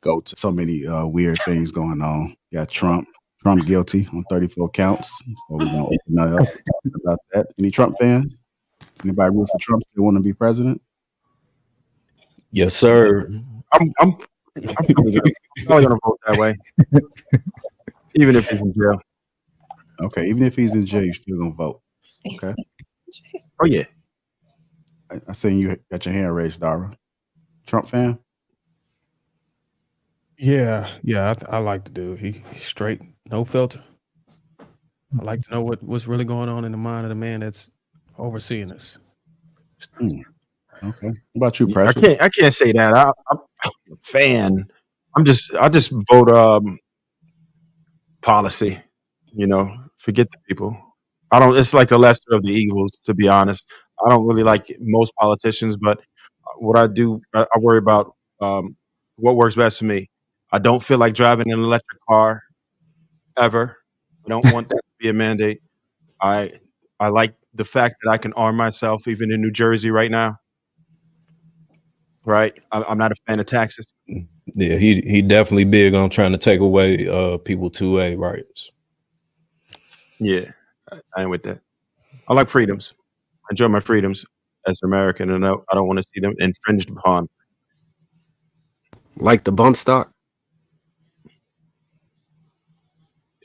Go to so many weird things going on. Got Trump guilty on 34 counts. So we're gonna open that up, talk about that. Any Trump fans? Anybody root for Trump still want to be president? Yes, sir. I'm probably gonna vote that way, even if he's in jail. Okay, even if he's in jail, you're still gonna vote. Okay. Oh yeah. I seen you got your hand raised, Dara. Trump fan? Yeah, I like the dude. He's straight, no filter. I like to know what's really going on in the mind of the man that's overseeing this. Okay. What about you, Precious? I can't say that. I'm a fan. I just vote policy. Forget the people. I don't. It's like the lesser of the evils, to be honest. I don't really like most politicians, but what I do, I worry about what works best for me. I don't feel like driving an electric car ever. I don't want that to be a mandate. I like the fact that I can arm myself even in New Jersey right now. Right? I'm not a fan of taxes. Yeah, he definitely big on trying to take away people 2A rights. Yeah, I ain't with that. I like freedoms. I enjoy my freedoms as an American, and I don't want to see them infringed upon. Like the bump stock?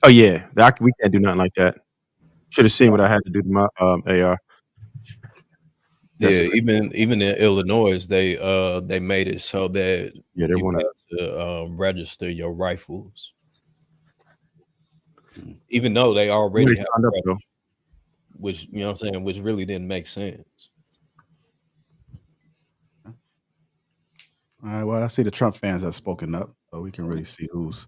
Oh yeah, we can't do nothing like that. Should have seen what I had to do to my AR. Yeah, even in Illinois, they made it so that they want to register your rifles, even though they already have rifles, which you know what I'm saying, which really didn't make sense. All right. Well, I see the Trump fans have spoken up, so we can really see who's.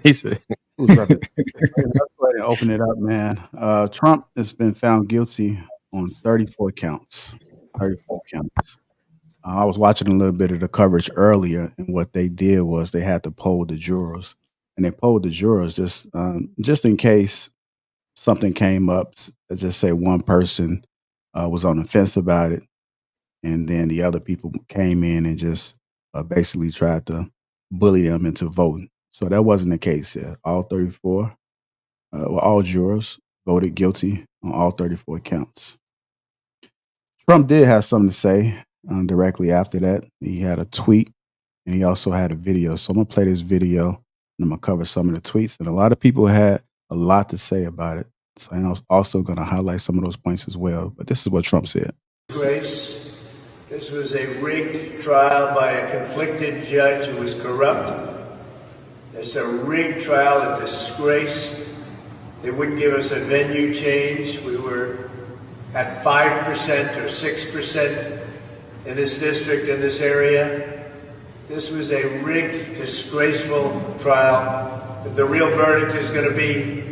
He said, "Who's repping?" Let's go ahead and open it up, man. Trump has been found guilty on 34 counts. 34 counts. I was watching a little bit of the coverage earlier, and what they did was they had to poll the jurors, and they polled the jurors just in case something came up. Let's just say one person was on the fence about it, and then the other people came in and just basically tried to bully them into voting. So that wasn't the case here. All 34, all jurors voted guilty on all 34 counts. Trump did have something to say directly after that. He had a tweet, and he also had a video. So I'm going to play this video, and I'm going to cover some of the tweets. And a lot of people had a lot to say about it. So I'm also going to highlight some of those points as well. But this is what Trump said. Grace, this was a rigged trial by a conflicted judge who was corrupt. It's a rigged trial, a disgrace. They wouldn't give us a venue change. We were at 5% or 6% in this district, in this area. This was a rigged, disgraceful trial. The real verdict is going to be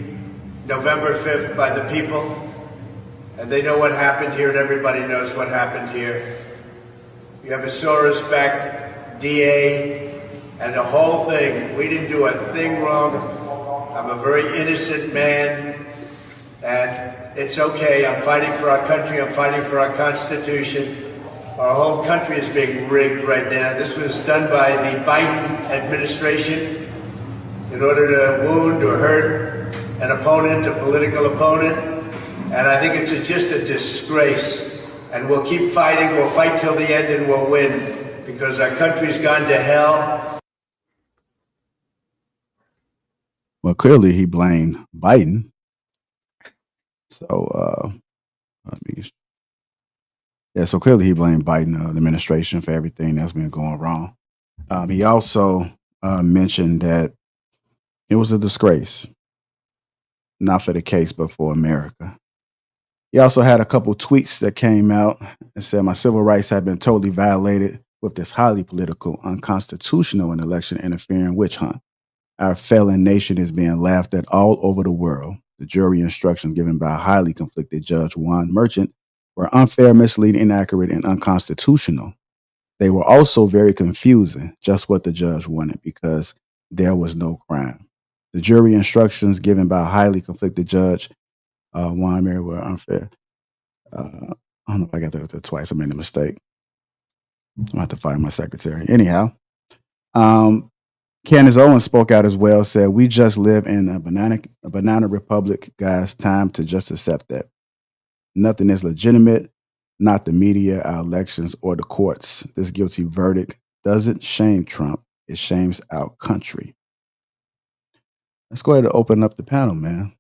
November 5th by the people. And they know what happened here, and everybody knows what happened here. You have a Soros-backed DA, and the whole thing, we didn't do a thing wrong. I'm a very innocent man, and it's okay. I'm fighting for our country. I'm fighting for our Constitution. Our whole country is being rigged right now. This was done by the Biden administration in order to wound or hurt an opponent, a political opponent. And I think it's just a disgrace. And we'll keep fighting. We'll fight till the end, and we'll win, because our country's gone to hell. Well, clearly he blamed Biden. So, so clearly he blamed Biden, the administration, for everything that's been going wrong. He also mentioned that it was a disgrace. not for the case, but for America. He also had a couple tweets that came out and said, my civil rights have been totally violated with this highly political, unconstitutional, and election interfering witch hunt. Our failing nation is being laughed at all over the world. The jury instructions given by a highly conflicted Judge Juan Merchant were unfair, misleading, inaccurate, and unconstitutional. They were also very confusing, just what the judge wanted, because there was no crime. The jury instructions given by a highly conflicted Judge Juan Merchant were unfair. I don't know if I got that twice. I made a mistake. I'll have to find my secretary. Anyhow, Candace Owens spoke out as well, said, we just live in a banana republic, guys. Time to just accept that. Nothing is legitimate, not the media, our elections, or the courts. This guilty verdict doesn't shame Trump. It shames our country. Let's go ahead and open up the panel, man.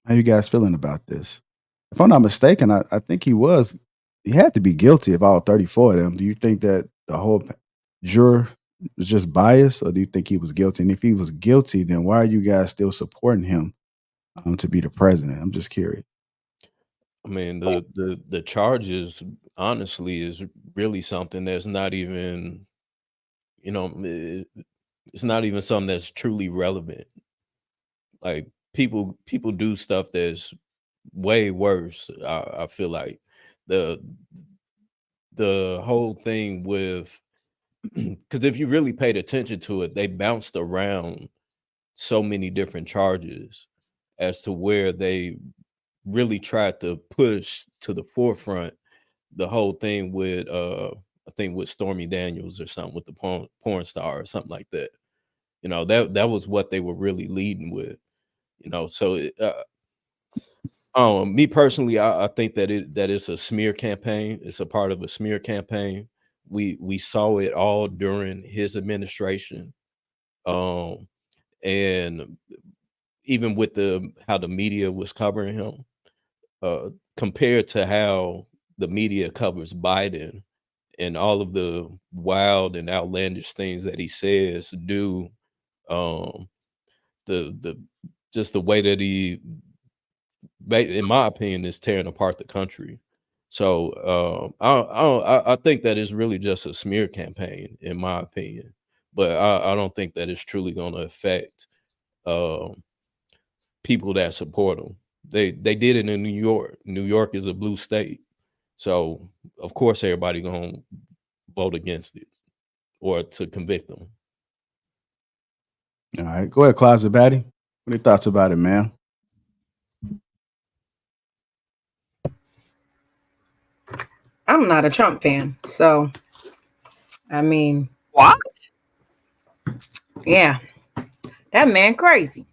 How you guys feeling about this? If I'm not mistaken, I think he had to be guilty of all 34 of them. Do you think that the whole juror was just biased, or do you think he was guilty? And if he was guilty, then why are you guys still supporting him to be the president? I'm just curious. I mean, the charges, honestly, is really something that's not even, it's not even something that's truly relevant. Like people do stuff that's way worse. I feel like the whole thing with, because if you really paid attention to it, they bounced around so many different charges as to where they really tried to push to the forefront the whole thing with I think with Stormy Daniels or something, with the porn star or something like that. That was what they were really leading with. So me personally, I think that it's a smear campaign. It's a part of a smear campaign. We saw it all during his administration, and even with how the media was covering him, compared to how the media covers Biden and all of the wild and outlandish things that he says, do, the just the way that he, in my opinion, is tearing apart the country. So I think that is really just a smear campaign, in my opinion. But I don't think that it's truly going to affect people that support him. They did it in New York. New York is a blue state, so of course everybody gonna vote against it or to convict them. All right, go ahead, Closet Batty. What are your thoughts about it, man? I'm not a Trump fan, so I mean, what? Yeah, that man crazy,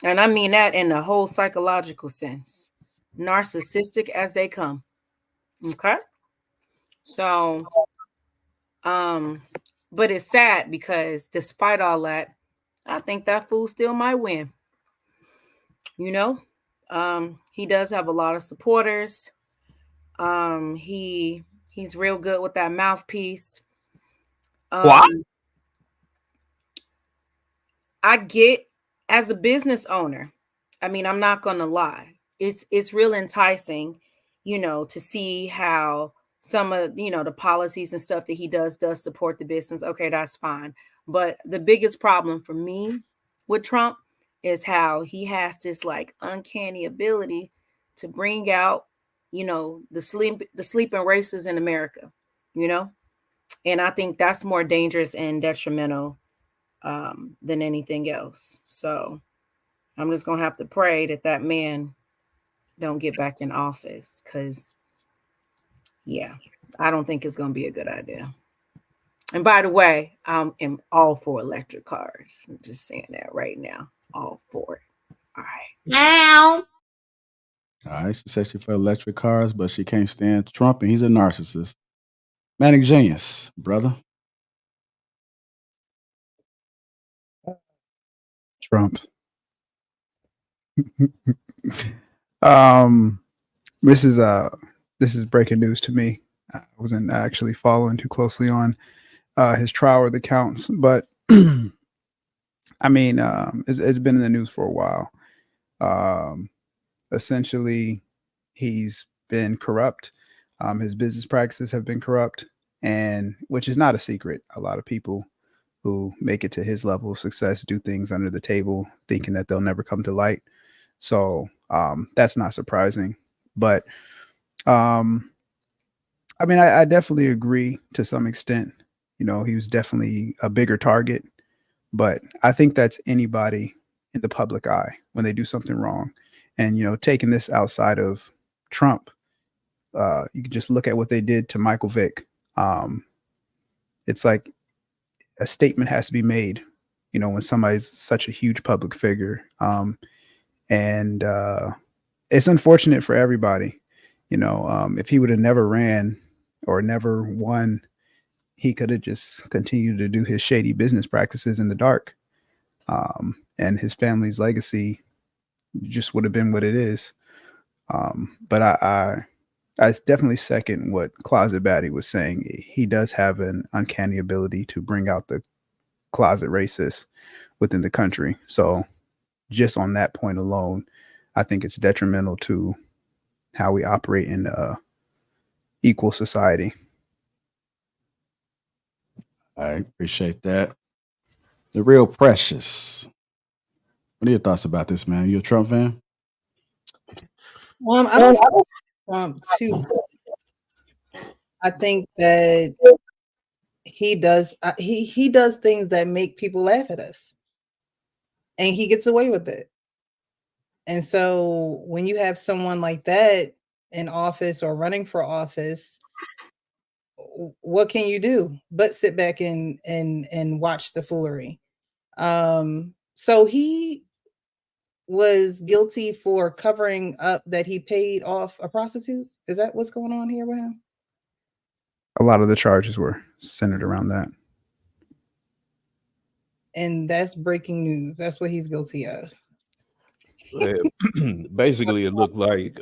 and I mean that in the whole psychological sense, narcissistic as they come. Okay, so but it's sad because despite all that, I think that fool still might win. He does have a lot of supporters. He's real good with that mouthpiece. What? I get, as a business owner, I mean, I'm not gonna lie, it's real enticing, to see how some of the policies and stuff that he does support the business. Okay, that's fine. But the biggest problem for me with Trump is how he has this like uncanny ability to bring out, the sleeping races in America, and I think that's more dangerous and detrimental than anything else. So I'm just gonna have to pray that man don't get back in office, because I don't think it's gonna be a good idea. And by the way, I am all for electric cars. I'm just saying that right now. All for it. All right. Now. All right, she says she's for electric cars, but she can't stand Trump, and he's a narcissist. Manic genius, brother. Trump. This is breaking news to me. I wasn't actually following too closely on his trial or the counts, but I mean, it's been in the news for a while. Essentially, he's been corrupt. His business practices have been corrupt, and which is not a secret. A lot of people who make it to his level of success do things under the table, thinking that they'll never come to light. So that's not surprising. But I mean, I definitely agree to some extent. You know, he was definitely a bigger target, but I think that's anybody in the public eye when they do something wrong. And, you know, taking this outside of Trump, you can just look at what they did to Michael Vick. It's like a statement has to be made, you know, when somebody's such a huge public figure. And it's unfortunate for everybody. You know, if he would have never ran or never won, he could have just continued to do his shady business practices in the dark. And his family's legacy just would have been what it is. But I definitely second what Closet Batty was saying. He does have an uncanny ability to bring out the closet racist within the country. So just on that point alone, I think it's detrimental to how we operate in equal society. I appreciate that. The real Precious. What are your thoughts about this, man? You a Trump fan? I don't like Trump too. I think that he does he does things that make people laugh at us, and he gets away with it. And so when you have someone like that in office or running for office, what can you do but sit back and watch the foolery? So he was guilty for covering up that he paid off a prostitute. Is that what's going on here with him? A lot of the charges were centered around that. And that's breaking news. That's what he's guilty of. Basically, it looked like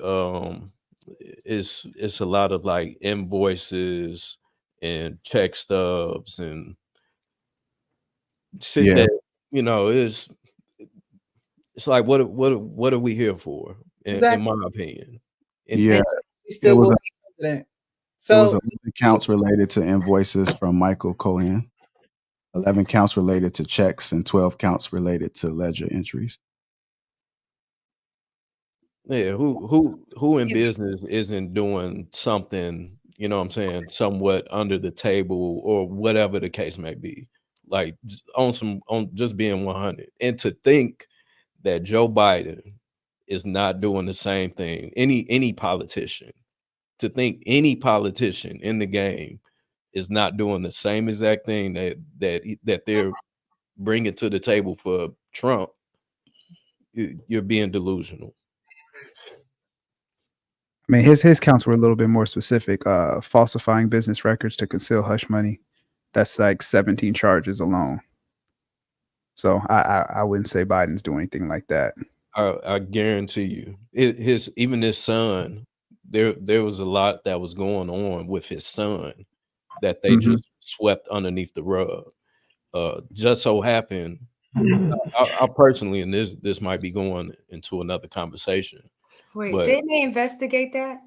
it's a lot of like invoices and check stubs and shit that, you know, it's like what are we here for? In my opinion. Yeah, he still will be president. So it was 11 counts related to invoices from Michael Cohen, 11 counts related to checks, and 12 counts related to ledger entries. Yeah, who in business isn't doing something, you know what I'm saying, somewhat under the table or whatever the case may be, like on just being 100. And to think that Joe Biden is not doing the same thing, any politician, to think any politician in the game is not doing the same exact thing that they're bringing to the table for Trump, you're being delusional. I mean, his counts were a little bit more specific. Falsifying business records to conceal hush money. That's like 17 charges alone. So I wouldn't say Biden's doing anything like that. I guarantee you, even his son, there was a lot that was going on with his son that they just swept underneath the rug. Just so happened, I personally, and this might be going into another conversation. Wait, but didn't they investigate that?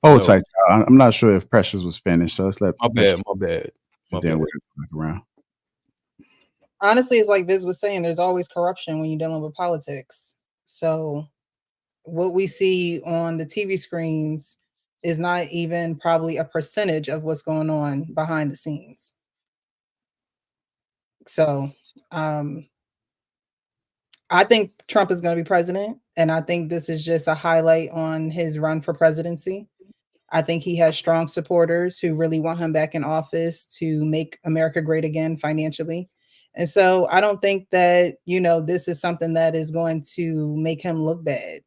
Oh, it's like I'm not sure if Precious was finished, so let's let my bad. And then we'll come back around. Honestly, it's like Viz was saying, there's always corruption when you're dealing with politics. So what we see on the TV screens is not even probably a percentage of what's going on behind the scenes. So I think Trump is going to be president, and I think this is just a highlight on his run for presidency. I think he has strong supporters who really want him back in office to make America great again financially. And so I don't think that, you know, this is something that is going to make him look bad.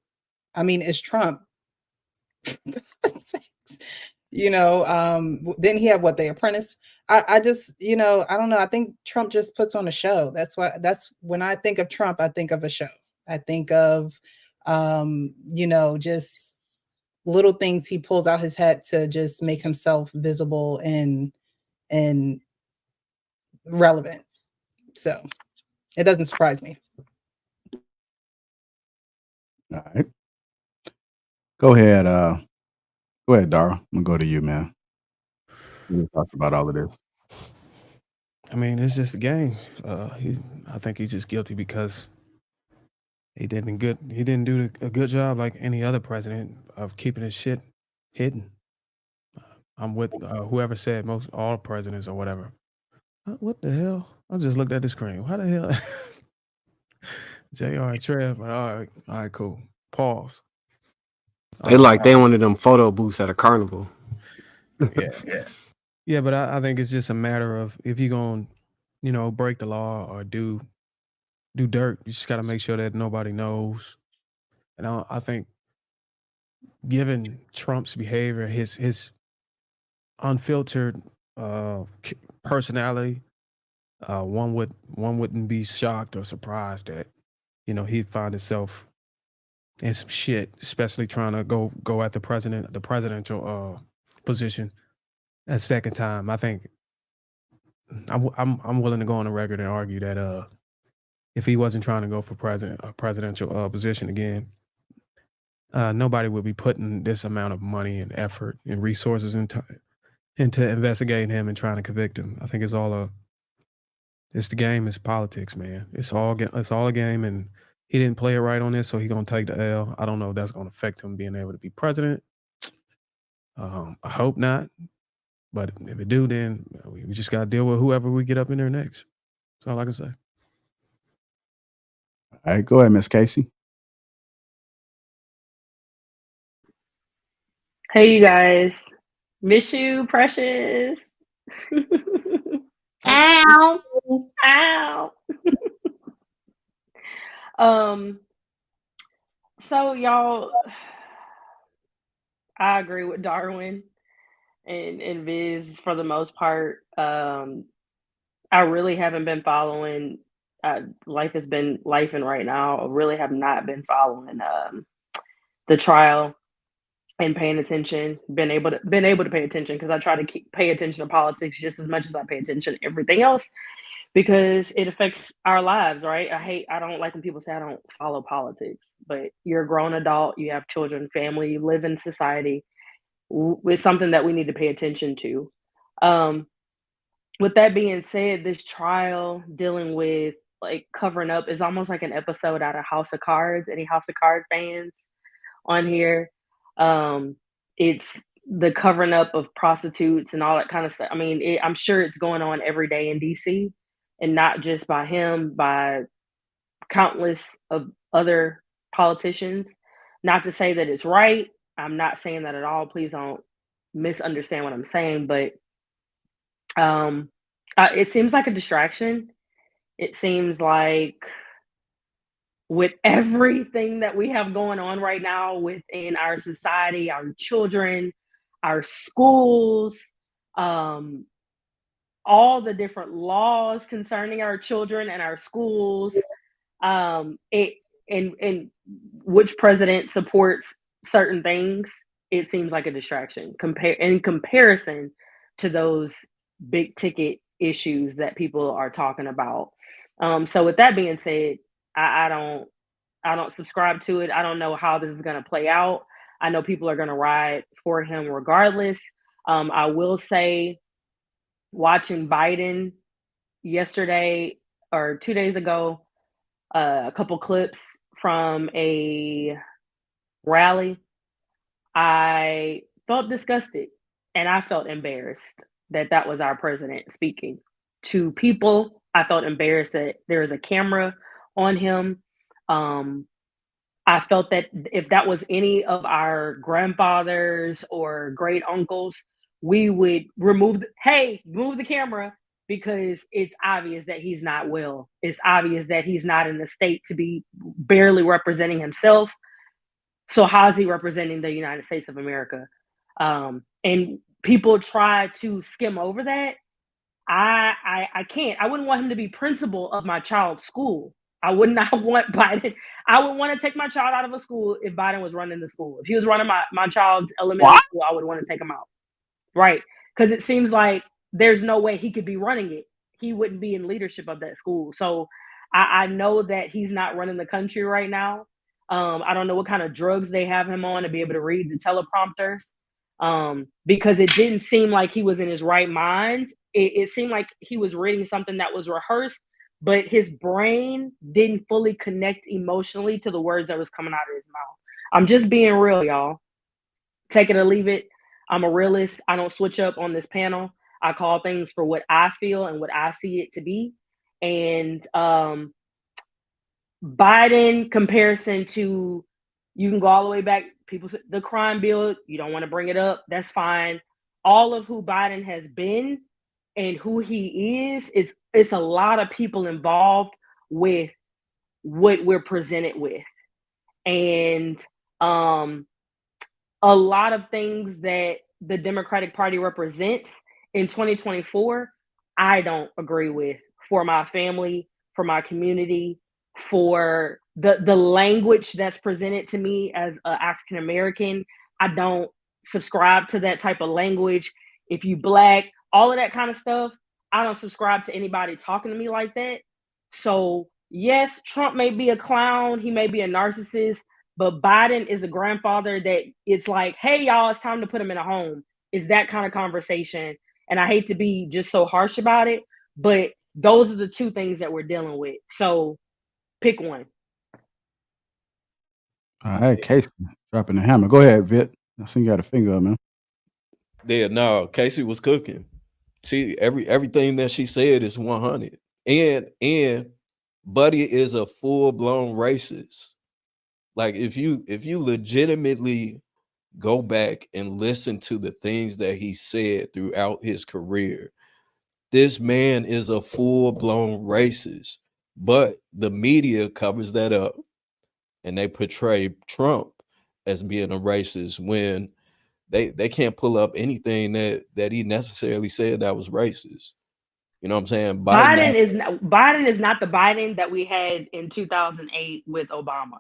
I mean, it's Trump. You know, didn't he have what, The Apprentice? I just, you know, I don't know. I think Trump just puts on a show. That's when I think of Trump, I think of a show. I think of, you know, just little things he pulls out his hat to just make himself visible and relevant. So it doesn't surprise me. All right. Go ahead. Go ahead, Dara. I'm gonna go to you, man. What are your thoughts about all of this? I mean, it's just a game. I think he's just guilty because he didn't do a good job like any other president of keeping his shit hidden. I'm with whoever said all presidents or whatever. What the hell? I just looked at the screen. How the hell? JR and Trev, but all right, cool. Pause. They they one of them photo booths at a carnival. Yeah, but I think it's just a matter of if you're gonna, break the law or do dirt, you just got to make sure that nobody knows. And I think, given Trump's behavior, his unfiltered personality, one wouldn't be shocked or surprised that he'd find himself in some shit, especially trying to go at the presidential position a second time. I think I'm willing to go on the record and argue that if he wasn't trying to go for presidential position again, nobody would be putting this amount of money and effort and resources into investigating him and trying to convict him. I think it's the game. It's politics, man. It's all a game, and he didn't play it right on this, so he's gonna take the L. I don't know if that's gonna affect him being able to be president. I hope not, but if it do, then we just gotta deal with whoever we get up in there next. That's all I can say. All right, go ahead, Miss Casey. Hey, you guys. Miss you, precious. Ow. Ow. So y'all, I agree with Darwin and Viz for the most part. I really haven't been following. Life has been lifing right now. I really have not been following the trial and paying attention. Been able to pay attention because I try to pay attention to politics just as much as I pay attention to everything else because it affects our lives, right? I don't like when people say I don't follow politics, but you're a grown adult, you have children, family, you live in society. It's something that we need to pay attention to. With that being said, this trial dealing with like covering up is almost like an episode out of House of Cards. Any House of Cards fans on here? It's the covering up of prostitutes and all that kind of stuff. I mean, I'm sure it's going on every day in DC, and not just by him, by countless of other politicians. Not to say that it's right. I'm not saying that at all. Please don't misunderstand what I'm saying, but it seems like a distraction. It seems like with everything that we have going on right now within our society, our children, our schools, all the different laws concerning our children and our schools, and which president supports certain things, it seems like a distraction in comparison to those big ticket issues that people are talking about. So with that being said, I don't subscribe to it. I don't know how this is going to play out. I know people are going to ride for him regardless. I will say, watching Biden yesterday or 2 days ago, a couple clips from a rally, I felt disgusted and I felt embarrassed that was our president speaking to people. I felt embarrassed that there is a camera on him. I felt that if that was any of our grandfathers or great uncles, we would move the camera, because it's obvious that he's not well. It's obvious that he's not in the state to be barely representing himself. So how is he representing the United States of America? And people try to skim over that. I can't. I wouldn't want him to be principal of my child's school. I would not want Biden. I would want to take my child out of a school if Biden was running the school. If he was running my child's elementary school, I would want to take him out. Right. Because it seems like there's no way he could be running it. He wouldn't be in leadership of that school. So I know that he's not running the country right now. I don't know what kind of drugs they have him on to be able to read the teleprompters, because it didn't seem like he was in his right mind. It seemed like he was reading something that was rehearsed, but his brain didn't fully connect emotionally to the words that was coming out of his mouth. I'm just being real, y'all. Take it or leave it. I'm a realist. I don't switch up on this panel. I call things for what I feel and what I see it to be. And Biden comparison to, you can go all the way back. People say the crime bill, you don't want to bring it up. That's fine. All of who Biden has been and who he is, it's a lot of people involved with what we're presented with. And a lot of things that the Democratic Party represents in 2024, I don't agree with for my family, for my community, for the language that's presented to me as an African American. I don't subscribe to that type of language. If you Black, all of that kind of stuff, I don't subscribe to anybody talking to me like that. So yes, Trump may be a clown, he may be a narcissist, but Biden is a grandfather that it's like, hey, y'all, it's time to put him in a home. It's that kind of conversation. And I hate to be just so harsh about it, but those are the two things that we're dealing with. So pick one. All right, Casey, dropping the hammer. Go ahead, Vit. I see you got a finger up, man. Yeah, no, Casey was cooking. She everything that she said is 100. And Buddy is a full-blown racist. Like if you legitimately go back and listen to the things that he said throughout his career, this man is a full-blown racist. But the media covers that up and they portray Trump as being a racist when they can't pull up anything that he necessarily said that was racist. You know what I'm saying? Biden is not the Biden that we had in 2008 with Obama.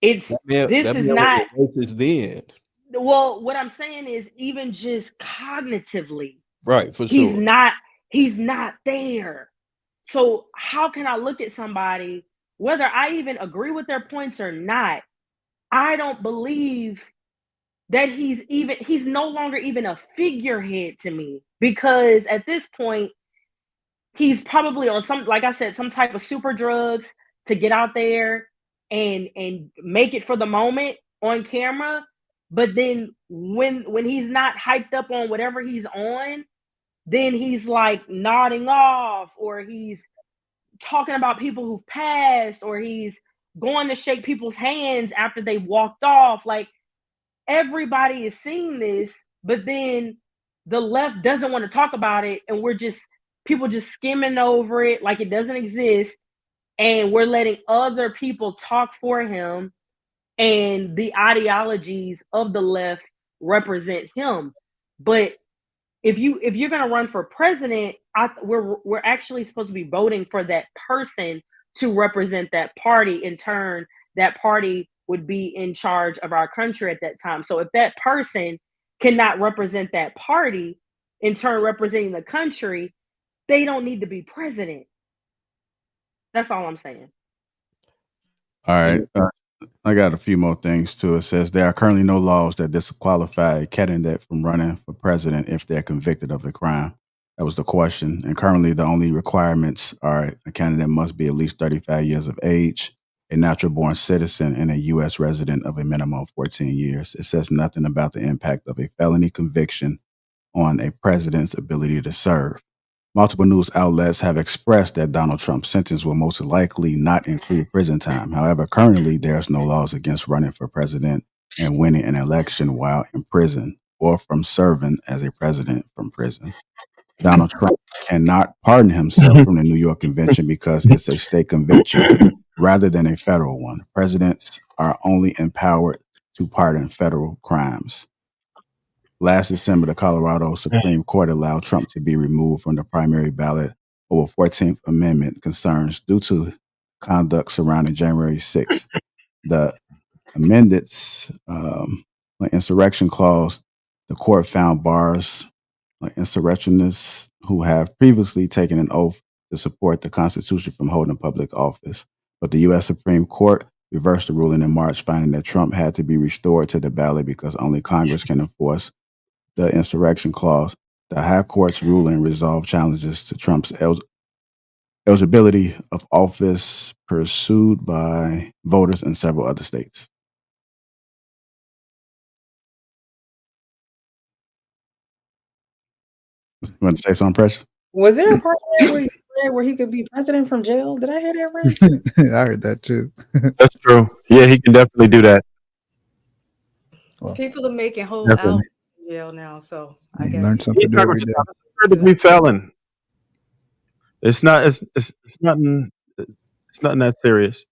This is not racist then. Well, what I'm saying is even just cognitively, right? For he's sure, he's not there. So how can I look at somebody, whether I even agree with their points or not? I don't believe that he's no longer even a figurehead to me, because at this point he's probably on some, like I said, some type of super drugs to get out there and make it for the moment on camera. But then when he's not hyped up on whatever he's on, then he's like nodding off, or he's talking about people who've passed, or he's going to shake people's hands after they walked off. Like, everybody is seeing this, but then the left doesn't want to talk about it, and people just skimming over it like it doesn't exist, and we're letting other people talk for him, and the ideologies of the left represent him. But if you're going to run for president, we're actually supposed to be voting for that person to represent that party. In turn, that party would be in charge of our country at that time. So if that person cannot represent that party, in turn representing the country, they don't need to be president. That's all I'm saying. All right. I got a few more things too. It says there are currently no laws that disqualify a candidate from running for president if they're convicted of a crime. That was the question. And currently the only requirements are a candidate must be at least 35 years of age, a natural born citizen, and a U.S. resident of a minimum of 14 years. It says nothing about the impact of a felony conviction on a president's ability to serve. Multiple news outlets have expressed that Donald Trump's sentence will most likely not include prison time. However, currently there's no laws against running for president and winning an election while in prison or from serving as a president from prison. Donald Trump cannot pardon himself from the New York convention because it's a state convention rather than a federal one. Presidents are only empowered to pardon federal crimes. Last December, the Colorado Supreme Court allowed Trump to be removed from the primary ballot over 14th Amendment concerns due to conduct surrounding January 6th. The amended insurrection clause, the court found bars insurrectionists who have previously taken an oath to support the Constitution from holding public office. But the U.S. Supreme Court reversed the ruling in March, finding that Trump had to be restored to the ballot because only Congress can enforce the insurrection clause. The High Court's ruling resolved challenges to Trump's eligibility of office pursued by voters in several other states. You want to say something, Precious? Was there a part where he could be president from jail? Did I hear that right? I heard that too. That's true. Yeah, he can definitely do that. Well, People are making whole Definitely. albums in jail now, so I you guess learn He's something new not every going day. to third degree felon. It's not. It's nothing. It's nothing that serious.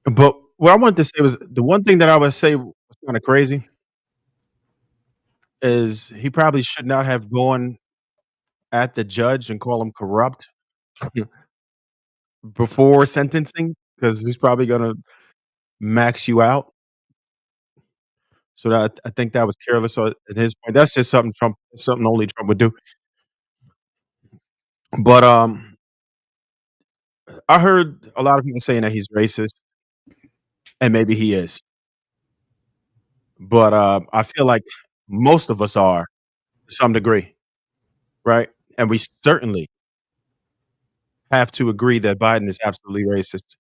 But what I wanted to say was the one thing that I would say was kind of crazy is he probably should not have gone at the judge and call him corrupt before sentencing because he's probably going to max you out. So that I think that was careless. So at his point, that's just something only Trump would do. But I heard a lot of people saying that he's racist, and maybe he is. But I feel like most of us are to some degree, right? And we certainly have to agree that Biden is absolutely racist,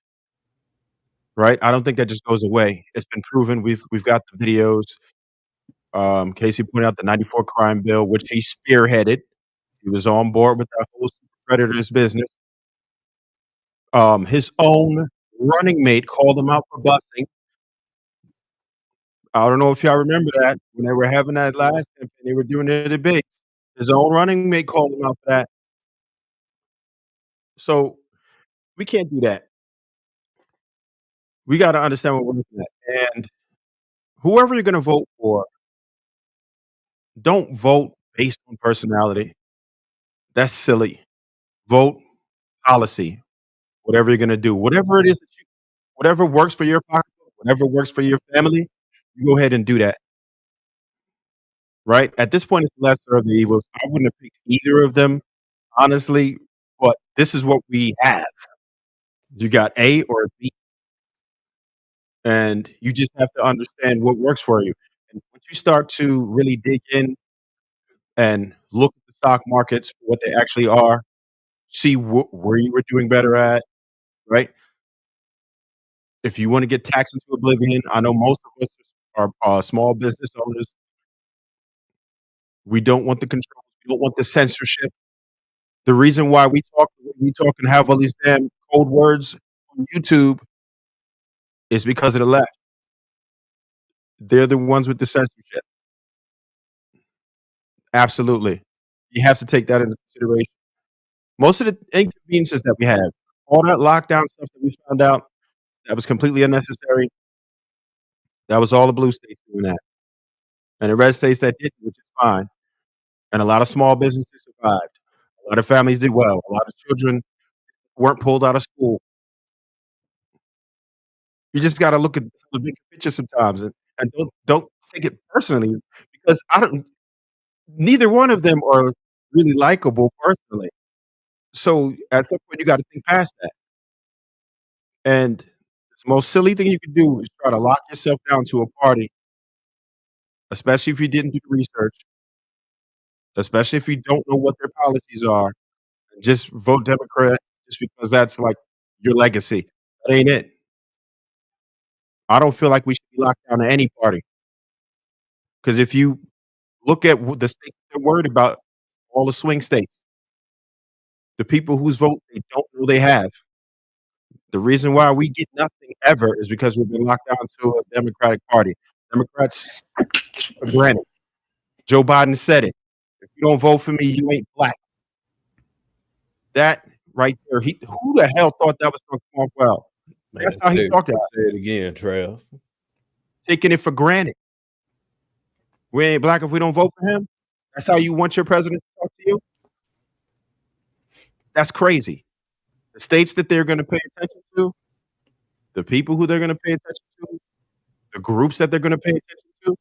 right? I don't think that just goes away. It's been proven. We've got the videos. Casey pointed out the '94 crime bill, which he spearheaded. He was on board with that whole super predators business. His own running mate called him out for busing. I don't know if y'all remember that when they were having that last campaign, they were doing their debates. His own running mate called him out for that. So we can't do that. We got to understand what we're looking at. And whoever you're going to vote for, don't vote based on personality. That's silly. Vote policy. Whatever you're going to do, whatever it is that whatever works for your pocketbook, whatever works for your family, you go ahead and do that. Right? At this point, it's the lesser of the evils. I wouldn't have picked either of them, honestly, but this is what we have. You got A or B, and you just have to understand what works for you. And once you start to really dig in and look at the stock markets, for what they actually are, see where you were doing better at, right? If you want to get taxed into oblivion, I know most of us are small business owners. We don't want the controls. We don't want the censorship. The reason why we talk and have all these damn code words on YouTube is because of the left. They're the ones with the censorship. Absolutely. You have to take that into consideration. Most of the inconveniences that we have, all that lockdown stuff that we found out that was completely unnecessary, that was all the blue states doing that. And the red states that didn't, which is fine. And a lot of small businesses survived. A lot of families did well. A lot of children weren't pulled out of school. You just got to look at the big picture sometimes, and don't take it personally because neither one of them are really likable personally. So at some point, you got to think past that. And the most silly thing you can do is try to lock yourself down to a party, especially if you didn't do the research, especially if you don't know what their policies are. And just vote Democrat just because that's like your legacy. That ain't it. I don't feel like we should be locked down to any party because if you look at the states they're worried about, all the swing states, the people whose vote they don't know they have. The reason why we get nothing ever is because we've been locked down to a Democratic Party. Democrats for granted. Joe Biden said it. If you don't vote for me, you ain't black. That right there. Who the hell thought that was going to come off well? That's how he talked about it. Say it again, Trav. Taking it for granted. We ain't black if we don't vote for him. That's how you want your president to talk to you. That's crazy. The states that they're going to pay attention to, the people who they're going to pay attention to, the groups that they're going to pay attention to,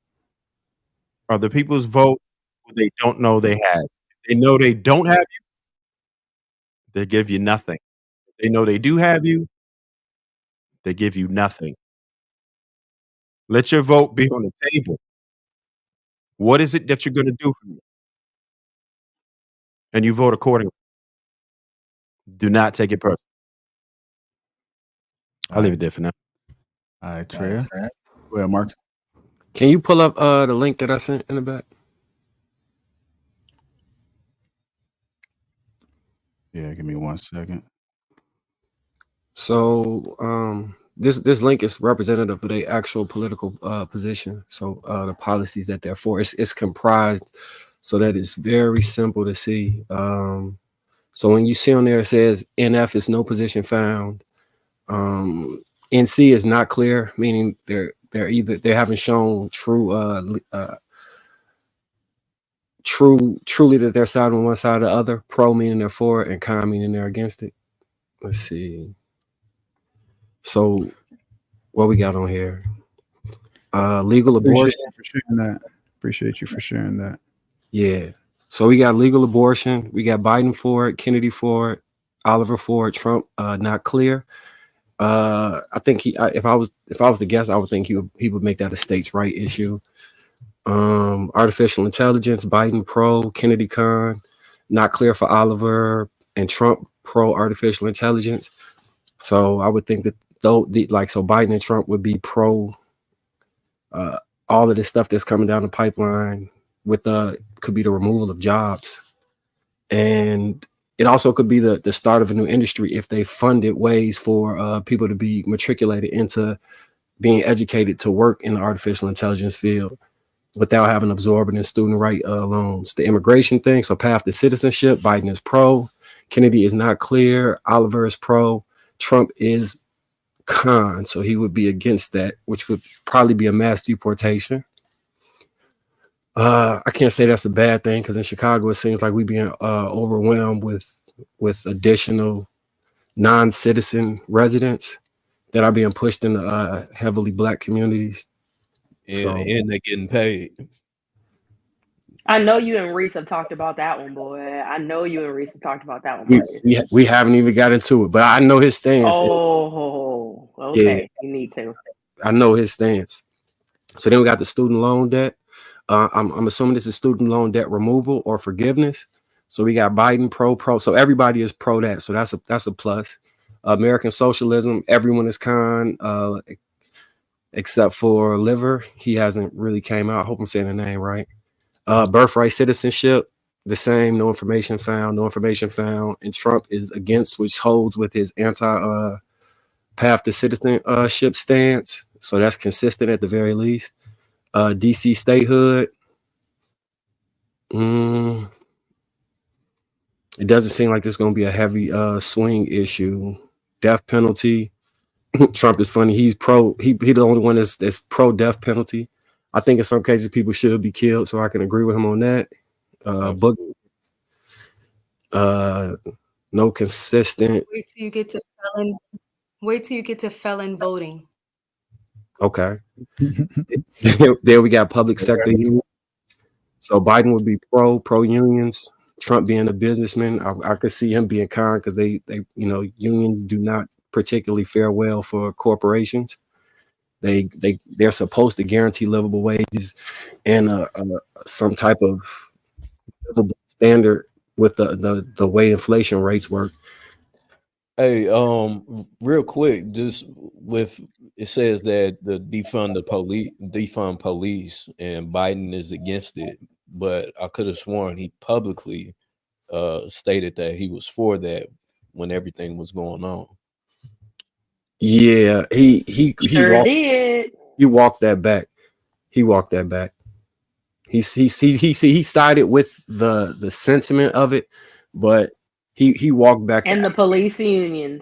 are the people's vote who they don't know they have. If they know they don't have you, they give you nothing. If they know they do have you, They give you nothing. Let your vote be on the table. What is it that you're going to do for me? And you vote accordingly. Do not take it personally. I'll leave it there for now. All right, Trey. Go ahead, Mark. Can you pull up the link that I sent in the back? Yeah, give me 1 second. So this link is representative of their actual political position. So the policies that they're for, it's comprised so that it's very simple to see. So when you see on there, it says NF is no position found. NC is not clear, meaning they haven't shown truly that they're side on one side or the other. Pro meaning they're for it, and con meaning they're against it. Let's see. So what we got on here? Legal abortion. Appreciate you for sharing that. Yeah. So we got legal abortion. We got Biden for it, Kennedy for it, Oliver for it, Trump not clear. I think if I was to guess, I would think he would make that a states' right issue. Artificial intelligence, Biden pro, Kennedy con, not clear for Oliver, and Trump pro artificial intelligence. So I would think that so Biden and Trump would be pro all of this stuff that's coming down the pipeline with could be the removal of jobs. And it also could be the start of a new industry if they funded ways for people to be matriculated into being educated to work in the artificial intelligence field without having absorbent student right loans. The immigration thing, so path to citizenship, Biden is pro, Kennedy is not clear, Oliver is pro, Trump is con, so he would be against that, which would probably be a mass deportation. I can't say that's a bad thing because in Chicago it seems like we're being overwhelmed with additional non-citizen residents that are being pushed into heavily Black communities. And they're getting paid. I know you and Reese have talked about that one, boy. I know you and Reese have talked about that one. We haven't even got into it, but I know his stance. Oh, okay. Yeah. You need to. I know his stance. So then we got the student loan debt. I'm assuming this is student loan debt removal or forgiveness. So we got Biden pro. So everybody is pro that. So that's a plus. American socialism, everyone is con, except for Liver. He hasn't really came out. I hope I'm saying the name right. Birthright citizenship, the same. No information found. And Trump is against, which holds with his anti path to citizenship stance. So that's consistent at the very least. DC statehood. It doesn't seem like there's going to be a heavy swing issue. Death penalty. Trump is funny. He's pro. He the only one that's pro death penalty. I think in some cases people should be killed, so I can agree with him on that. No consistent. Wait till you get to felon voting. Okay. There we got public sector union. So Biden would be pro unions. Trump being a businessman, I could see him being con because they unions do not particularly fare well for corporations. They're supposed to guarantee livable wages and some type of livable standard with the way inflation rates work. Hey, real quick, just with it says that the defund police, and Biden is against it, but I could have sworn he publicly stated that he was for that when everything was going on. Yeah, he walked that back. He walked that back. He sided with the sentiment of it, but he walked back. And the police unions.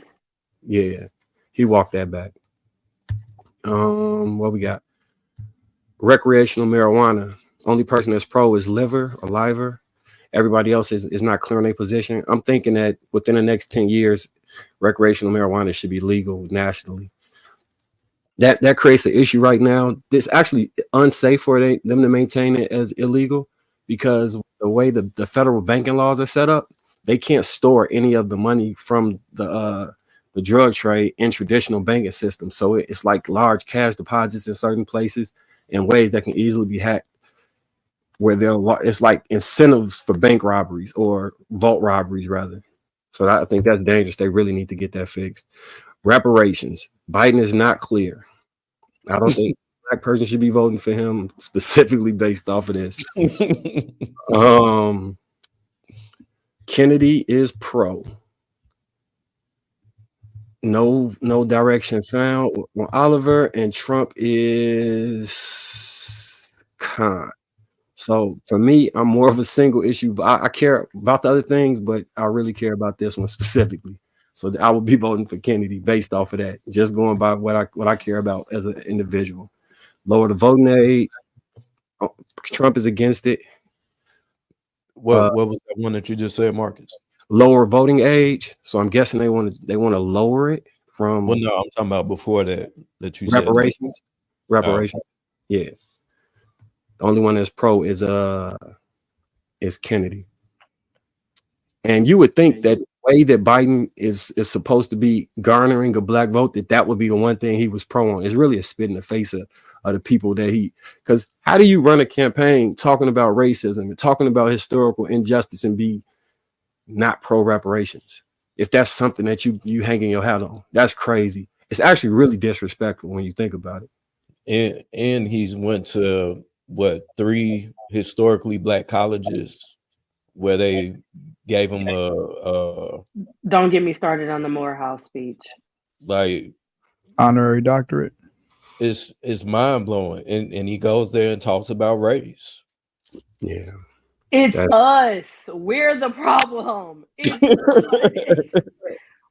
Yeah, he walked that back. What we got? Recreational marijuana. Only person that's pro is Liver. Everybody else is not clear on their position. I'm thinking that within the next 10 years, recreational marijuana should be legal nationally. That creates an issue right now. It's actually unsafe for them to maintain it as illegal because the way the federal banking laws are set up, they can't store any of the money from the the drug trade in traditional banking systems. So it's like large cash deposits in certain places in ways that can easily be hacked, where it's like incentives for bank robberies or vault robberies rather. So I think that's dangerous. They really need to get that fixed. Reparations. Biden is not clear. I don't think a black person should be voting for him specifically based off of this. Kennedy is pro. No direction found on Oliver, and Trump is con. So for me, I'm more of a single issue, but I care about the other things, but I really care about this one specifically. So I will be voting for Kennedy based off of that, just going by what I care about as an individual. Lower the voting age. Trump is against it. What was that one that you just said, Marcus? Lower voting age. So I'm guessing they want to lower it from. Well, no, I'm talking about before that you reparations. said. Reparations. Oh. Yeah. The only one that's pro is Kennedy. And you would think that the way that Biden is supposed to be garnering a black vote, that would be the one thing he was pro on. It's really a spit in the face of the people that because how do you run a campaign talking about racism and talking about historical injustice and be not pro reparations? If that's something that you hanging your hat on, that's crazy. It's actually really disrespectful when you think about it. And he's went to 3 historically black colleges where they gave him a don't get me started on the Morehouse speech, like honorary doctorate. It's mind-blowing, and he goes there and talks about race. Yeah, it's us. We're the problem.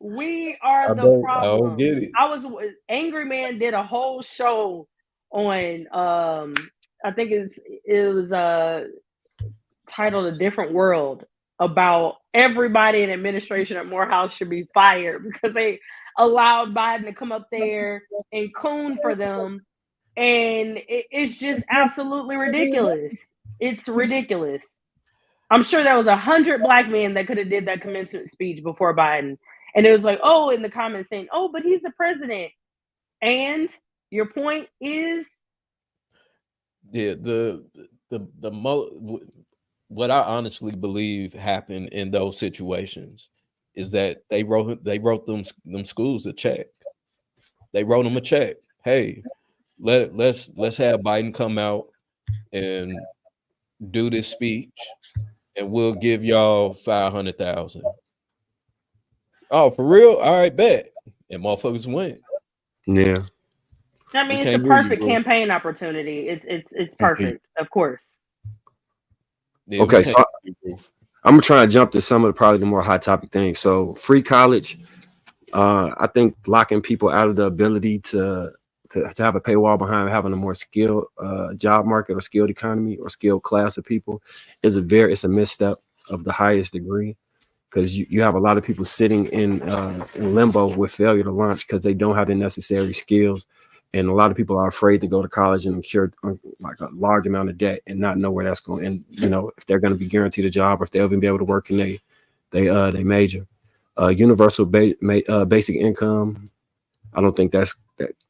We are the problem. I don't get it. Angry Man did a whole show on I think it was titled A Different World, about everybody in administration at Morehouse should be fired because they allowed Biden to come up there and coon for them. And it's just absolutely ridiculous. It's ridiculous. I'm sure there was 100 black men that could have did that commencement speech before Biden. And it was like, oh, in the comments saying, oh, but he's the president. And your point is? Yeah, what I honestly believe happened in those situations is that they wrote them schools a check. They wrote them a check. Hey, let's have Biden come out and do this speech, and we'll give y'all $500,000. Oh, for real? All right, bet. And motherfuckers went. Yeah. I mean, it's a perfect campaign opportunity. It's perfect, of course. Yeah, okay, so I'm gonna try to jump to some of probably the more hot topic things. So free college, I think locking people out of the ability to have a paywall behind having a more skilled job market or skilled economy or skilled class of people it's a misstep of the highest degree, because you have a lot of people sitting in limbo with failure to launch because they don't have the necessary skills. And a lot of people are afraid to go to college and incur like a large amount of debt and not know where that's going. And if they're going to be guaranteed a job or if they'll even be able to work in they major. Universal basic income. I don't think that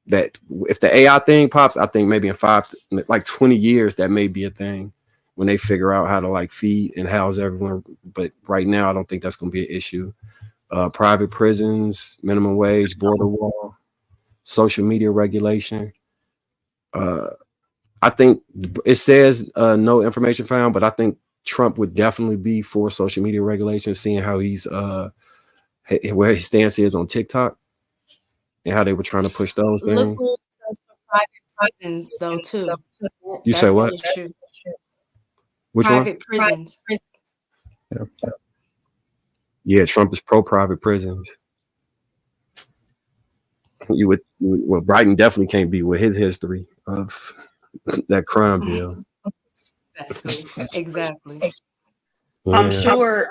if the AI thing pops, I think maybe in 20 years that may be a thing when they figure out how to like feed and house everyone. But right now, I don't think that's going to be an issue. Private prisons, minimum wage, border wall. Social media regulation. I think it says no information found, but I think Trump would definitely be for social media regulation, seeing how he's where his stance is on TikTok and how they were trying to push those things. Look who says for private prisons, though, too. You say what? Which private one? Prisons. Yeah, Trump is pro private prisons. Well, Biden definitely can't be with his history of that crime bill. Exactly. Yeah. I'm sure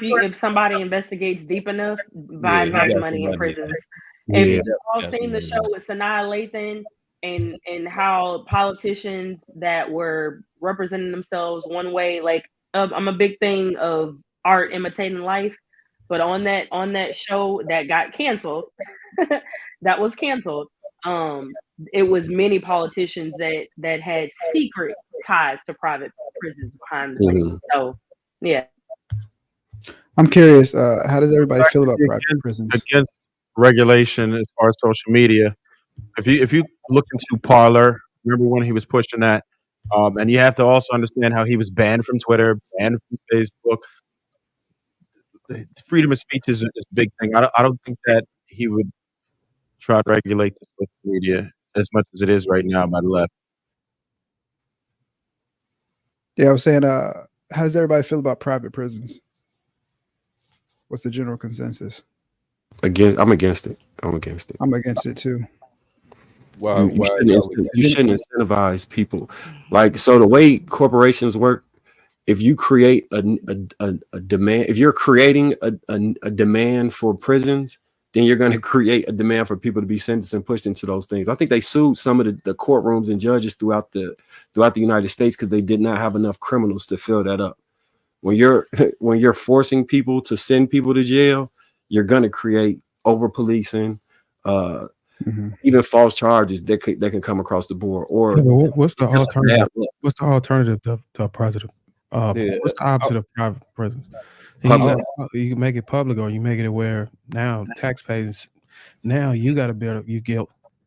if somebody investigates deep enough, Biden has money in prisons. And you've all seen the show with Sanaa Lathan and how politicians that were representing themselves one way, like I'm a big thing of art imitating life. But on that show that got canceled, that was canceled. It was many politicians that had secret ties to private prisons behind the scenes. So yeah. I'm curious, how does everybody feel about private against, prisons? against regulation as far as social media. If you look into Parler, remember when he was pushing that, and you have to also understand how he was banned from Twitter, banned from Facebook. The freedom of speech is a big thing. I don't think that he would try to regulate the social media as much as it is right now by the left. Yeah, I was saying, how does everybody feel about private prisons? What's the general consensus? I'm against it. I'm against it. I'm against it too. You shouldn't incentivize people. Like, so the way corporations work, if you create a demand, if you're creating a demand for prisons, then you're going to create a demand for people to be sentenced and pushed into those things. I think they sued some of the courtrooms and judges throughout the United States because they did not have enough criminals to fill that up. When you're forcing people to send people to jail, you're going to create over policing, even false charges that can come across the board. Or what's the alternative? What's the alternative to private? What's the opposite of private prisons? You can make it public, or you make it where now taxpayers, now you got to bear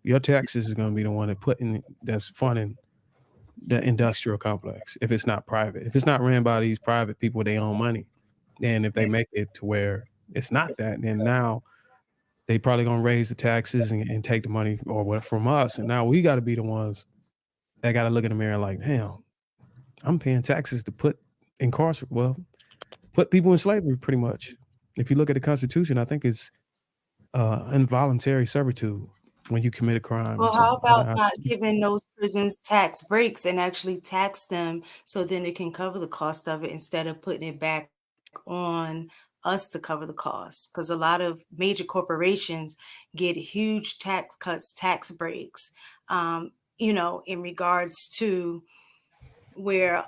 your taxes is going to be the one that's funding the industrial complex. If it's not private, if it's not ran by these private people, they own money. And if they make it to where it's not that, then now they probably gonna raise the taxes and take the money or what from us. And now we got to be the ones that got to look in the mirror like, damn, I'm paying taxes to put people in slavery, pretty much. If you look at the Constitution, I think it's involuntary servitude when you commit a crime. Well, how about not giving those prisons tax breaks and actually tax them so then it can cover the cost of it instead of putting it back on us to cover the cost? Because a lot of major corporations get huge tax cuts, tax breaks, in regards to where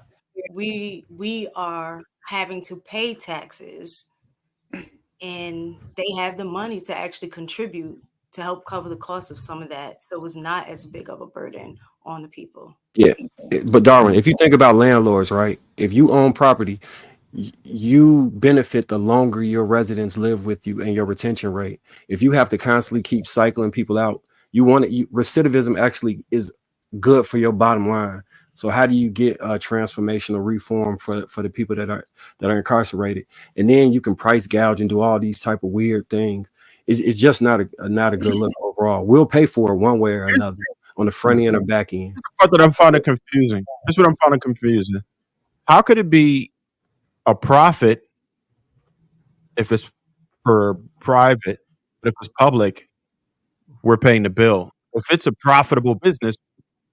we are having to pay taxes and they have the money to actually contribute to help cover the cost of some of that. So it's not as big of a burden on the people. Yeah. But Darwin, if you think about landlords, right? If you own property, you benefit the longer your residents live with you and your retention rate. If you have to constantly keep cycling people out, recidivism actually is good for your bottom line. So how do you get a transformational reform for the people that are incarcerated? And then you can price gouge and do all these type of weird things. It's just not a good look overall. We'll pay for it one way or another on the front end or back end. The part that I'm finding confusing. That's what I'm finding confusing. How could it be a profit if it's for private, but if it's public, we're paying the bill? If it's a profitable business,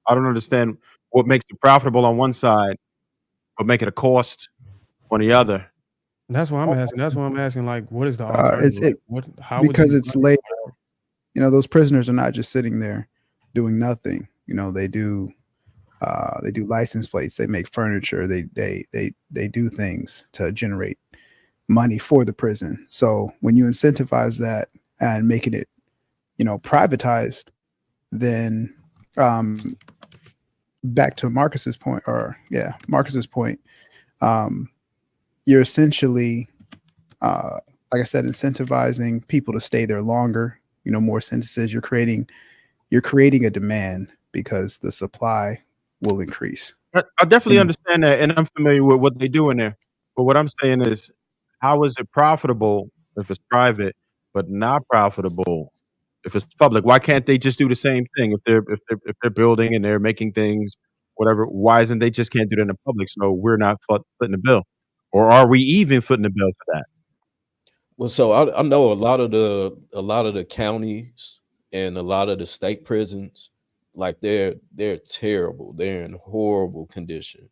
I don't understand what makes it profitable on one side, but make it a cost on the other. And that's why I'm asking. Like, what is the alternative? Because it's labor. Those prisoners are not just sitting there doing nothing. They do license plates. They make furniture. They do things to generate money for the prison. So when you incentivize that and making it, privatized, then back to Marcus's point, you're essentially, like I said, incentivizing people to stay there longer. More sentences. You're creating a demand because the supply will increase. I definitely understand that, and I'm familiar with what they do in there. But what I'm saying is, how is it profitable if it's private, but not profitable if it's public? Why can't they just do the same thing if they're building and they're making things, whatever? Why isn't they just can't do it in the public? So we're not footing the bill, or are we even footing the bill for that? Well, so I know a lot of the counties and a lot of the state prisons, like they're terrible. They're in horrible condition.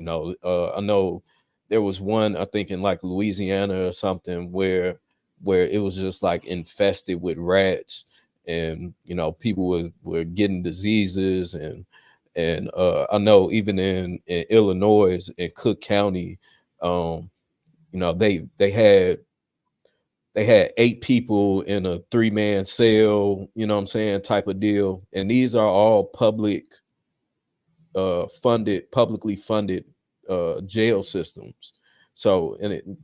I know there was one, I think in like Louisiana or something, where it was just like infested with rats, and people were getting diseases, and I know even in Illinois in Cook County, they had they had 8 people in a 3-man cell, you know what I'm saying, type of deal. And these are all publicly funded jail systems. So, and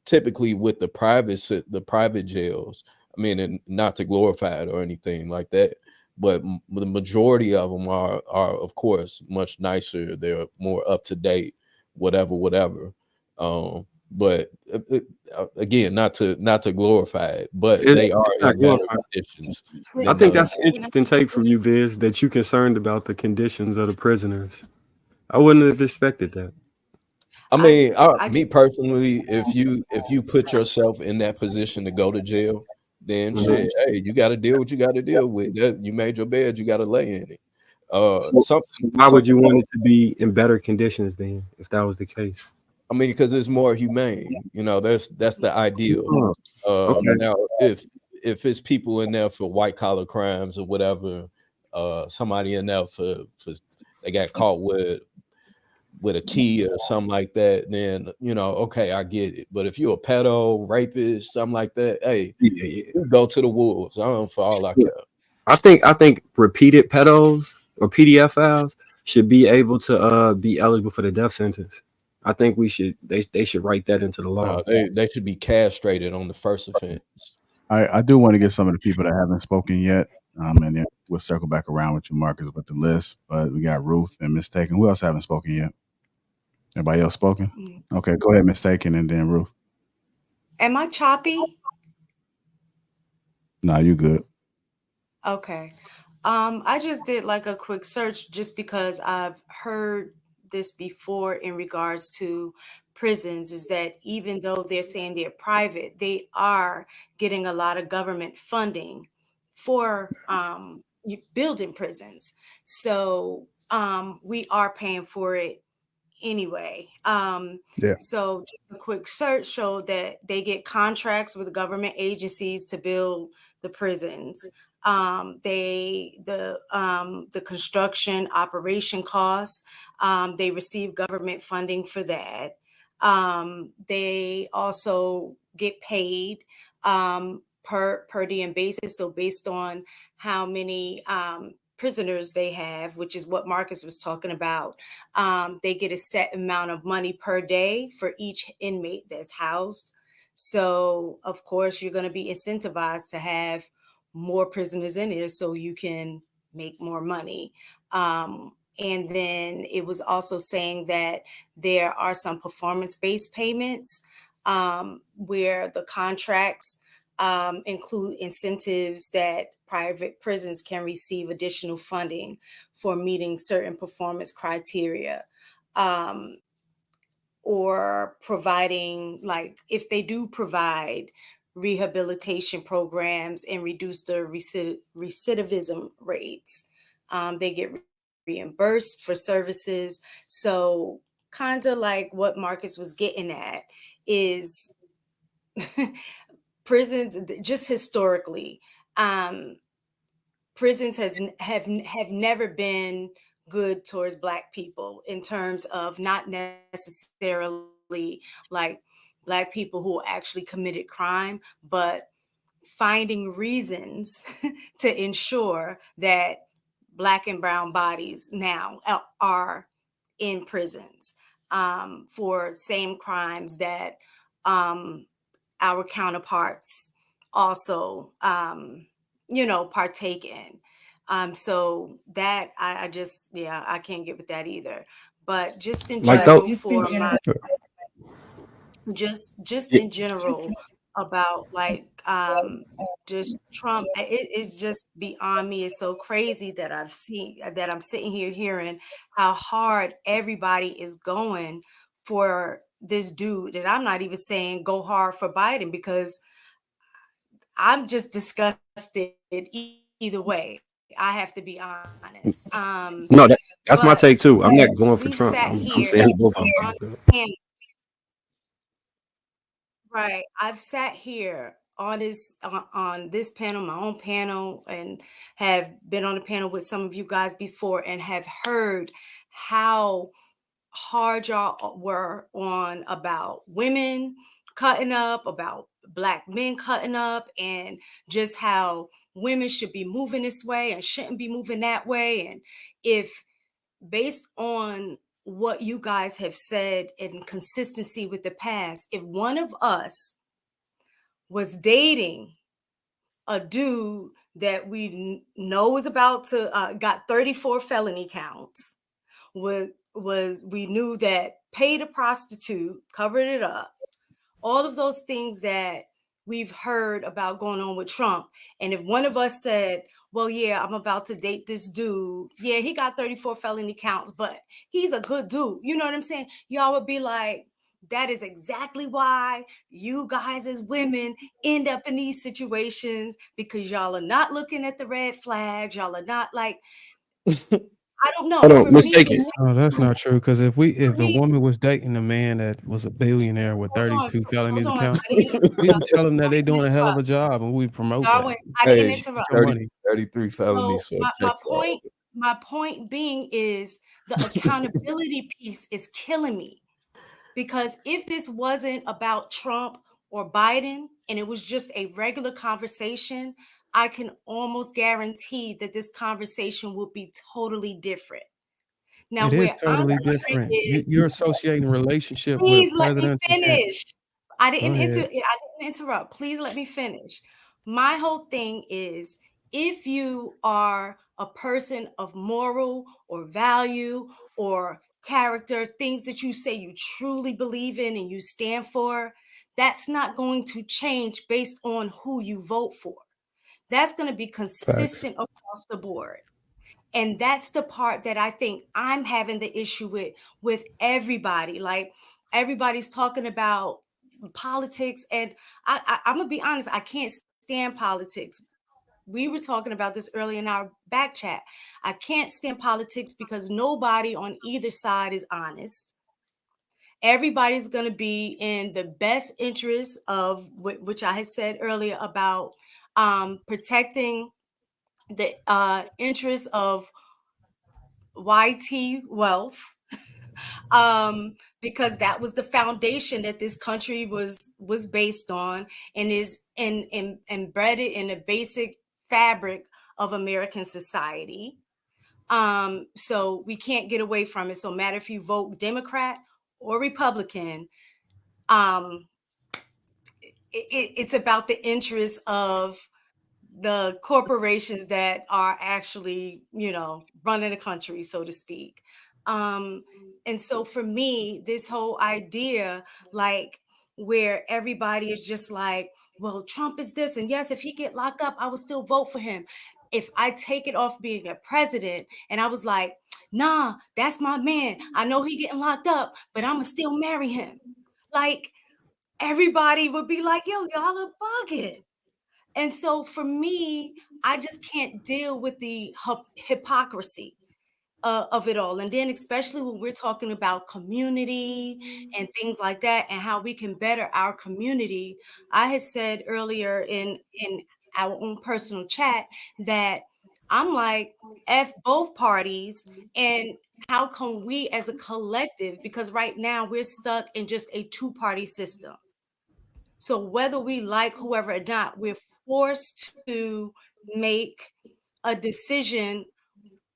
typically with the private jails, I mean, and not to glorify it or anything like that, but the majority of them are of course much nicer. They're more up to date, whatever. But again, not to glorify it, but they are It's not in better glorified. conditions. I think that's an interesting take from you, Biz, that you concerned about the conditions of the prisoners. I wouldn't have expected that. I mean, me personally, if you put yourself in that position to go to jail, then shit, hey, you got to deal what you got to deal with. You made your bed, you got to lay in it. So why would you want it to be in better conditions then, if that was the case? I mean, because it's more humane. You know, that's the ideal. Okay. Now, if it's people in there for white collar crimes or whatever, somebody in there for they got caught with a key or something like that, then okay, I get it. But if you're a pedo, rapist, something like that, hey, you go to the wolves. I don't for all I care. I think repeated pedos or PDFs should be able to be eligible for the death sentence. I think they should write that into the law. They should be castrated on the first offense. I do want to get some of the people that haven't spoken yet, and then we'll circle back around with you, Marcus, with the list. But we got Ruth and Mistaken. Who else haven't spoken yet? Everybody else spoken? Okay, go ahead, Mistaken, and then Ruth. Am I choppy? Nah, you good. Okay. I just did like a quick search just because I've heard this before in regards to prisons, is that even though they're saying they're private, they are getting a lot of government funding for building prisons. So we are paying for it anyway. Yeah. So just a quick search showed that they get contracts with government agencies to build the prisons. The construction operation costs, they receive government funding for that. They also get paid per diem basis. So based on how many prisoners they have, which is what Marcus was talking about, they get a set amount of money per day for each inmate that's housed. So of course you're going to be incentivized to have more prisoners in there so you can make more money. And then it was also saying that there are some performance-based payments where the contracts include incentives that private prisons can receive additional funding for meeting certain performance criteria. Or providing, like if they do provide rehabilitation programs and reduce the recidivism rates, they get reimbursed for services. So kind of like what Marcus was getting at is prisons, just historically, prisons have never been good towards Black people in terms of not necessarily like Black people who actually committed crime, but finding reasons to ensure that Black and brown bodies now are in prisons for same crimes that our counterparts also partake in. So that I just, I can't get with that either. But just in general, just in general about like just Trump, it's just beyond me. It's so crazy that I'm sitting here hearing how hard everybody is going for this dude. And I'm not even saying go hard for Biden, because I'm just disgusted either way. I have to be honest. No, that's my take too. I'm not going for Trump. I'm saying both of them. Right. I've sat here on this panel, my own panel, and have been on a panel with some of you guys before, and have heard how hard y'all were on about women cutting up, about Black men cutting up and just how women should be moving this way and shouldn't be moving that way. And if based on what you guys have said and consistency with the past, if one of us was dating a dude that we know was about to got 34 felony counts, was we knew that paid a prostitute, covered it up, all of those things that we've heard about going on with Trump. And if one of us said, well, yeah, I'm about to date this dude. Yeah, he got 34 felony counts, but he's a good dude. You know what I'm saying? Y'all would be like, that is exactly why you guys as women end up in these situations, because y'all are not looking at the red flags. Y'all are not like, I don't know. Hold on, For mistaken. me, No, that's not true. Because if the me- woman was dating a man that was a billionaire with hold on, 32 felonies hold on. account, I didn't we would interrupt. tell them that I they're didn't doing a hell of interrupt. a job, and we promote that. Darwin, I didn't Hey, interrupt. Your 30, money. 33 So felonies, so it checks out. my point being is the accountability piece is killing me, because if this wasn't about Trump or Biden and it was just a regular conversation, I can almost guarantee that this conversation would be totally different. Now, It is where I'm totally different different. is, You're associating relationship with a please let me presidential finish. I Go ahead. didn't interrupt. Please let me finish. My whole thing is, if you are a person of moral or value or character, things that you say you truly believe in and you stand for, that's not going to change based on who you vote for. That's going to be Facts. consistent across the board. And that's the part that I think I'm having the issue with everybody. Like, everybody's talking about politics, and I'm gonna be honest, I can't stand politics. We were talking about this earlier in our back chat. I can't stand politics because nobody on either side is honest. Everybody's going to be in the best interest of which I had said earlier about protecting the interests of YT wealth, because that was the foundation that this country was based on, and is embedded in the basic fabric of American society. So we can't get away from it. So no matter if you vote Democrat or Republican, it's about the interests of the corporations that are actually, running the country, so to speak. And so for me, this whole idea, like, where everybody is just like, well, Trump is this, and yes, if he get locked up, I will still vote for him. If I take it off being a president and I was like, nah, that's my man, I know he getting locked up, but I'ma still marry him. Like, everybody would be like, yo, y'all are bugging. And so for me, I just can't deal with the hypocrisy of it all. And then especially when we're talking about community and things like that, and how we can better our community. I had said earlier in our own personal chat that I'm like, F both parties, and how can we as a collective, because right now we're stuck in just a two-party system. So whether we like whoever or not, we're forced to make a decision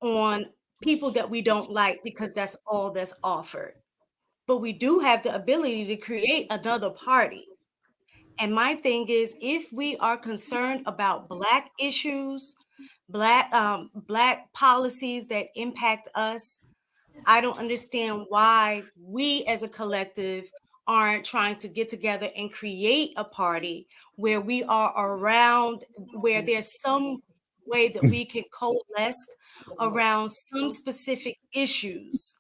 on people that we don't like, because that's all that's offered. But we do have the ability to create another party. And my thing is, if we are concerned about Black issues, Black policies that impact us, I don't understand why we as a collective aren't trying to get together and create a party where we are around, where there's some way that we can coalesce around some specific issues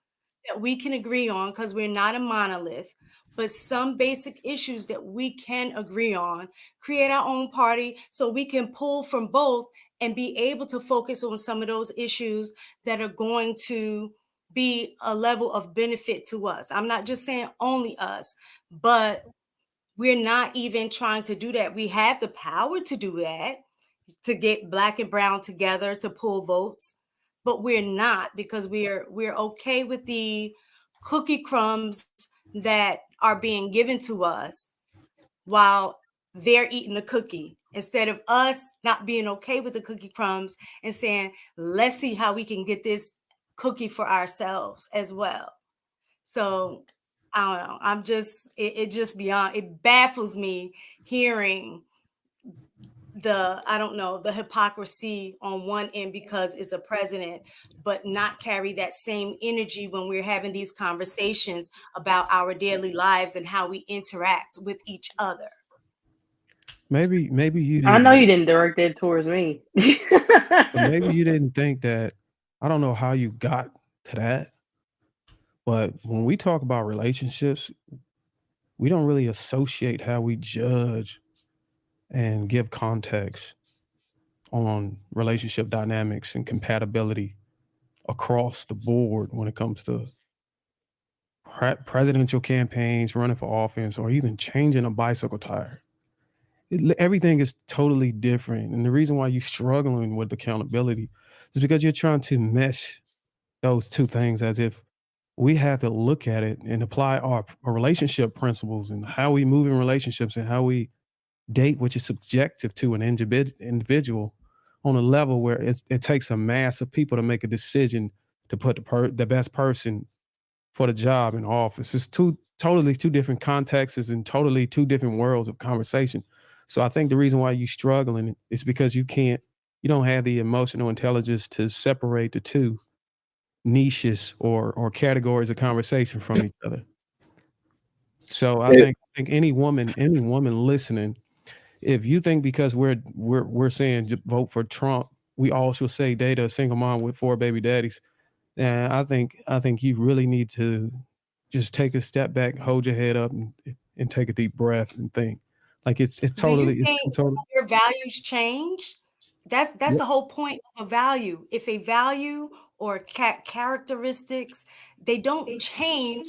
that we can agree on, because we're not a monolith, but some basic issues that we can agree on, create our own party so we can pull from both and be able to focus on some of those issues that are going to be a level of benefit to us. I'm not just saying only us, but we're not even trying to do that. We have the power to do that, to get Black and brown together to pull votes, but we're not, because we're okay with the cookie crumbs that are being given to us, while they're eating the cookie instead of us not being okay with the cookie crumbs and saying, let's see how we can get this cookie for ourselves as well. So I don't know. I'm just, it just beyond, it baffles me hearing the hypocrisy on one end because it's a president, but not carry that same energy when we're having these conversations about our daily lives and how we interact with each other. Maybe you I know didn't. you didn't direct it towards me. But maybe you didn't think that. I don't know how you got to that. But when we talk about relationships, we don't really associate how we judge and give context on relationship dynamics and compatibility across the board when it comes to presidential campaigns, running for office, or even changing a bicycle tire. Everything is totally different. And the reason why you're struggling with accountability is because you're trying to mesh those two things as if we have to look at it and apply our relationship principles and how we move in relationships and how we date, which is subjective to an individual on a level where it takes a mass of people to make a decision to put the best person for the job in office. It's totally two different contexts and totally two different worlds of conversation. So I think the reason why you're struggling is because you don't have the emotional intelligence to separate the two niches or categories of conversation from each other. So I think any woman listening, if you think because we're saying vote for Trump, we also say date a single mom with 4 baby daddies, and I think you really need to just take a step back, hold your head up, and take a deep breath and think. Like it's totally. Do you think your values change? That's the whole point of a value. If a value or characteristics, they don't change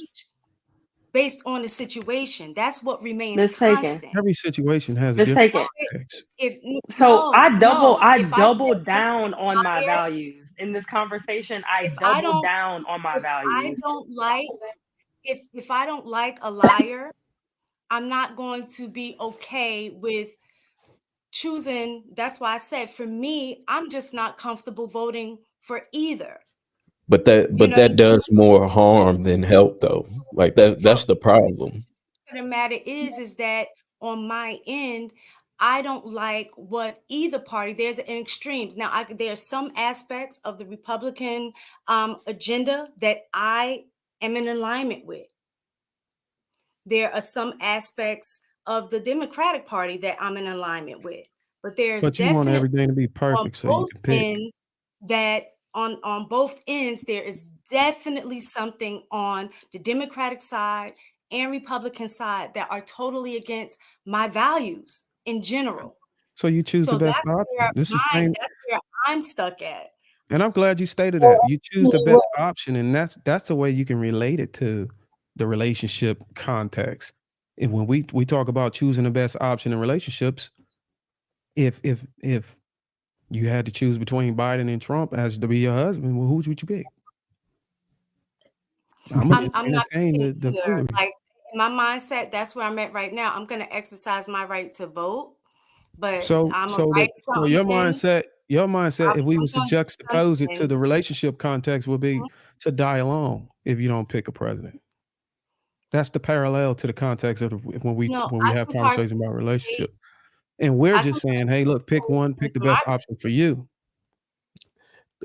based on the situation. That's what remains constant. Every situation has a different context. I doubled down on my values in this conversation. I doubled down on my values. If I don't like a liar, I'm not going to be okay with choosing. That's why I said, for me, I'm just not comfortable voting for either. But that does more harm than help, though. Like that's the problem. The matter is that on my end, I don't like what either party. There's an extremes. Now, there's some aspects of the Republican agenda that I am in alignment with. There are some aspects of the Democratic Party that I'm in alignment with. But you want everything to be perfect, so you can pick. That on both ends, there is definitely something on the Democratic side and Republican side that are totally against my values in general. So you choose the best option. That's where I'm stuck at. And I'm glad you stated that. You choose the best option, and that's the way you can relate it to the relationship context. And when we talk about choosing the best option in relationships, if you had to choose between Biden and Trump as to be your husband, well, who would you pick? I'm not the like in my mindset. That's where I'm at right now. I'm going to exercise my right to vote, but your mindset. If we was to juxtapose it to the relationship context, would be to die alone if you don't pick a president. That's the parallel to the context of when we have conversations about relationship. And we're just saying, hey, look, pick the best option for you.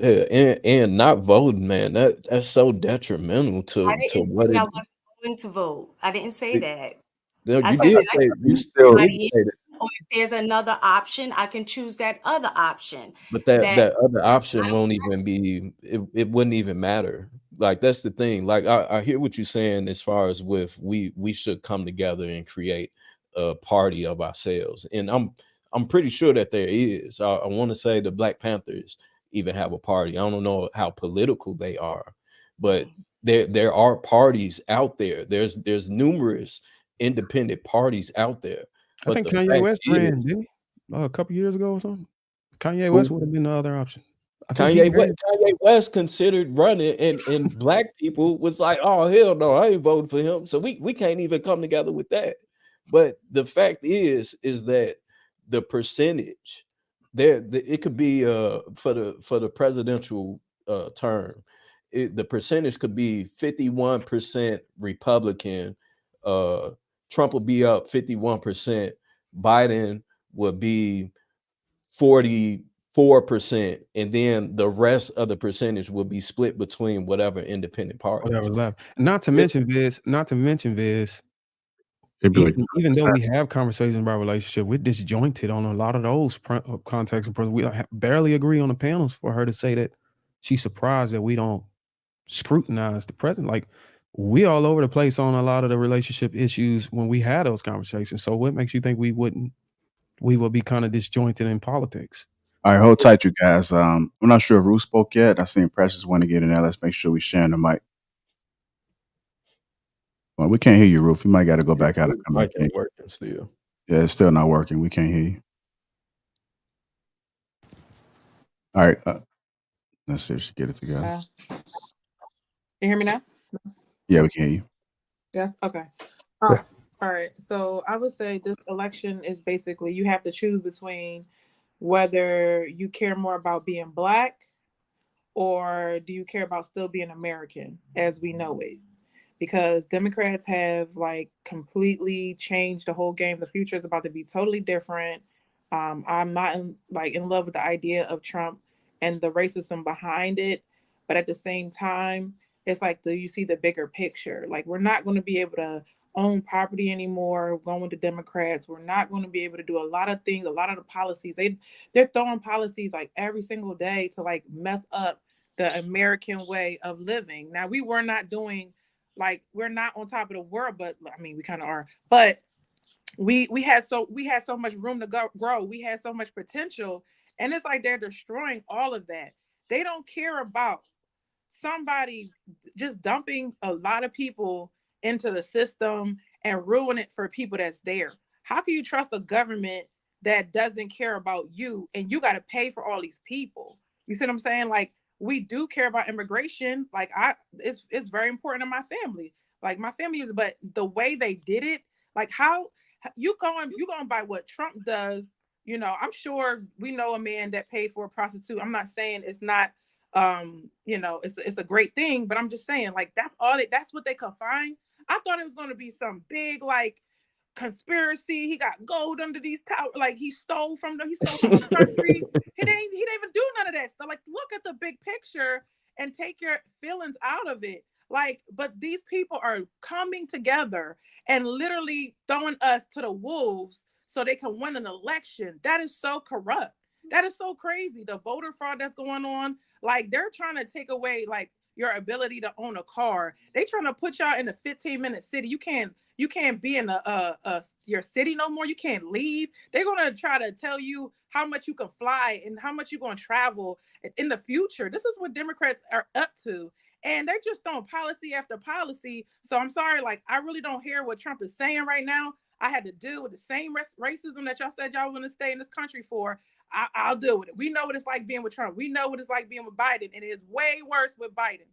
And not voting, man. That's so detrimental to what I wasn't going to vote. I didn't say that. You did say you still did say that. Or if there's another option, I can choose that other option. But that other option won't even be. It wouldn't even matter. Like that's the thing. Like I hear what you're saying as far as with we should come together and create a party of ourselves. And I'm pretty sure that there is. I want to say the Black Panthers even have a party. I don't know how political they are, but there are parties out there. There's numerous independent parties out there. I think Kanye West ran, didn't he? A couple years ago or something. Kanye West would have been the other option. Kanye West considered running, and Black people was like, "Oh hell no, I ain't voting for him." So we can't even come together with that. But the fact is that the percentage there, it could be for the presidential term, the percentage could be 51% Republican. Trump will be up 51%. Biden would be 44%, and then the rest of the percentage will be split between whatever independent party. Whatever left. Not to mention Viz, It'd be like even though we have conversations about relationship, we're disjointed on a lot of those contexts. We barely agree on the panels for her to say that she's surprised that we don't scrutinize the president. Like, we all over the place on a lot of the relationship issues when we had those conversations. So what makes you think we will be kind of disjointed in politics? All right, hold tight, you guys. I'm not sure if Ruth spoke yet. I seen Precious want to get in there. Let's make sure we sharing the mic. Well, we can't hear you, Ruth. You might got to go back out and come back in. Working still. Yeah, it's still not working. We can't hear you. All right, let's see if she get it together. You hear me now? Yeah, we can hear you. Yes. Okay. All right. So I would say this election is basically you have to choose between whether you care more about being Black or do you care about still being American as we know it. Because Democrats have like completely changed the whole game. The future is about to be totally different. I'm not in love with the idea of Trump and the racism behind it. But at the same time, it's like, do you see the bigger picture? Like, we're not going to be able to own property anymore going to Democrats. We're not going to be able to do a lot of things, a lot of the policies. They're throwing policies like every single day to like mess up the American way of living. Now, we're not on top of the world, but I mean, we kind of are. But we had so much room to grow. We had so much potential, and it's like they're destroying all of that. They don't care about somebody just dumping a lot of people into the system and ruin it for people that's there. How can you trust a government that doesn't care about you and you got to pay for all these people? You see what I'm saying? Like, we do care about immigration. Like, it's very important to my family. Like, my family is, but the way they did it, like, how you going by what Trump does? You know, I'm sure we know a man that paid for a prostitute. I'm not saying it's not, it's a great thing, but I'm just saying, like, that's what they could find. I thought it was going to be some big, like, conspiracy. He got gold under these towers. Like, he stole from the country. He didn't even do none of that stuff. Like, look at the big picture and take your feelings out of it. Like, but these people are coming together and literally throwing us to the wolves so they can win an election. That is so corrupt. That is so crazy. The voter fraud that's going on. Like, they're trying to take away like your ability to own a car. They trying to put y'all in a 15-minute city. You can't be in your city no more. You can't leave. They're gonna try to tell you how much you can fly and how much you're gonna travel in the future. This is what Democrats are up to. And they're just throwing policy after policy. So I'm sorry, like, I really don't hear what Trump is saying right now. I had to deal with the same racism that y'all said y'all want to stay in this country for. I'll deal with it. We know what it's like being with Trump. We know what it's like being with Biden. And it is way worse with Biden.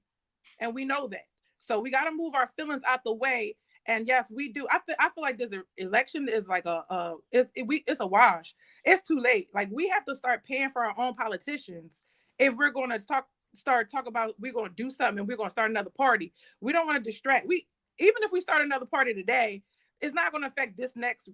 And we know that. So we got to move our feelings out the way. And yes, we do. I feel like this election is like it's a wash. It's too late. Like, we have to start paying for our own politicians if we're going to talk about we're going to do something and we're going to start another party. We don't want to distract. Even if we start another party today, it's not going to affect this next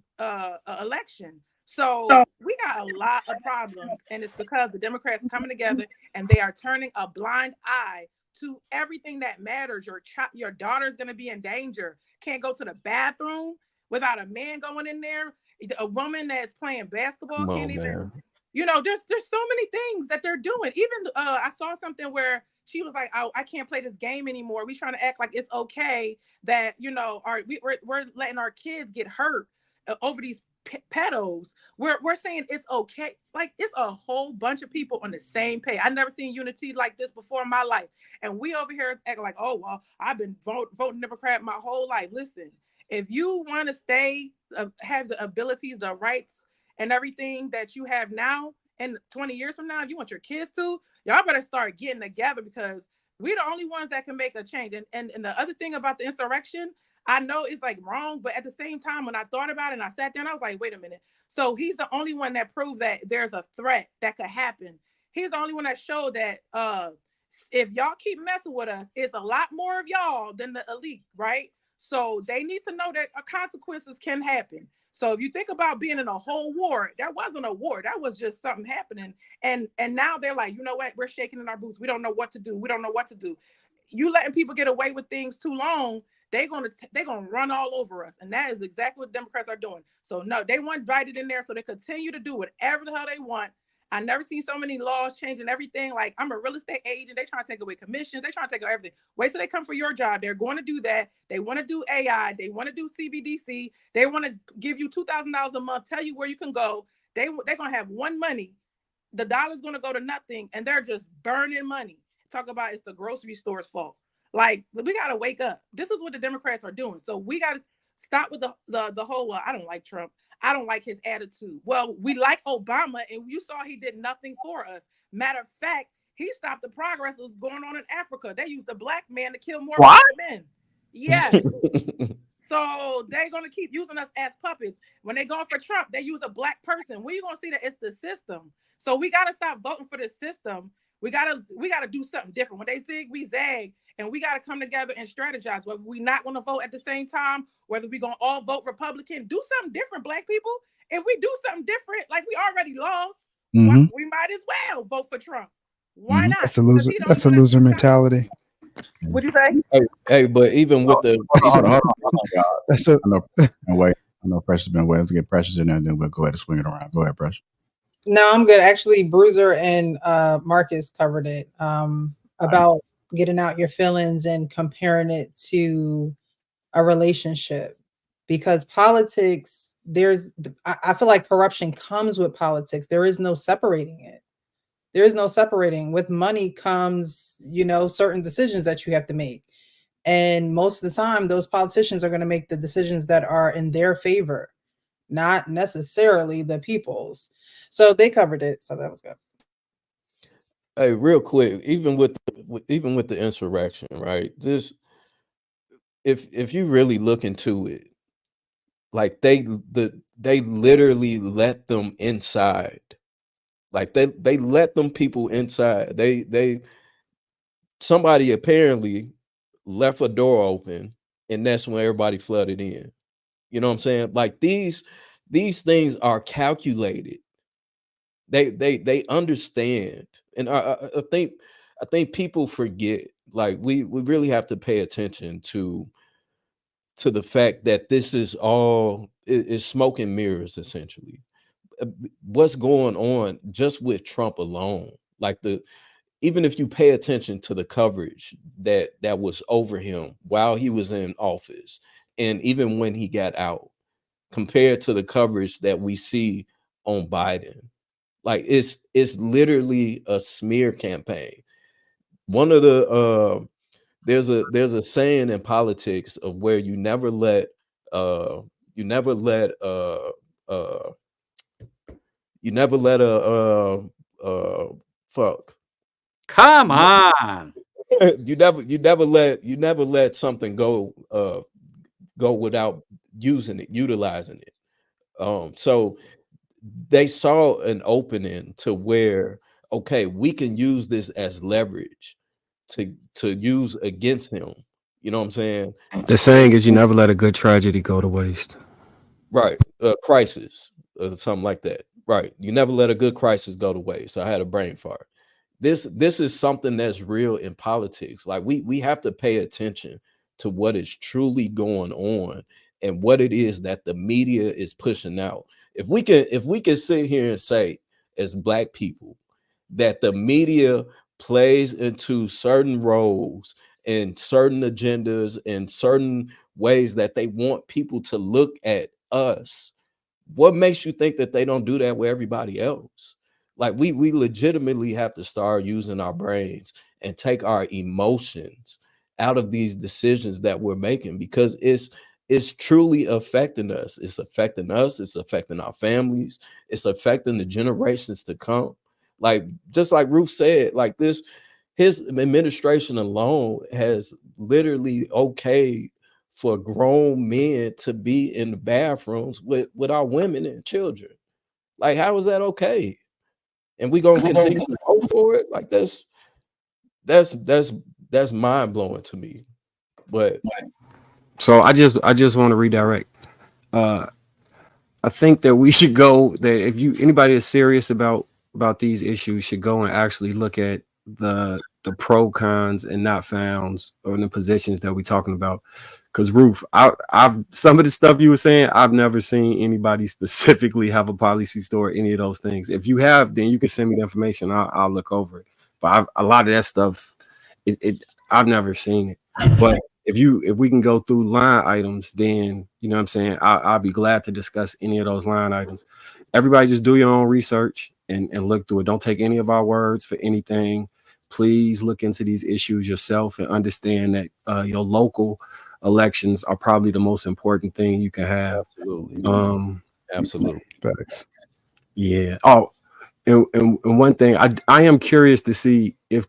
election. So we got a lot of problems, and it's because the Democrats are coming together and they are turning a blind eye to everything that matters. Your daughter's going to be in danger. Can't go to the bathroom without a man going in there. A woman that's playing basketball can't even. Man. There's so many things that they're doing. Even I saw something where she was like, I can't play this game anymore. We trying to act like it's okay that we're letting our kids get hurt over these pedos. We're saying it's okay. Like, it's a whole bunch of people on the same page. I've never seen unity like this before in my life. And we over here acting like, oh, well, I've been voting Democrat my whole life. Listen, if you want to stay, have the abilities, the rights, and everything that you have now, and 20 years from now, if you want your kids to, y'all better start getting together, because we're the only ones that can make a change. And the other thing about the insurrection, I know it's like wrong, but at the same time, when I thought about it and I sat there and I was like, wait a minute. So he's the only one that proved that there's a threat that could happen. He's the only one that showed that if y'all keep messing with us, it's a lot more of y'all than the elite, right? So they need to know that consequences can happen. So if you think about being in a whole war, that wasn't a war. That was just something happening. And now they're like, you know what? We're shaking in our boots. We don't know what to do. We don't know what to do. You letting people get away with things too long, they're gonna run all over us. And that is exactly what Democrats are doing. So no, they want Biden in there so they continue to do whatever the hell they want. I never seen so many laws changing everything. Like, I'm a real estate agent. They trying to take away commissions. They trying to take away everything. Wait till they come for your job. They're going to do that. They want to do AI. They want to do CBDC. They want to give you $2,000 a month, tell you where you can go. They're going to have one money. The dollar's going to go to nothing, and they're just burning money. Talk about it's the grocery store's fault. Like, we got to wake up. This is what the Democrats are doing. So we got to stop with the whole, I don't like Trump. I don't like his attitude. Well, we like Obama, and you saw he did nothing for us. Matter of fact, he stopped the progress that was going on in Africa. They used a black man to kill more black men. Yes. So they're going to keep using us as puppets. When they're going for Trump, they use a black person. Where you going to see that it's the system? So we got to stop voting for the system. We gotta do something different. When they zig, we zag, and we gotta come together and strategize. Whether we not gonna vote at the same time, whether we gonna all vote Republican, do something different, black people. If we do something different, like we already lost, we might as well vote for Trump. Why not? That's a loser. That's a loser mentality. What'd you say? Hey, but even with the hold on, y'all. That's a I know Precious been waiting. Let's get Precious in there, and then we'll go ahead and swing it around. Go ahead, Precious. No, I'm good. Actually, Bruiser and Marcus covered it about getting out your feelings and comparing it to a relationship, because politics, I feel like corruption comes with politics. There is no separating it. There is no separating. With money comes, certain decisions that you have to make. And most of the time, those politicians are going to make the decisions that are in their favor, not necessarily the people's. So they covered it. So that was good. Hey, real quick, even with the insurrection, right? This, if you really look into it, like they literally let them inside. Like they let them people inside. Somebody apparently left a door open, and that's when everybody flooded in. You know what I'm saying? Like these things are calculated. They understand, and I think people forget. Like we really have to pay attention to the fact that this is all is smoke and mirrors, essentially. What's going on just with Trump alone? Like even if you pay attention to the coverage that was over him while he was in office, and even when he got out, compared to the coverage that we see on Biden. Like it's literally a smear campaign. One of the there's a saying in politics of where you never let a fuck. Come on. You never let something go without utilizing it. So they saw an opening to where, okay, we can use this as leverage to use against him. You know what I'm saying? The saying is, you never let a good tragedy go to waste. Right. Crisis, something like that. Right. You never let a good crisis go to waste. I had a brain fart. This is something that's real in politics. Like we have to pay attention to what is truly going on and what it is that the media is pushing out. If we can sit here and say, as Black people, that the media plays into certain roles and certain agendas and certain ways that they want people to look at us, what makes you think that they don't do that with everybody else? Like we legitimately have to start using our brains and take our emotions out of these decisions that we're making, because it's truly affecting us. It's affecting us. It's affecting our families. It's affecting the generations to come. Like, just like Ruth said, like his administration alone has literally okayed for grown men to be in the bathrooms with our women and children. Like, how is that okay? And we gonna continue to vote for it? Like, that's mind blowing to me. But So I just want to redirect. I think that we should go that if anybody is serious about these issues should go and actually look at the pro cons and not founds or the positions that we're talking about. Because Ruth, I've some of the stuff you were saying, I've never seen anybody specifically have a policy store, any of those things. If you have, then you can send me the information. I'll look over it. But a lot of that stuff, I've never seen it. But if we can go through line items, then you know what I'm saying, I'll be glad to discuss any of those line items. Everybody just do your own research and look through it. Don't take any of our words for anything. Please look into these issues yourself and understand that your local elections are probably the most important thing you can have. Absolutely. Absolutely. Facts. Yeah. Oh, and one thing, I am curious to see if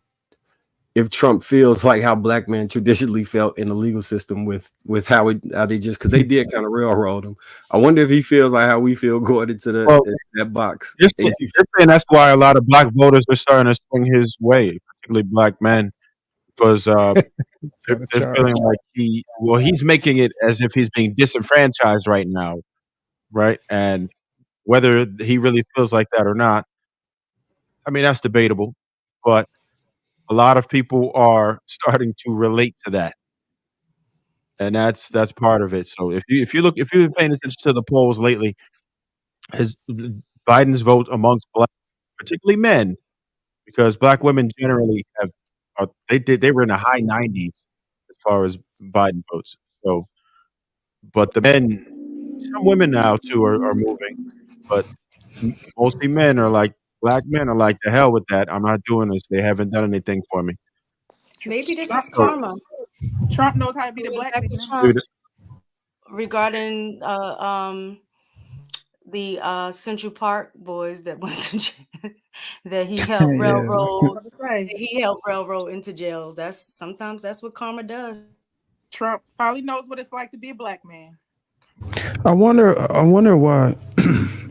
Trump feels like how black men traditionally felt in the legal system with how they just, because they did kind of railroad him. I wonder if he feels like how we feel going into that box. You're saying that's why a lot of black voters are starting to swing his way, particularly black men, because they're feeling like he's making it as if he's being disenfranchised right now, right? And whether he really feels like that or not, I mean, that's debatable, but a lot of people are starting to relate to that, and that's part of it. So if you've been paying attention to the polls lately, Biden's vote amongst black, particularly men, because black women generally they were in the high 90s as far as Biden votes. So, but the men, some women now too are moving, but mostly men are like black men are like, the hell with that. I'm not doing this. They haven't done anything for me. Maybe this Trump, is karma. Trump knows how to be the black Back to man. Trump regarding the Central Park boys that went to jail, that he helped railroad. He helped railroad into jail. Sometimes that's what karma does. Trump finally knows what it's like to be a black man. I wonder why.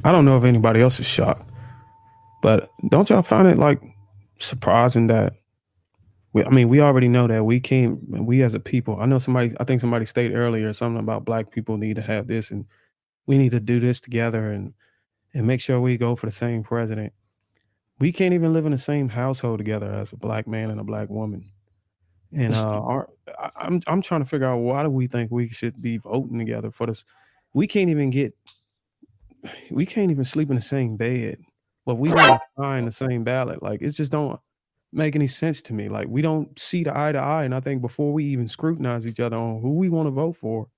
I don't know if anybody else is shocked, but don't y'all find it like surprising that we already know that we as a people, I think somebody stated earlier something about black people need to have this and we need to do this together and make sure we go for the same president. We can't even live in the same household together as a black man and a black woman. And I'm trying to figure out, why do we think we should be voting together for this? We can't even sleep in the same bed, but we want to find the same ballot. Like, it just don't make any sense to me. Like, we don't see the eye to eye. And I think before we even scrutinize each other on who we want to vote for,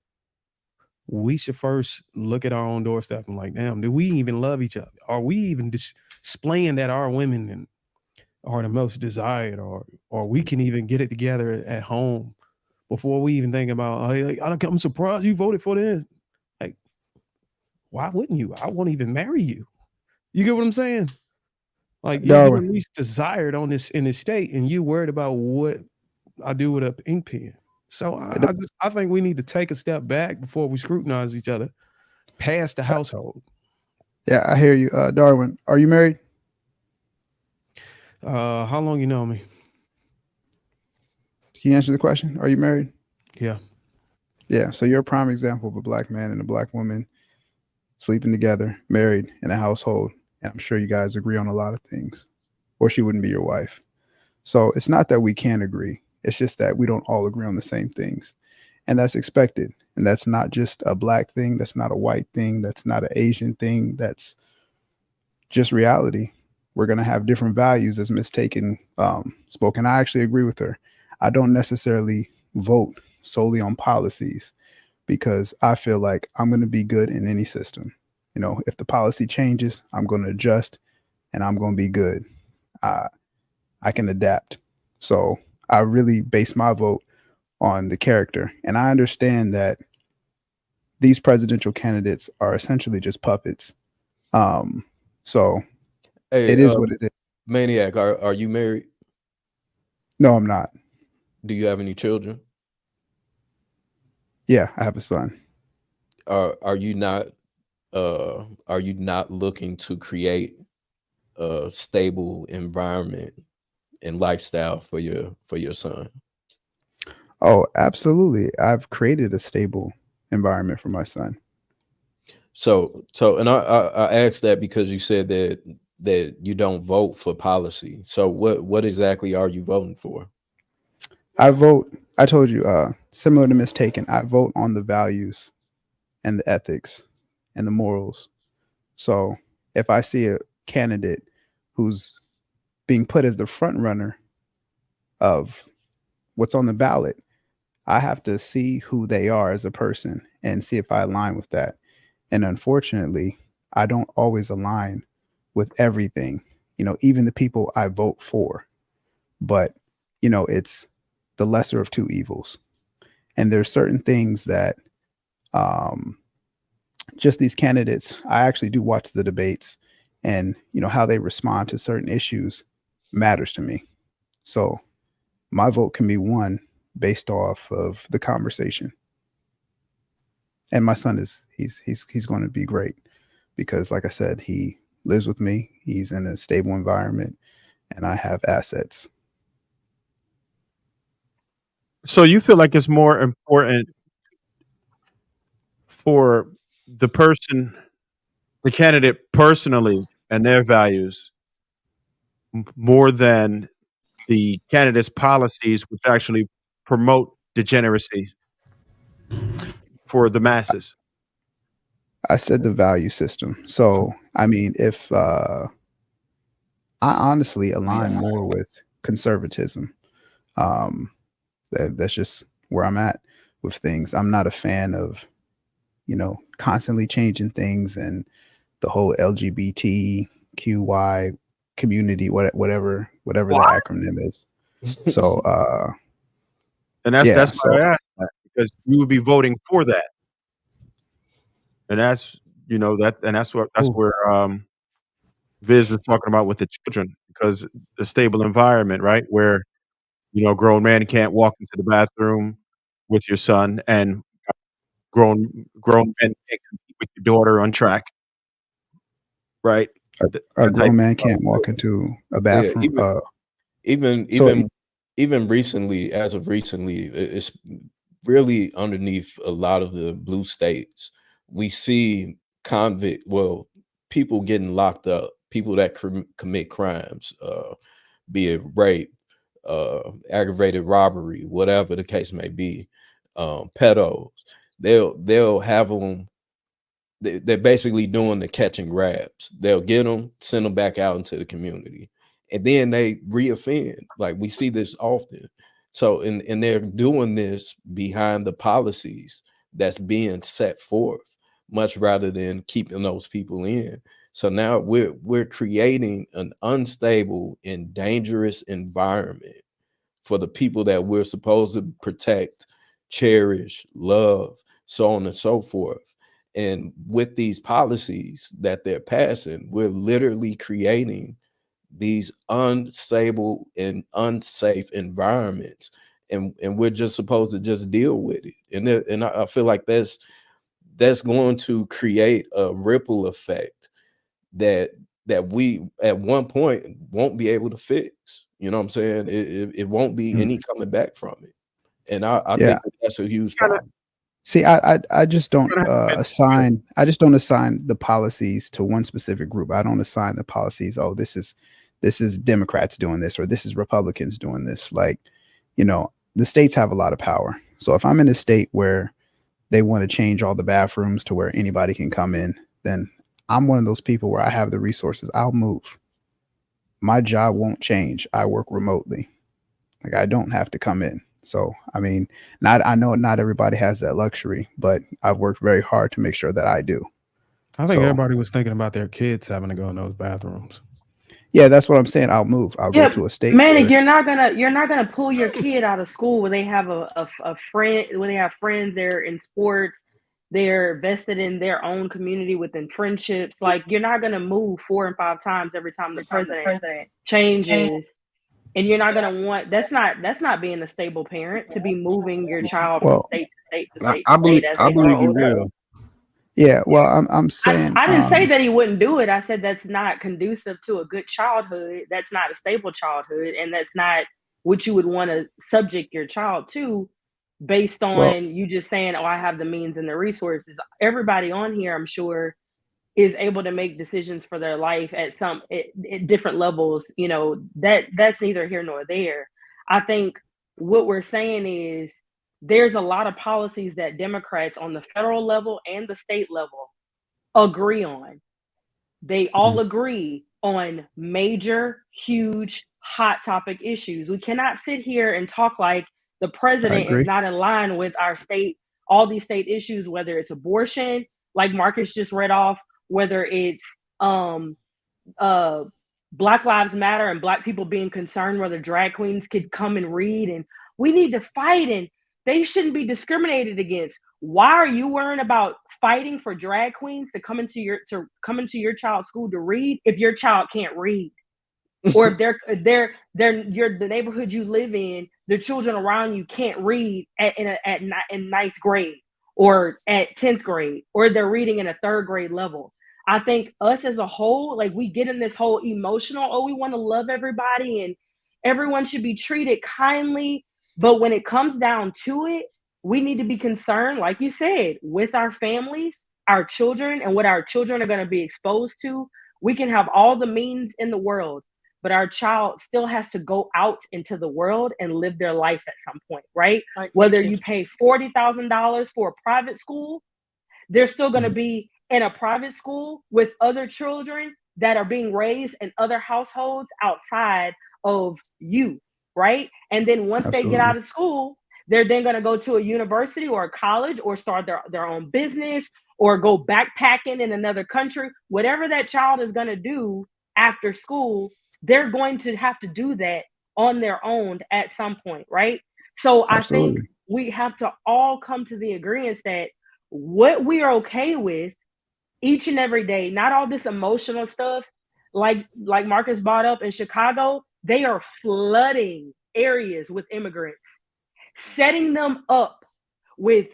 we should first look at our own doorstep and like, damn, do we even love each other? Are we even displaying that our women are the most desired, or we can even get it together at home before we even think about, hey, I'm surprised you voted for this. Like, why wouldn't you? I won't even marry you. You get what I'm saying? Like, you're at least desired in this state, and you worried about what I do with a ink pen. So I think we need to take a step back before we scrutinize each other past the household. Yeah, I hear you. Darwin, are you married? How long you know me? Can you answer the question? Are you married? Yeah. Yeah. So you're a prime example of a black man and a black woman sleeping together, married in a household. And I'm sure you guys agree on a lot of things, or she wouldn't be your wife. So it's not that we can't agree. It's just that we don't all agree on the same things. And that's expected. And that's not just a black thing. That's not a white thing. That's not an Asian thing. That's just reality. We're going to have different values, as Miss Taken spoke. And I actually agree with her. I don't necessarily vote solely on policies, because I feel like I'm going to be good in any system. You know, if the policy changes, I'm going to adjust and I'm going to be good. I can adapt. So I really base my vote on the character. And I understand that these presidential candidates are essentially just puppets. So hey, it is what it is. Maniac, are you married? No, I'm not. Do you have any children? Yeah, I have a son. Are you not looking to create a stable environment and lifestyle for your son? Oh, absolutely. I've created a stable environment for my son. So and I asked that because you said that you don't vote for policy. So what exactly are you voting for? I vote, I told you, similar to Mistaken, I vote on the values and the ethics and the morals. So if I see a candidate who's being put as the front runner of what's on the ballot, I have to see who they are as a person and see if I align with that. And unfortunately, I don't always align with everything, even the people I vote for. But, it's the lesser of two evils. And there's certain things that just these candidates, I actually do watch the debates, and, how they respond to certain issues matters to me. So my vote can be won based off of the conversation. And my son he's going to be great because, like I said, he lives with me. He's in a stable environment, and I have assets. So you feel like it's more important for the person, the candidate personally and their values more than the candidate's policies, which actually promote degeneracy for the masses? I said the value system. So, I mean, if I honestly align more with conservatism, that's just where I'm at with things. I'm not a fan of, constantly changing things and the whole LGBTQY community, whatever that acronym is. So, And that's yeah. why I asked that, because you would be voting for that. And that's that's where Viz was talking about with the children, because the stable environment, right? Where, a grown man can't walk into the bathroom with your son, and grown men can't compete with your daughter on track, right? A That type grown man of can't walk into a Yeah, bathroom. even recently, as of recently, it's really underneath a lot of the blue states. We see people getting locked up, people that commit crimes, be it rape, aggravated robbery, whatever the case may be, pedos. They'll have them. They're basically doing the catch and grabs. They'll get them, send them back out into the community, and then they reoffend. Like, we see this often. So, and they're doing this behind the policies that's being set forth, much rather than keeping those people in. So now we're creating an unstable and dangerous environment for the people that we're supposed to protect, cherish, love, so on and so forth. And with these policies that they're passing, we're literally creating these unstable and unsafe environments, and we're just supposed to just deal with it. And I feel like that's going to create a ripple effect that we at one point won't be able to fix. You know what I'm saying? It won't be any coming back from it. And I think that's a huge problem. See, I just don't assign the policies to one specific group. I don't assign the policies, oh, this is Democrats doing this, or this is Republicans doing this. Like, the states have a lot of power. So if I'm in a state where they want to change all the bathrooms to where anybody can come in, then I'm one of those people where I have the resources. I'll move. My job won't change. I work remotely. Like, I don't have to come in. So, I mean, I know not everybody has that luxury, but I've worked very hard to make sure that I do. I think everybody was thinking about their kids having to go in those bathrooms. Yeah, that's what I'm saying. I'll move. I'll go to a state. Man, you're not gonna pull your kid out of school where they have a friend, where they have friends, they're in sports, they're vested in their own community within friendships. Like, you're not gonna move 4 and 5 times every time the president changes. And you're not gonna want that's not being a stable parent, to be moving your child from state to state the I, state I believe as I they grow believe you older. will. Yeah, well, I'm saying, I didn't say that he wouldn't do it. I said that's not conducive to a good childhood. That's not a stable childhood, and that's not what you would want to subject your child to based well, on you just saying, "Oh, I have the means and the resources." Everybody on here, I'm sure, is able to make decisions for their life at different levels. You know, that's neither here nor there. I think what we're saying is there's a lot of policies that Democrats on the federal level and the state level agree on. They all agree on major, huge, hot topic issues. We cannot sit here and talk like the I president is agree. not in line with our state, all these state issues, whether it's abortion, like Marcus just read off, whether it's uh Black Lives Matter and Black people being concerned whether drag queens could come and read, and we need to fight, and they shouldn't be discriminated against. Why are you worrying about fighting for drag queens to come into your child's school to read if your child can't read? Or if the neighborhood you live in, the children around you can't read in ninth grade or at 10th grade, or they're reading in a third grade level. I think us as a whole, like, we get in this whole emotional, oh, we want to love everybody and everyone should be treated kindly. But when it comes down to it, we need to be concerned, like you said, with our families, our children, and what our children are going to be exposed to. We can have all the means in the world, but our child still has to go out into the world and live their life at some point, right? Like, Whether you pay $40,000 for a private school, they're still going to be in a private school with other children that are being raised in other households outside of you, right? And then once they get Absolutely. out of school, they're then going to go to a university or a college or start their own business or go backpacking in another country. Whatever that child is going to do after school, they're going to have to do that on their own at some point, right? So I think Absolutely. we have to all come to the agreement that what we are okay with each and every day, not all this emotional stuff, like Marcus brought up in Chicago, they are flooding areas with immigrants, setting them up with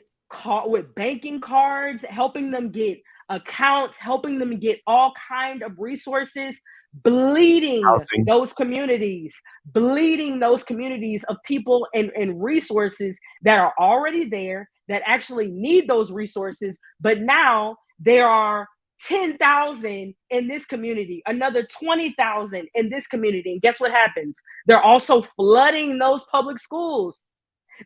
banking cards, helping them get accounts, helping them get all kind of resources, bleeding Housing. bleeding those communities of people and resources that are already there that actually need those resources, but now there are 10,000 in this community, another 20,000 in this community. And guess what happens? They're also flooding those public schools.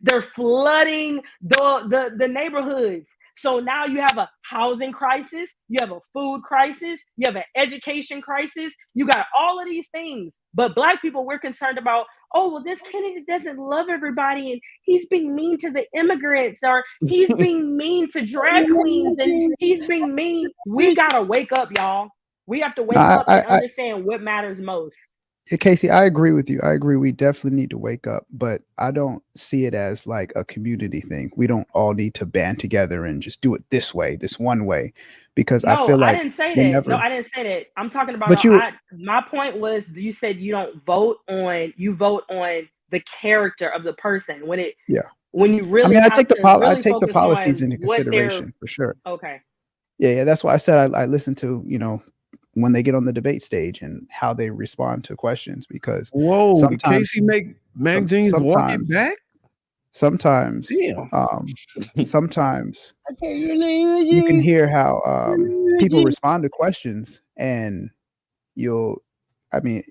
They're flooding the neighborhoods. So now you have a housing crisis, you have a food crisis, you have an education crisis, you got all of these things. But Black people, we're concerned about, oh, well, this Kennedy doesn't love everybody and he's being mean to the immigrants, or he's being mean to drag queens, and he's being mean. We gotta wake up, y'all. We have to No, wake up and understand what matters most. Casey, I agree with you. I agree. We definitely need to wake up, but I don't see it as like a community thing. We don't all need to band together and just do it this way, this one way, because I No, feel I like didn't say that. whenever, No, I didn't say that. I'm talking about but you, my point was, you said you don't vote on, you vote on the character of the person when yeah. you I really mean, I have take to I really take the focus policies on into what they're consideration for sure. okay. Yeah. That's why I said I listen to, when they get on the debate stage and how they respond to questions, because Whoa, did sometimes, Casey make Mac Jeans walk it back? sometimes, Damn. sometimes you can hear how people respond to questions, and I mean,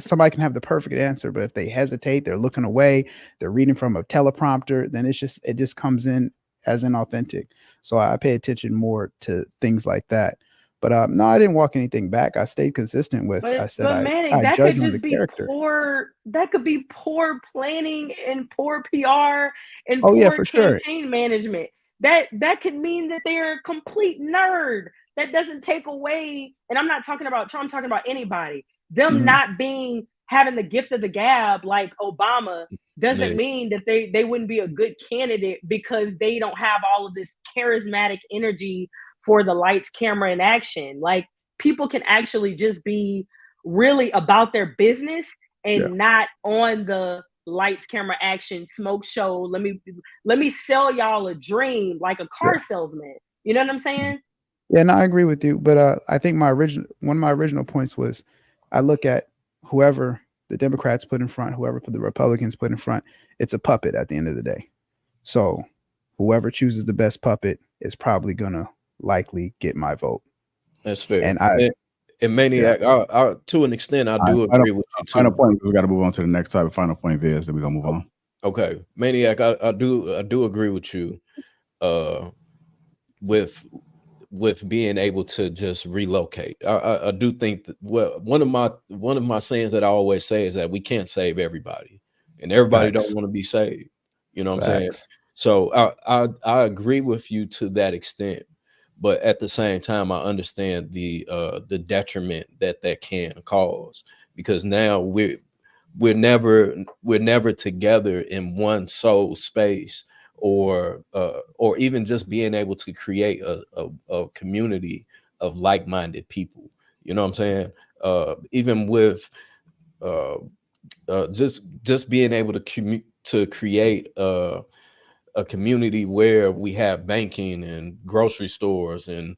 somebody can have the perfect answer, but if they hesitate, they're looking away, they're reading from a teleprompter, then it just comes in as inauthentic. So I pay attention more to things like that. But no, I didn't walk anything back. I stayed consistent with. I said But Manning, I that judge could on the just be character. poor. That could be poor planning and poor PR and Oh yeah, poor for sure. campaign management. That could mean that they're a complete nerd. That doesn't take away. And I'm not talking about Trump. I'm talking about anybody. Them not having the gift of the gab like Obama doesn't mean that they wouldn't be a good candidate because they don't have all of this charismatic energy for the lights, camera, and action. Like, people can actually just be really about their business and not on the lights, camera, action, smoke show. Let me sell y'all a dream like a car salesman. You know what I'm saying? Yeah, no, I agree with you. But I think one of my original points was I look at whoever the Democrats put in front, whoever the Republicans put in front, it's a puppet at the end of the day. So whoever chooses the best puppet is probably gonna likely get my vote. That's fair. And Maniac, I to an extent, I do agree with you too. Final point. We got to move on to the next topic. Final point, Viz. Then we're gonna move on. Okay, Maniac, I do agree with you. With being able to just relocate, I do think that one of my sayings that I always say is that we can't save everybody, and everybody don't want to be saved. You know what I'm saying? So I agree with you to that extent, but at the same time, I understand the detriment that can cause, because now we're never together in one soul space, or even just being able to create a community of like-minded people. You know what I'm saying? Even with just being able to create a community where we have banking and grocery stores and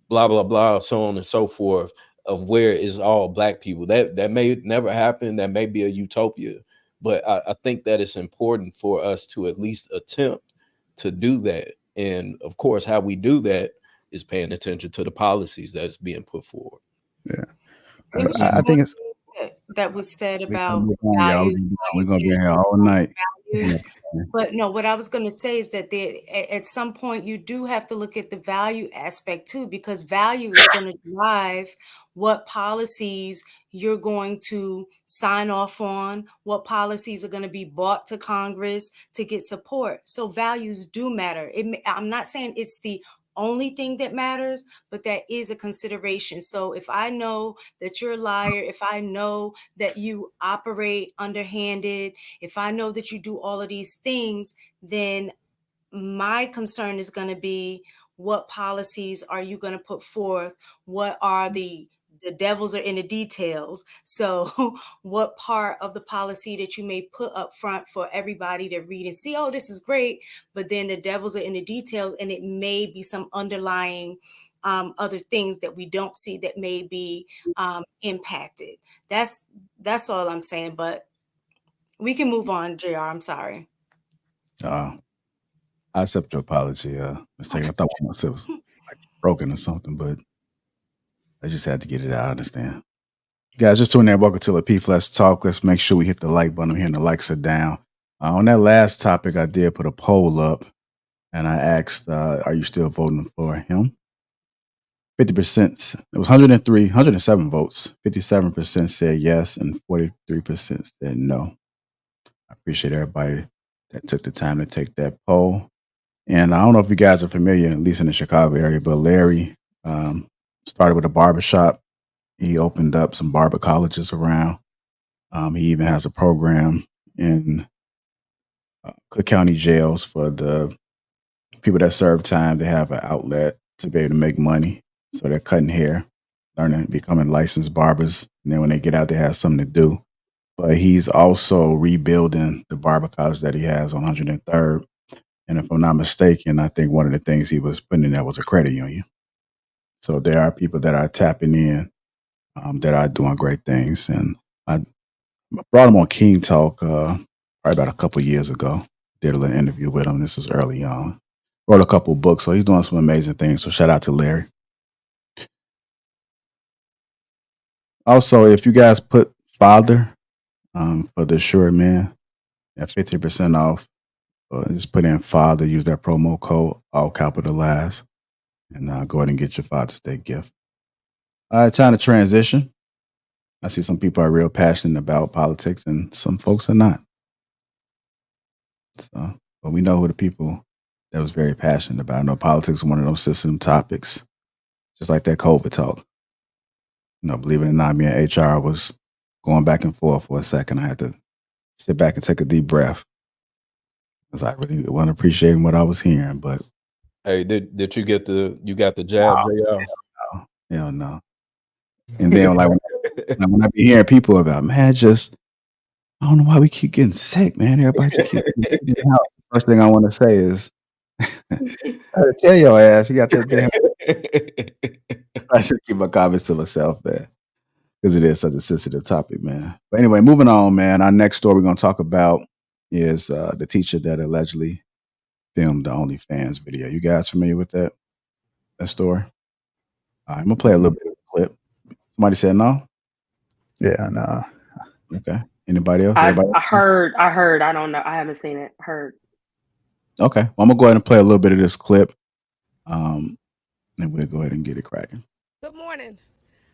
blah blah blah, so on and so forth, of where it's all Black people. That may never happen. That may be a utopia, but I think that it's important for us to at least attempt to do that. And of course, how we do that is paying attention to the policies that's being put forward. Yeah, It was just one thing that was said about values. We're gonna be here all night. Values. But no, what I was going to say is that at some point you do have to look at the value aspect too, because value is going to drive what policies you're going to sign off on, what policies are going to be brought to Congress to get support. So values do matter. I'm not saying it's the only thing that matters, but that is a consideration. So if I know that you're a liar, if I know that you operate underhanded, if I know that you do all of these things, then my concern is going to be, what policies are you going to put forth? What are the devils are in the details. So what part of the policy that you may put up front for everybody to read and see, oh, this is great, but then the devils are in the details, and it may be some underlying other things that we don't see that may be impacted. That's all I'm saying, but we can move on, JR. I'm sorry. I accept your apology. Mistake. I thought it was like broken or something, but I just had to get it out. I understand. Guys, just tuning in. Welcome to Lapeef. Let's talk. Let's make sure we hit the like button. I'm hearing the likes are down. On that last topic, I did put a poll up, and I asked, are you still voting for him? 50%. It was 107 votes. 57% said yes, and 43% said no. I appreciate everybody that took the time to take that poll. And I don't know if you guys are familiar, at least in the Chicago area, but Larry started with a barbershop. He opened up some barber colleges around. He even has a program in Cook County jails for the people that serve time. They have an outlet to be able to make money. So they're cutting hair, learning, becoming licensed barbers. And then when they get out, they have something to do. But he's also rebuilding the barber college that he has on 103rd. And if I'm not mistaken, I think one of the things he was putting in there was a credit union. So there are people that are tapping in that are doing great things. And I brought him on King Talk probably about a couple years ago. Did a little interview with him. This was early on. Wrote a couple books. So he's doing some amazing things. So shout out to Larry. Also, if you guys put father for the Sure Man, at 50% off. Just put in father, use that promo code, all capitalized, and go ahead and get your Father's Day gift. All right, time to transition. I see some people are real passionate about politics, and some folks are not. So, but we know who the people that was very passionate about. I know politics is one of those sensitive topics, just like that COVID talk. You know, believe it or not, me and HR was going back and forth for a second. I had to sit back and take a deep breath, because I really wasn't appreciating what I was hearing. But hey, did you got the jab, JR? Hell no. And then like when I be hearing people about, man, just I don't know why we keep getting sick, man. Everybody just keep getting out. First thing I want to say is, I tell your ass, you got that damn. I should keep my comments to myself, man, because it is such a sensitive topic, man. But anyway, moving on, man. Our next story we're going to talk about is the teacher that allegedly filmed the OnlyFans video. You guys familiar with that story? I'm gonna play a little bit of the clip. Somebody said no. Yeah, no. Okay. Anybody else? I Everybody? heard. I don't know. I haven't seen it. Heard. Okay. Well, I'm gonna go ahead and play a little bit of this clip. And we'll go ahead and get it cracking. Good morning.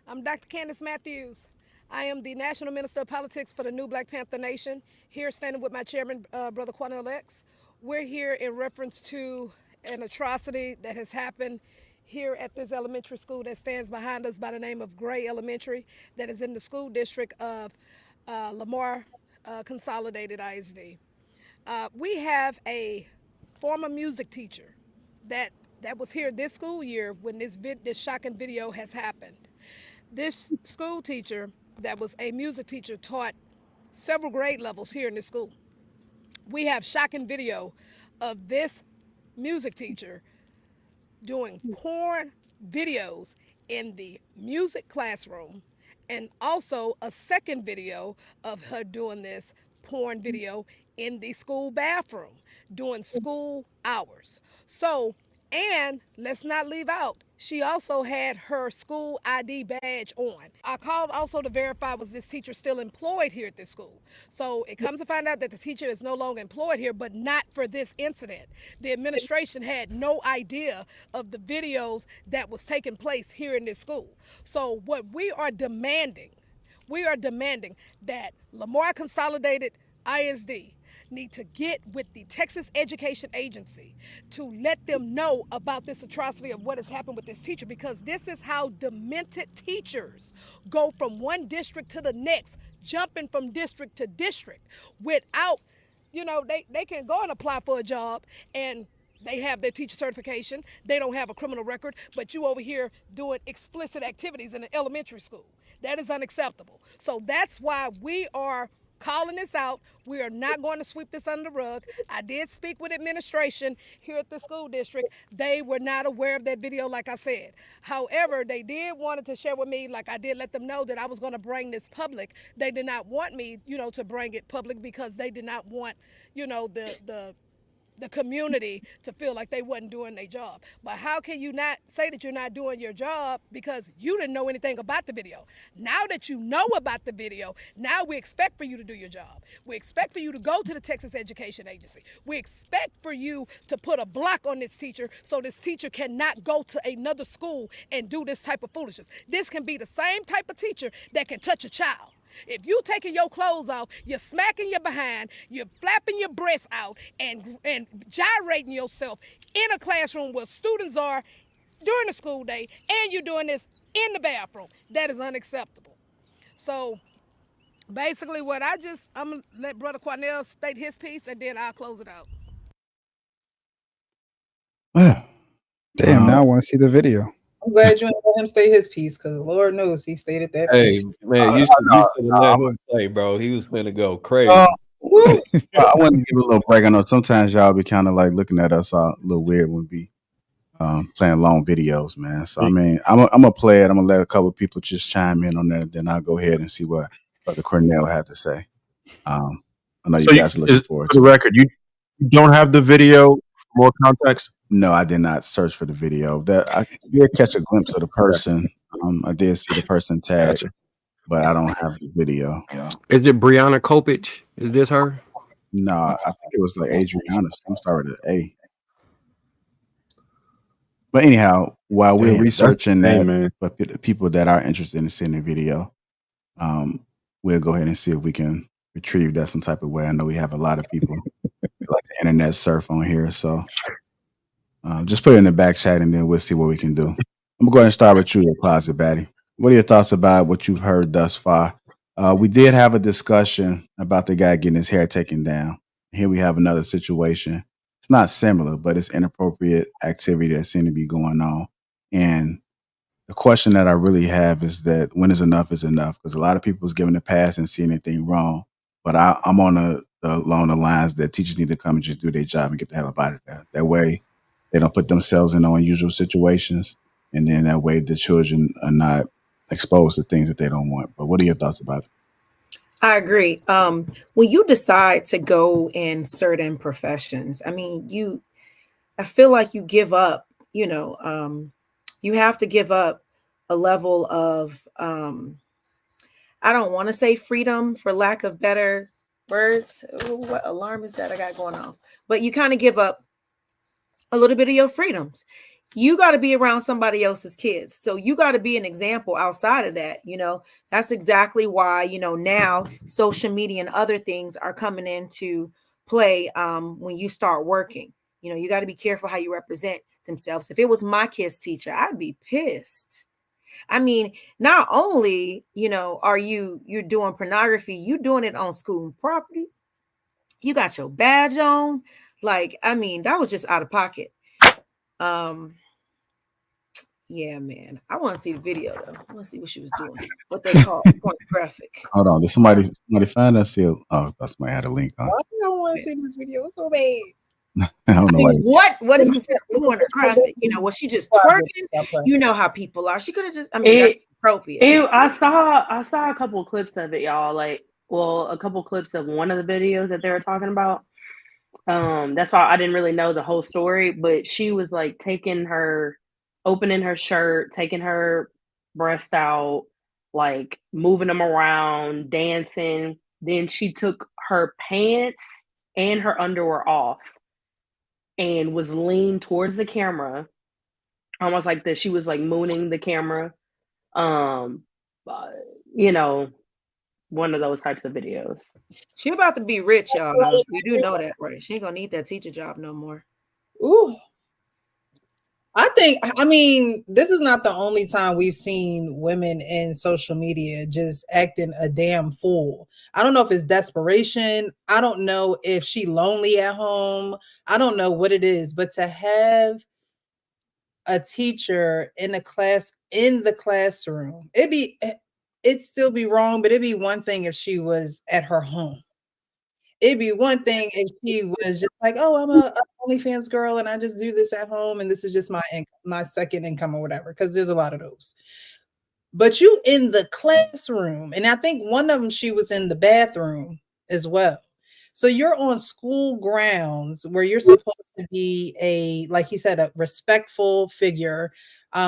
I'm Dr. Candace Matthews. I am the National Minister of Politics for the New Black Panther Nation, here standing with my chairman, Brother Cornel X. We're here in reference to an atrocity that has happened here at this elementary school that stands behind us by the name of Gray Elementary, that is in the school district of Lamar Consolidated ISD. We have a former music teacher that was here this school year when this shocking video has happened. This school teacher that was a music teacher taught several grade levels here in this school. We have shocking video of this music teacher doing porn videos in the music classroom, and also a second video of her doing this porn video in the school bathroom during school hours. So, and let's not leave out, she also had her school ID badge on. I called also to verify, was this teacher still employed here at this school? So it comes to find out that the teacher is no longer employed here, but not for this incident. The administration had no idea of the videos that was taking place here in this school. So what we are demanding that Lamar Consolidated ISD need to get with the Texas Education Agency to let them know about this atrocity of what has happened with this teacher, because this is how demented teachers go from one district to the next, jumping from district to district without, they can go and apply for a job and they have their teacher certification, they don't have a criminal record, but you over here doing explicit activities in an elementary school. That is unacceptable. So that's why we are calling this out. We are not going to sweep this under the rug. I did speak with administration here at the school district. They were not aware of that video, like I said. However, they did wanted to share with me, like I did let them know that I was going to bring this public. They did not want me, to bring it public because they did not want, the community to feel like they wasn't doing their job. But how can you not say that you're not doing your job because you didn't know anything about the video? Now that you know about the video, now we expect for you to do your job. We expect for you to go to the Texas Education Agency. We expect for you to put a block on this teacher so this teacher cannot go to another school and do this type of foolishness. This can be the same type of teacher that can touch a child. If you taking your clothes off, you're smacking your behind, you're flapping your breasts out and gyrating yourself in a classroom where students are during the school day, and you're doing this in the bathroom, that is unacceptable. So basically I'm gonna let Brother Cornel state his piece and then I'll close it out. Damn, now I want to see the video. I'm glad you didn't let him state his piece, because Lord knows he stated that Hey, piece. man, you should let him play, bro. He was finna go crazy. I want to give a little break. I know sometimes y'all be kind of like looking at us a little weird when we playing long videos, man. So I mean, I'm gonna play it. I'm gonna let a couple of people just chime in on that. Then I'll go ahead and see what Brother Cornel had to say. I know you guys are looking forward to the record. You don't have the video for more context? No, I did not search for the video. That I did catch a glimpse of the person. I did see the person tag, but I don't have the video. Is it Brianna Kopich? Is this her? No, I think it was like Adriana. Some started with A. But anyhow, while we're researching that, but the people that are interested in seeing the video, we'll go ahead and see if we can retrieve that some type of way. I know we have a lot of people like the internet surf on here, so just put it in the back chat and then we'll see what we can do. I'm gonna go ahead and start with you, Closet Batty. What are your thoughts about what you've heard thus far? We did have a discussion about the guy getting his hair taken down. Here we have another situation. It's not similar, but it's inappropriate activity that seems to be going on. And the question that I really have is that when is enough is enough? Because a lot of people is giving a pass and see anything wrong. But I'm on along the lines that teachers need to come and just do their job and get the hell up out of there. That way, they don't put themselves in unusual situations, and then that way the children are not exposed to things that they don't want. But what are your thoughts about it? I agree. When you decide to go in certain professions, I mean, I feel like you give up, you have to give up a level of, I don't want to say freedom for lack of better words. Ooh, what alarm is that I got going on? But you kind of give up a little bit of your freedoms. You got to be around somebody else's kids. So you got to be an example outside of that. That's exactly why, now social media and other things are coming into play when you start working. You got to be careful how you represent themselves. If it was my kid's teacher, I'd be pissed. I mean, not only, are you're doing pornography, you doing it on school property. You got your badge on. Like, I mean, that was just out of pocket. Yeah, man. I want to see the video though. I want to see what she was doing. What they call pornographic. Hold on, did somebody find that seal? Oh, that's somebody had a link. Why do I want to see this video so bad? I don't know. What is considered pornographic? Was she just twerking? You know how people are. She could have just. I mean, that's appropriate. I saw a couple clips of it, y'all. Like, well, a couple clips of one of the videos that they were talking about. That's why I didn't really know the whole story, but she was like opening her shirt, taking her breast out, like moving them around, dancing. Then she took her pants and her underwear off and was leaned towards the camera, almost like that. She was like mooning the camera. One of those types of videos. She about to be rich, y'all. We do know that, right? She ain't gonna need that teacher job no more. Ooh. I mean, this is not the only time we've seen women in social media just acting a damn fool. I don't know if it's desperation. I don't know if she lonely at home. I don't know what it is, but to have a teacher in the classroom, it'd still be wrong, but it'd be one thing if she was at her home. It'd be one thing if she was just like, "Oh, I'm a OnlyFans girl, and I just do this at home, and this is just my second income or whatever." Because there's a lot of those. But you in the classroom, and I think one of them she was in the bathroom as well. So you're on school grounds where you're supposed to be like he said, a respectful figure,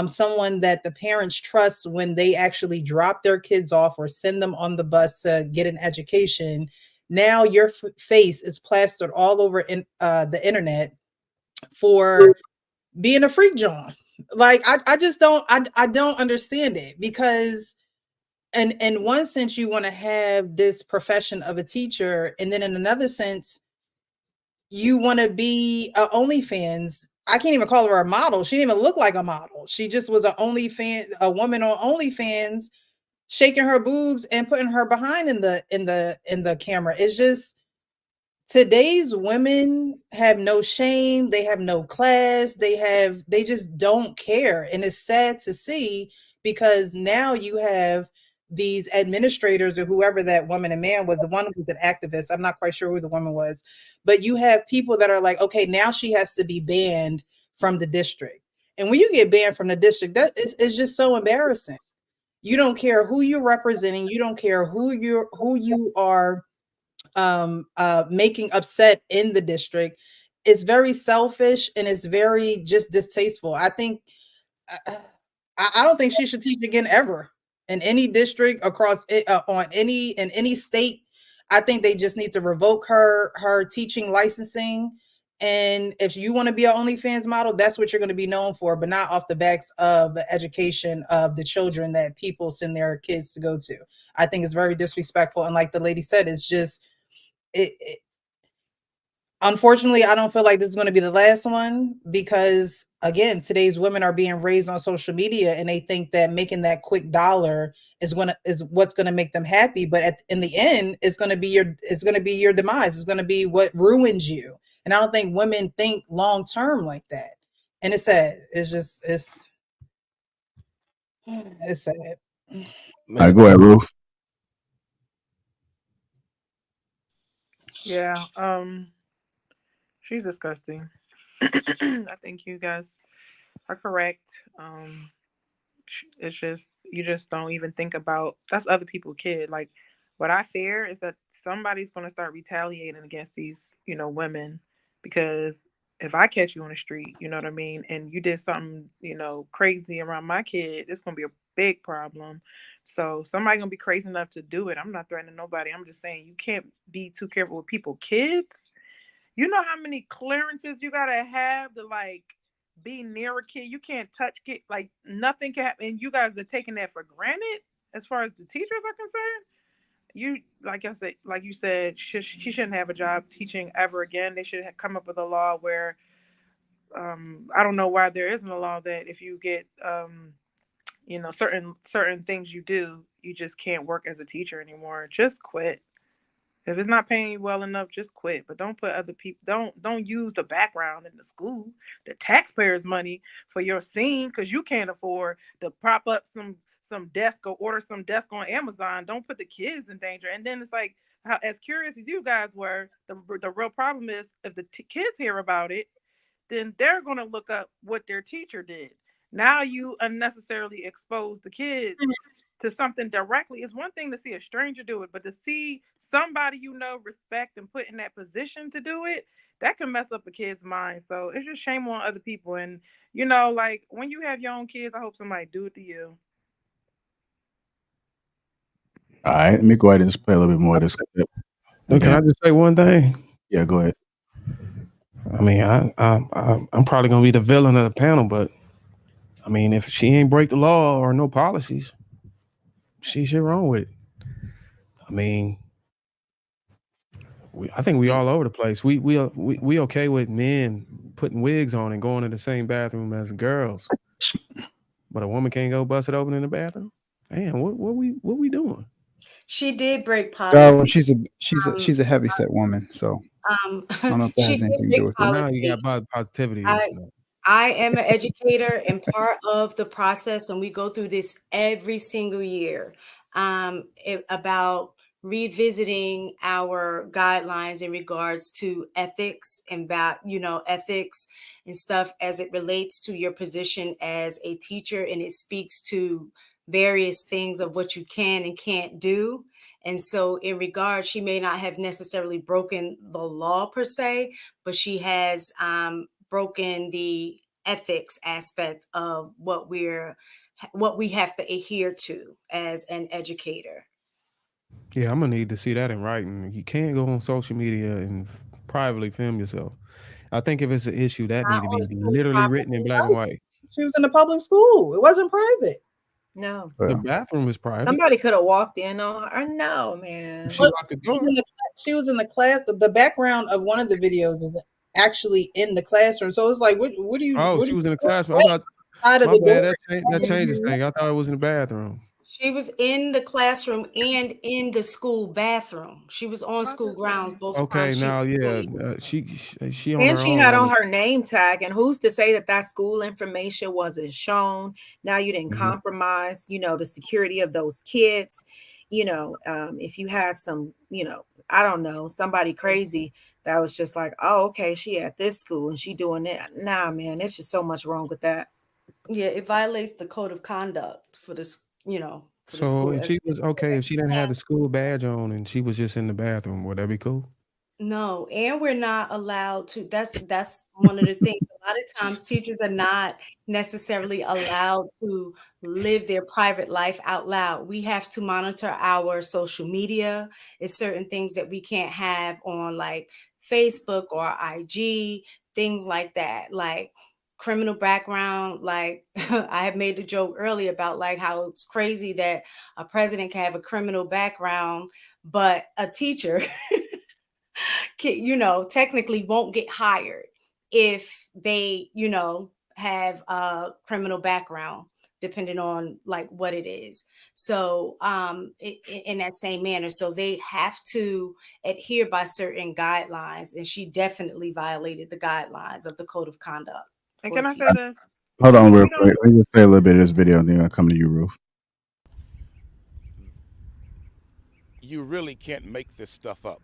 someone that the parents trust when they actually drop their kids off or send them on the bus to get an education. Now your face is plastered all over in the internet for being a freak John. Like I just don't I don't understand it, because in one sense you want to have this profession of a teacher, and then in another sense you want to be a OnlyFans. I can't even call her a model. She didn't even look like a model. She just was a woman on OnlyFans, shaking her boobs and putting her behind in the camera. It's just, today's women have no shame, they have no class, they just don't care. And it's sad to see, because now you have these administrators or whoever that woman and man was. The one was an activist, I'm not quite sure who the woman was, but you have people that are like, okay, now she has to be banned from the district. And when you get banned from the district, it's just so embarrassing. You don't care who you're representing, you don't care who you are making upset in the district. It's very selfish and it's very just distasteful. I think I don't think she should teach again ever in any district across in any state. I think they just need to revoke her teaching licensing. And if you want to be an OnlyFans model, that's what you're going to be known for, but not off the backs of the education of the children that people send their kids to go to. I think it's very disrespectful. And like the lady said, it's just, unfortunately, I don't feel like this is going to be the last one, because again, today's women are being raised on social media and they think that making that quick dollar is what's going to make them happy. But in the end, it's going to be your demise. It's going to be what ruins you. And I don't think women think long term like that. And it's sad. It's sad. All right, go ahead, Ruth. Yeah. She's disgusting. I think you guys are correct. It's just you just don't even think about that's other people's kid. Like what I fear is that somebody's going to start retaliating against these, women because if I catch you on the street, you know what I mean, and you did something, crazy around my kid, it's going to be a big problem. So somebody going to be crazy enough to do it. I'm not threatening nobody. I'm just saying you can't be too careful with people kids. You know how many clearances you got to have to like be near a kid. You can't touch kid. Like nothing can happen. And you guys are taking that for granted as far as the teachers are concerned. You, like you said, she shouldn't have a job teaching ever again. They should have come up with a law where, I don't know why there isn't a law that if you get, certain things you do, you just can't work as a teacher anymore. Just quit. If it's not paying you well enough, just quit. But don't put other people. Don't use the background in the school, the taxpayers' money for your scene because you can't afford to prop up some desk or order some desk on Amazon. Don't put the kids in danger. And then it's like, as curious as you guys were, the real problem is if the kids hear about it, then they're going to look up what their teacher did. Now you unnecessarily expose the kids to something directly. It's one thing to see a stranger do it, but to see somebody respect and put in that position to do it, that can mess up a kid's mind. So it's just shame on other people. And like when you have your own kids, I hope somebody do it to you. All right, let me go ahead and just play a little bit more of this clip. Can I just say one thing? Yeah, go ahead. I mean, I'm probably gonna be the villain of the panel, but I mean, if she ain't break the law or no policies, she shit wrong with it. I mean, I think we all over the place. We okay with men putting wigs on and going to the same bathroom as girls, but a woman can't go bust it open in the bathroom. Damn, what we doing? She did break policy. She's a heavy set woman, so I don't know if that she has did anything to do break with it. policy. Now you got body positivity. I am an educator, and part of the process, and we go through this every single year, about revisiting our guidelines in regards to ethics and about ethics and stuff as it relates to your position as a teacher, and it speaks to various things of what you can and can't do. And so in regards, she may not have necessarily broken the law per se, but she has broken the ethics aspect of what we have to adhere to as an educator. Yeah, I'm gonna need to see that in writing. You can't go on social media and privately film yourself. I think if it's an issue, that need to be literally written in black and white. She was in a public school. It wasn't private. No. The bathroom is private. Somebody could have walked in on her. No, man. She locked the door. She was in the class. The background of one of the videos is actually in the classroom. So it's like, what do you? Oh, what she do was you in the classroom. I thought. My My bad. door? That changes things. I thought it was in the bathroom. She was in the classroom and in the school bathroom. She was on school grounds both Okay, times. now she on And her she own. had on her name tag, and who's to say that school information wasn't shown? Now you didn't compromise, the security of those kids. If you had some, I don't know, somebody crazy that was just like, oh, okay, she at this school and she doing that. Nah, man, there's just so much wrong with that. Yeah, it violates the code of conduct for this, for the So school. if she was okay, if she didn't have the school badge on and she was just in the bathroom, would that be cool? No, and we're not allowed to. That's one of the things. A lot of times teachers are not necessarily allowed to live their private life out loud. We have to monitor our social media. It's certain things that we can't have on like Facebook or IG, things like that. Like criminal background, like I have made the joke earlier about like how it's crazy that a president can have a criminal background, but a teacher technically won't get hired if they, have a criminal background, depending on like what it is. So in that same manner, so they have to adhere by certain guidelines, and she definitely violated the guidelines of the code of conduct. And can I say this? Hold on real quick. Let me just play a little bit of this video and then I'll come to you, Ruth. You really can't make this stuff up.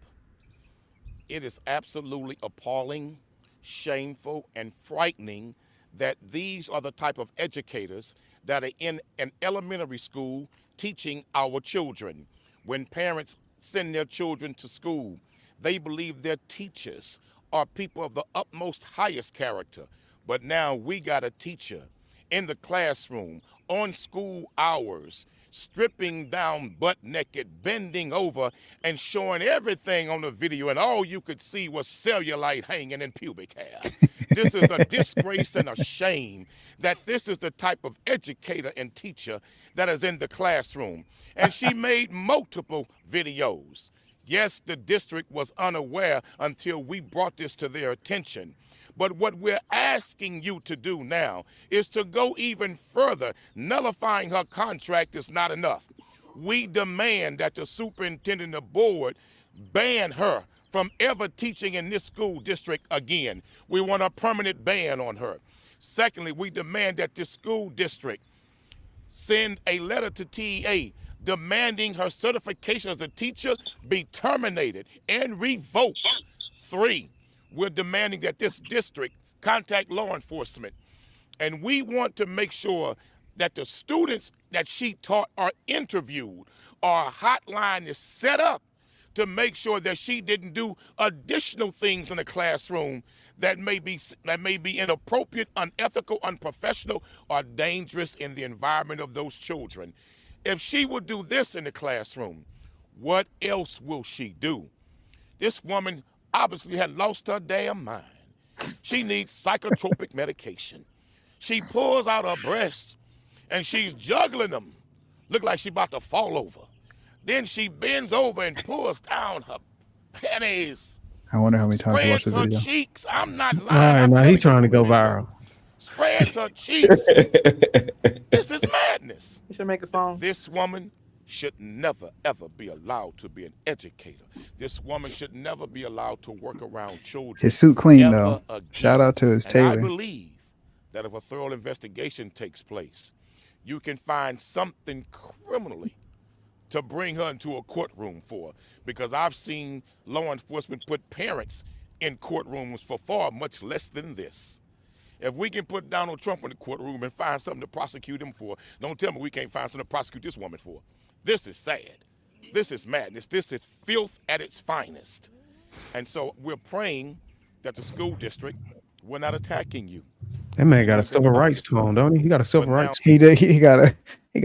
It is absolutely appalling, shameful, and frightening that these are the type of educators that are in an elementary school teaching our children. When parents send their children to school, they believe their teachers are people of the utmost highest character. But now we got a teacher in the classroom on school hours, stripping down butt naked, bending over, and showing everything on the video, and all you could see was cellulite hanging in pubic hair. This is a disgrace and a shame that this is the type of educator and teacher that is in the classroom. And she made multiple videos. Yes, the district was unaware until we brought this to their attention. But what we're asking you to do now is to go even further. Nullifying her contract is not enough. We demand that the superintendent of the board ban her from ever teaching in this school district again. We want a permanent ban on her. Secondly, we demand that this school district send a letter to TEA demanding her certification as a teacher be terminated and revoked. 3, we're demanding that this district contact law enforcement, and we want to make sure that the students that she taught are interviewed, or a hotline is set up to make sure that she didn't do additional things in the classroom that may be inappropriate, unethical, unprofessional, or dangerous in the environment of those children. If she would do this in the classroom, what else will she do? This woman obviously had lost her damn mind. She needs psychotropic medication. She pulls out her breasts and she's juggling them. Look like she's about to fall over. Then she bends over and pulls down her panties. I wonder how many times I watched Spreads the her video. cheeks. I'm not lying. All right, I'm now telling he's you trying to this go video. viral. Spreads her cheeks. This is madness. You should make a song. This woman should never, ever be allowed to be an educator. This woman should never be allowed to work around children. His suit clean ever though. again. Shout out to his And I tailor. believe that if a thorough investigation takes place, you can find something criminally to bring her into a courtroom for, because I've seen law enforcement put parents in courtrooms for far much less than this. If we can put Donald Trump in the courtroom and find something to prosecute him for, don't tell me we can't find something to prosecute this woman for. This is sad. This is madness. This is filth at its finest. And so we're praying that the school district, we're not attacking you. That man got a civil rights tone, don't he? He got a civil rights. He did. He got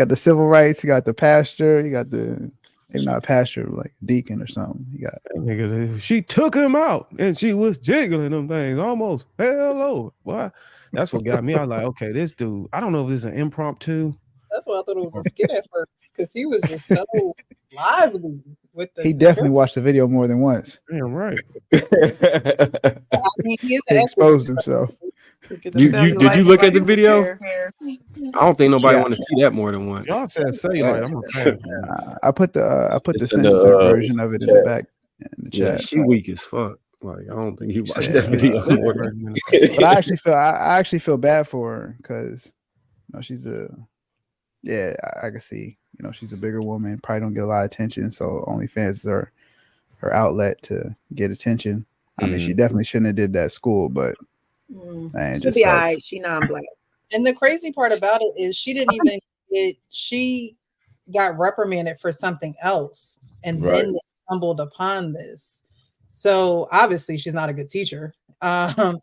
the civil rights. He got the pastor. He got the maybe not pastor, like deacon or something. He got. Nigga, she took him out and she was jiggling them things almost. Hello, boy. That's what got me. I was like, okay, this dude. I don't know if this is an impromptu. That's why I thought it was a skit at first, because he was just so lively with the. He definitely watched the video more than once. Damn right. I mean, he is He exposed himself. Did you look at the video? I don't think nobody want to see that more than once. Y'all said say like I'm a fan. I put the It's in censored the, version of it in the back in the Yeah, chat. she weak as fuck. Like I don't think he watched that video more than. But I actually feel bad for her because she's I can see she's a bigger woman, probably don't get a lot of attention, so OnlyFans is her outlet to get attention. I mean, she definitely shouldn't have did that at school, but man, it She'll just be sucks. all right. She non-black. And the crazy part about it is she didn't even she got reprimanded for something else, and then they stumbled upon this. So obviously she's not a good teacher. So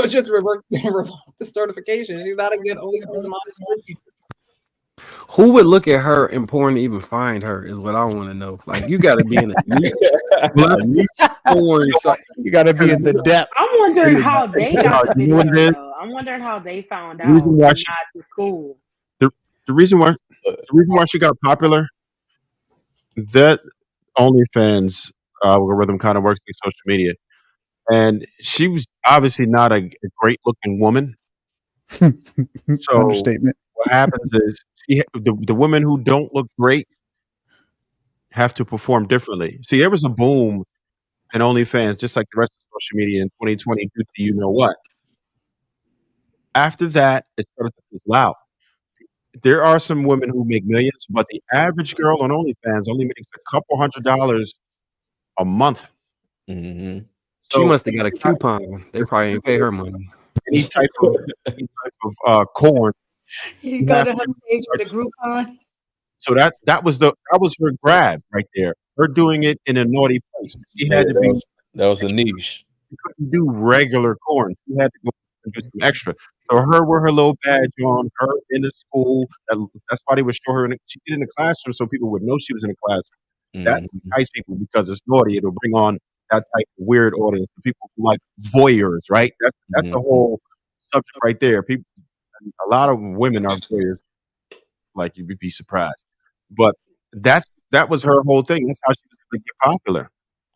just revoke the certification. She's not a good OnlyFans teacher. Who would look at her and porn to even find her is what I want to know. Like you got to be in a niche porn site. You got to be in the depths. I'm wondering how they got the You know what it video. is? Though. I'm wondering how they found The out. reason why Not she- to school. The reason why she got popular, that OnlyFans algorithm kind of works in social media, and she was obviously not a great looking woman. So Understatement. what happens is the women who don't look great have to perform differently. See, there was a boom in OnlyFans, just like the rest of social media in 2020 due to you know what. After that, it started to fizzle out. There are some women who make millions, but the average girl on OnlyFans only makes a couple $100 a month. Mm-hmm. She must have got a coupon. They probably ain't pay her money. Any type of corn. You go to her page with a Groupon. So that was her grab right there. Her doing it in a naughty place. She had to be. That was a niche. She couldn't do regular corn. She had to go and do some extra. So her with her little badge on, her in the school. That's why they would show her. She did in the classroom so people would know she was in the classroom. That entice people because it's naughty. It'll bring on that type of weird audience. People who like voyeurs, right? That's a whole subject right there. People, a lot of women are voyeurs. Like you'd be surprised, but that was her whole thing. That's how she was going to get popular.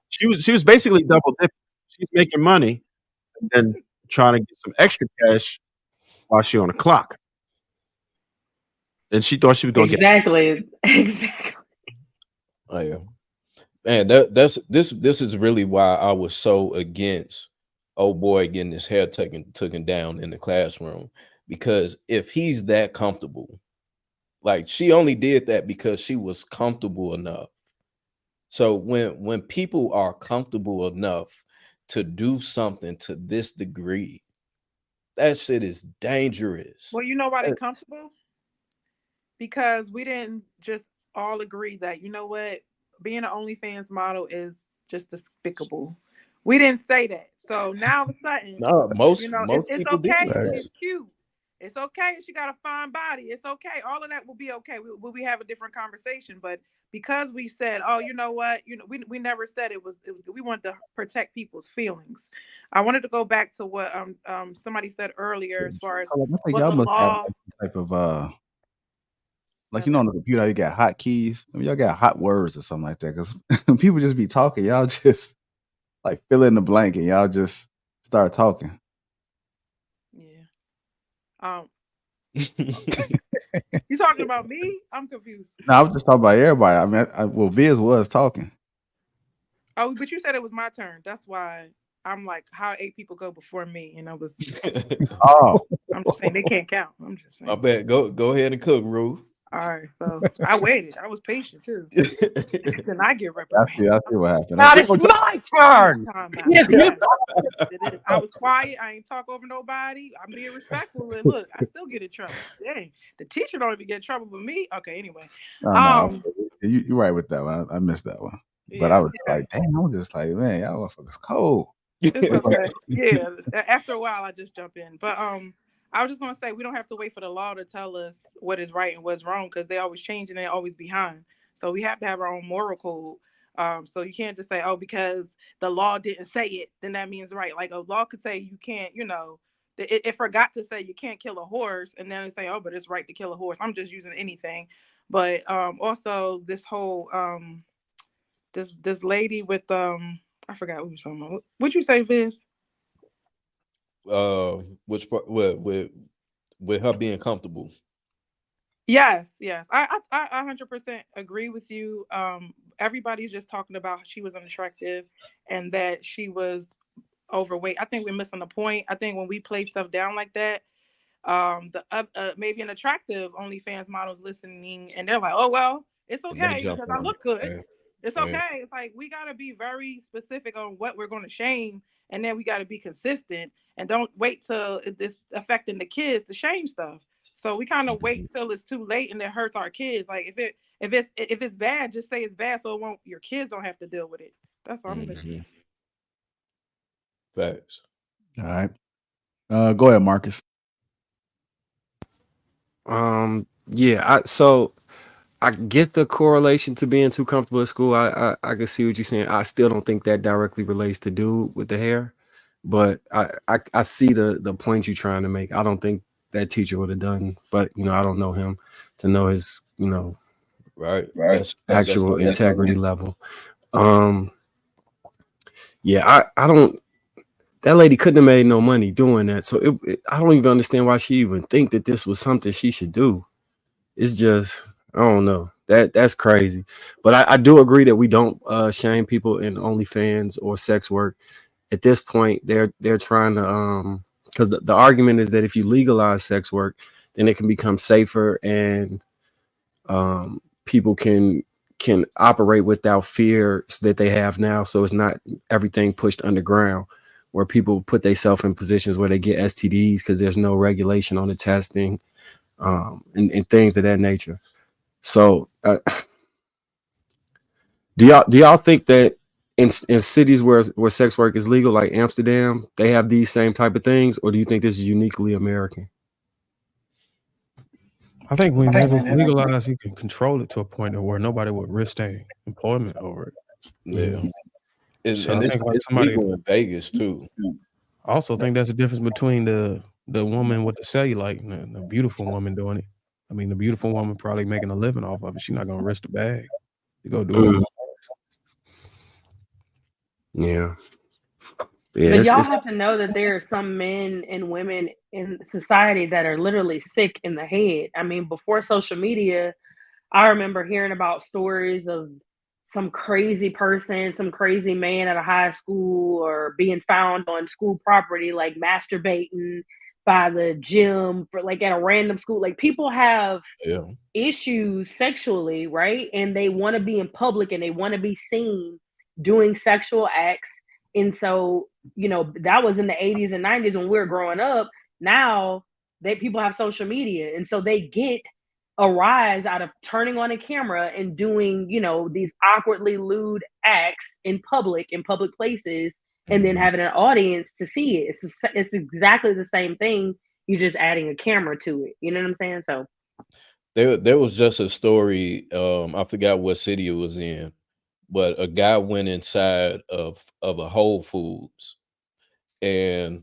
She was basically double dipping. She's making money and then trying to get some extra cash while she on the clock. And she thought she was going to get Exactly. Oh yeah, man. This is really why I was so against old boy getting his hair taken down in the classroom, because if he's that comfortable, like she only did that because she was comfortable enough. So when people are comfortable enough to do something to this degree, that shit is dangerous. Well, you know why they're comfortable? Because we didn't just all agree that, you know what, being an OnlyFans model is just despicable. We didn't say that. So now all of a sudden, No, most it's people okay. did. It's cute. It's okay if she got a fine body. It's okay. All of that will be okay. We have a different conversation. But because we said, oh, you know what, we never said it was good. We wanted to protect people's feelings. I wanted to go back to what somebody said earlier as far as I think what y'all the must have law. like some type of like on the computer you got hot keys. I mean, y'all got hot words or something like that. Because people just be talking, y'all just like fill in the blank and y'all just start talking. You talking about me? I'm confused. No, I was just talking about everybody. I mean, well, Viz was talking. Oh, but you said it was my turn. That's why I'm like, how 8 people go before me? And I was. Oh, I'm just saying they can't count. I'm just saying. I bet. Go ahead and cook, Ruth. All right, so I waited. I was patient too. Then I get reprimanded. I see what happened. Now it's my turn. Yes, I was quiet. I ain't talk over nobody. I'm being respectful. And look, I still get in trouble. Dang, the teacher don't even get in trouble with me. Okay, anyway. No, you're right with that one. I missed that one. But I was like, damn, I was just like, man, y'all motherfuckers cold. It's okay. Yeah. After a while, I just jump in. But I was just gonna say we don't have to wait for the law to tell us what is right and what's wrong because they always change and they're always behind. So we have to have our own moral code. So you can't just say, oh, because the law didn't say it, then that means right. Like a law could say you can't, it forgot to say you can't kill a horse, and then they say, oh, but it's right to kill a horse. I'm just using anything. But also this whole this lady with I forgot what you were talking about. What'd you say, Viz? Which part with her being comfortable? Yes. I 100% agree with you. Everybody's just talking about she was unattractive and that she was overweight. I think we're missing the point. I think when we play stuff down like that, maybe an attractive OnlyFans models listening and they're like, oh well, it's okay because I look good. Yeah. It's okay. Yeah. It's like we got to be very specific on what we're going to shame, and then we got to be consistent and don't wait till this affecting the kids to shame stuff. So we kind of wait till it's too late and it hurts our kids. Like if it's bad, just say it's bad so your kids don't have to deal with it. That's all I'm thinking. Facts. All right. Go ahead, Marcus. Yeah, so I get the correlation to being too comfortable at school. I can see what you're saying. I still don't think that directly relates to dude with the hair, but I see the point you're trying to make. I don't think that teacher would have done, but I don't know him to know his right actual integrity level. Yeah, I don't. That lady couldn't have made no money doing that. So I don't even understand why she even think that this was something she should do. It's just, I don't know. That's crazy. But I do agree that we don't shame people in OnlyFans or sex work. At this point, they're trying to because the argument is that if you legalize sex work, then it can become safer and people can can operate without fears that they have now. So it's not everything pushed underground where people put themselves in positions where they get STDs because there's no regulation on the testing, and things of that nature. So do y'all think that in cities where sex work is legal, like Amsterdam, they have these same type of things, or do you think this is uniquely American? I think when it's legalized, you can control it to a point where nobody would risk their employment over it. Yeah. So And I think like it's somebody. legal in Vegas too. I also think that's the difference between the woman with the cellulite and the beautiful woman doing it. I mean, the beautiful woman probably making a living off of it. She's not gonna risk the bag to go do it. Yeah. But y'all have to know that there are some men and women in society that are literally sick in the head. I mean, before social media, I remember hearing about stories of some crazy person, some crazy man at a high school or being found on school property, like masturbating by the gym for like at a random school. Like people have issues sexually, right? And they want to be in public and they want to be seen doing sexual acts. And so, you know, that was in the 80s and 90s when we were growing up. Now people have social media. And so they get a rise out of turning on a camera and doing, you know, these awkwardly lewd acts in public places, and then having an audience to see it. It's exactly the same thing. You're just adding a camera to it. You know what I'm saying? So there was just a story. I forgot what city it was in, but a guy went inside of a Whole Foods and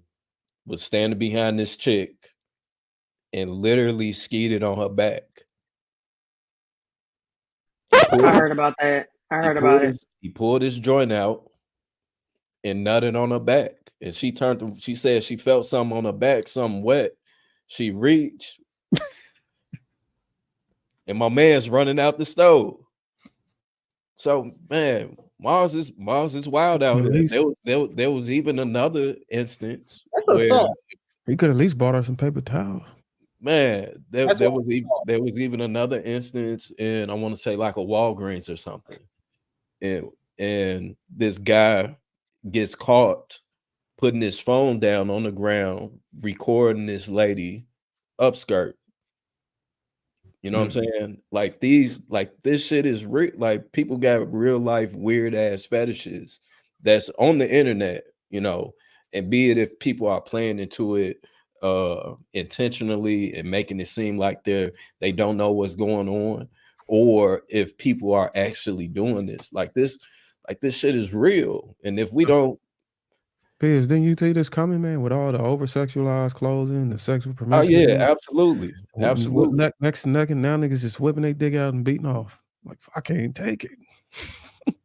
was standing behind this chick and literally skeeted on her back. I heard about that. I heard about it. He pulled his joint out and nutted on her back. And she said she felt something on her back, something wet. She reached. And my man's running out the stove. So, man, Mars is wild out here. There was even another instance where he could at least bought her some paper towels. Man, there was even another instance in, I want to say like a Walgreens or something, and this guy gets caught putting his phone down on the ground, recording this lady upskirt. You know what I'm saying? Like this shit is real. Like people got real life weird ass fetishes that's on the internet, you know, and be it if people are playing into it intentionally and making it seem like they don't know what's going on, or if people are actually doing this. Like this shit is real. And if we don't Piers, didn't you see this coming, man, with all the over sexualized clothing, the sexual Oh promiscuity? yeah, absolutely. Absolutely. Next to neck, and now niggas just whipping their dick out and beating off. Like I can't take it.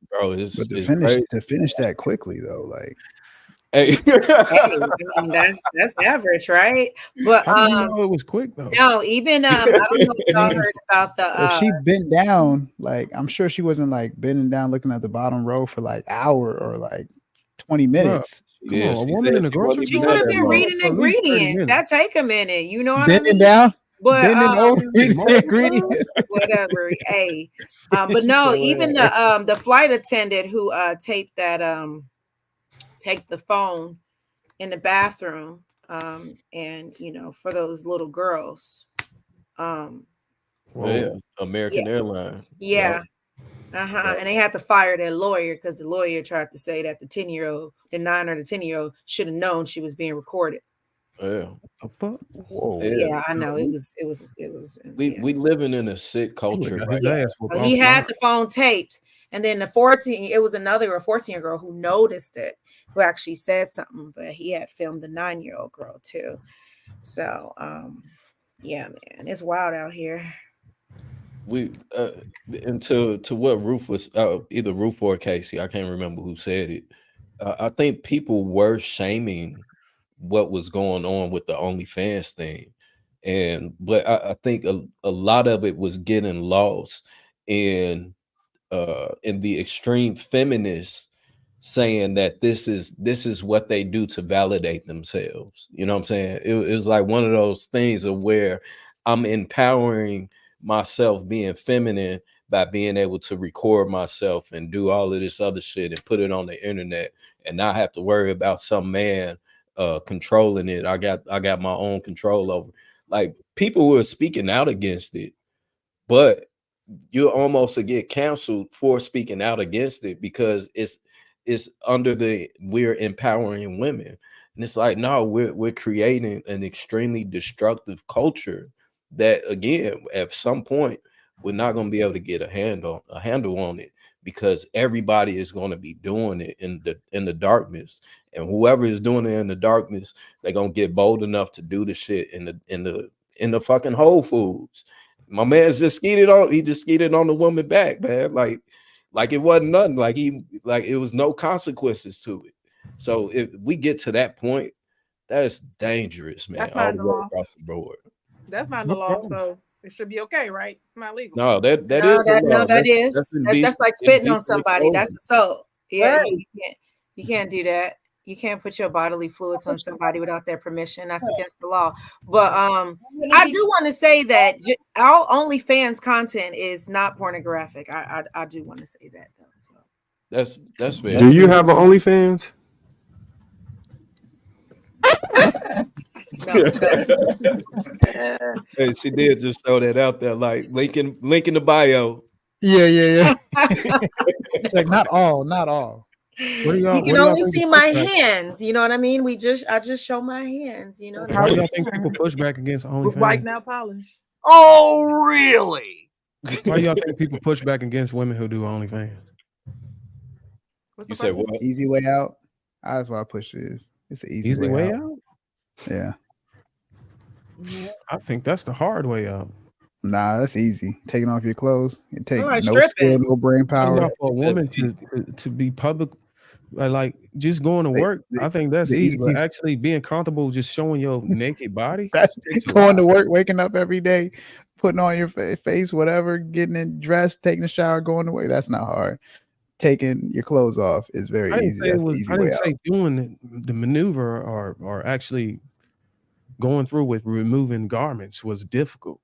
Bro, but to finish that quickly though, like hey, that's average, right? But I didn't know it was quick though. No, even I don't know if y'all heard about the if she bent down, like I'm sure she wasn't like bending down looking at the bottom row for like hour or like 20 minutes. Come on, a woman in the grocery store. She could have been reading ingredients. That take a minute, you know what bending I mean? down, but bending over reading ingredients. Whatever. Hey, but no, even the flight attendant who taped that take the phone in the bathroom, and you know, for those little girls, American Airlines. Yeah. And they had to fire their lawyer because the lawyer tried to say that the 10-year-old, the 9 or the 10-year-old should have known she was being recorded. Yeah. The fuck? Whoa. Yeah, I know. It was. We living in a sick culture. Right? So he had the phone taped, and then the 14-year girl who noticed it, who actually said something, but he had filmed the 9-year-old girl too. So, yeah, man, it's wild out here. We and to what Ruth was either Ruth or Casey, I can't remember who said it. I think people were shaming what was going on with the OnlyFans thing, but I think a lot of it was getting lost in the extreme feminists saying that this is what they do to validate themselves. You know what I'm saying? It was like one of those things of where I'm empowering myself being feminine by being able to record myself and do all of this other shit and put it on the internet and not have to worry about some man controlling it. I got my own control over. Like, people were speaking out against it, but you almost get canceled for speaking out against it because it's under the we're empowering women. And it's like, no, we're creating an extremely destructive culture that, again, at some point we're not going to be able to get a handle on it, because everybody is going to be doing it in the darkness. And whoever is doing it in the darkness, they're going to get bold enough to do the shit in the fucking Whole Foods. My man's just skeeted on the woman back, man. Like it wasn't nothing. Like it was no consequences to it. So if we get to that point, that's dangerous, man. That's not in the law. Across the board. That's not in the law, so it should be okay, right? It's not legal. No, that is the law. That's like spitting on somebody. That's assault. Yeah, Right. you can't do that. You can't put your bodily fluids on somebody without their permission. That's against the law. But I do want to say that our OnlyFans content is not pornographic. I do want to say that though. That's fair. Do you have an OnlyFans? Hey, she did just throw that out there, like link in the bio. Yeah. It's like not all. You can only see my hands. You know what I mean? I just show my hands. You know. How do y'all think people push back against OnlyFans? White nail polish. Oh, really? Why y'all think people push back against women who do OnlyFans? You say what? Easy way out. That's why I push it is. It's an easy way out. Yeah. I think that's the hard way out. Nah, that's easy. Taking off your clothes. It takes Alright, no stripping. skill, no brain power. For a woman to be public, like just going to work, I think that's the easy. But easy- actually being comfortable just showing your naked body, That's takes a going to lot. work, waking up every day, putting on your face, whatever, getting it dressed, taking a shower, going to work. That's not hard. Taking your clothes off is very I didn't easy. say it That's the was. easy I way didn't out. say doing the maneuver or actually going through with removing garments was difficult.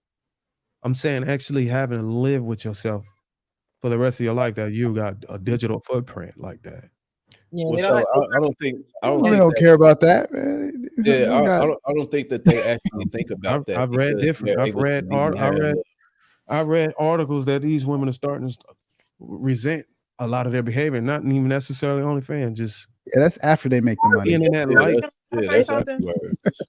I'm saying actually having to live with yourself for the rest of your life, that you got a digital footprint like that. Yeah, Well, they so don't have I don't think Women don't care about that, man. Yeah, We got- I don't think that they actually think about that. I've read because different. they're I've able to read. be I read. handled. I read articles that these women are starting to resent a lot of their behavior, not even necessarily OnlyFans, just yeah, that's after they make the money. being in that life. That's say afterwards.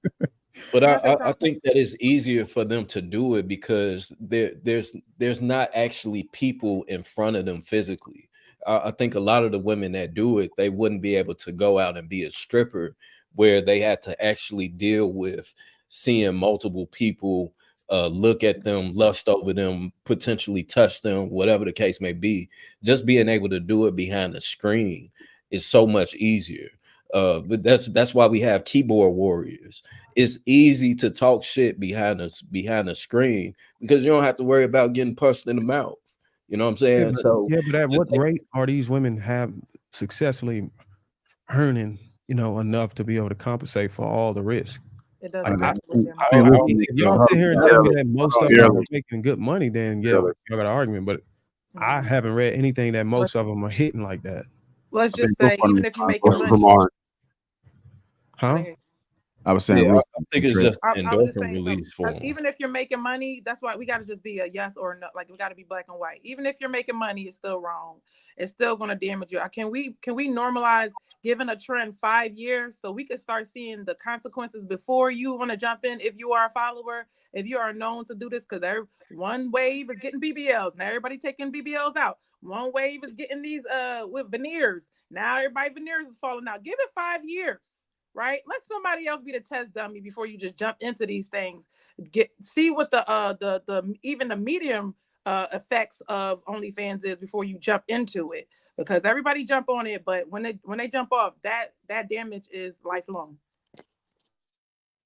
But I think that it's easier for them to do it because there's not actually people in front of them physically. I think a lot of the women that do it, they wouldn't be able to go out and be a stripper where they had to actually deal with seeing multiple people look at them, lust over them, potentially touch them, whatever the case may be. Just being able to do it behind the screen is so much easier. But that's why we have keyboard warriors. It's easy to talk shit behind a screen because you don't have to worry about getting punched in the mouth. You know what I'm saying? But at what rate are these women have successfully earning, enough to be able to compensate for all the risk? It Like, doesn't. if y'all sit here and tell me that most of them are making good money, then yeah, y'all got an argument. But I haven't read anything that most of them are hitting like that. Let's just say, even if you're making money, Huh? I was saying, Yeah, Ruth, I think it's just I was just endorphin saying release for them. even if you're making money, that's why we got to just be a yes or no. Like we got to be black and white. Even if you're making money, it's still wrong. It's still going to damage you. Can we normalize giving a trend 5 years so we could start seeing the consequences before you want to jump in? If you are a follower, if you are known to do this, because one wave is getting BBLs. Now everybody taking BBLs out. One wave is getting these with veneers. Now everybody veneers is falling out. Give it 5 years. Right? Let somebody else be the test dummy before you just jump into these things. See what the even the medium effects of OnlyFans is before you jump into it. Because everybody jump on it, but when they jump off, that damage is lifelong.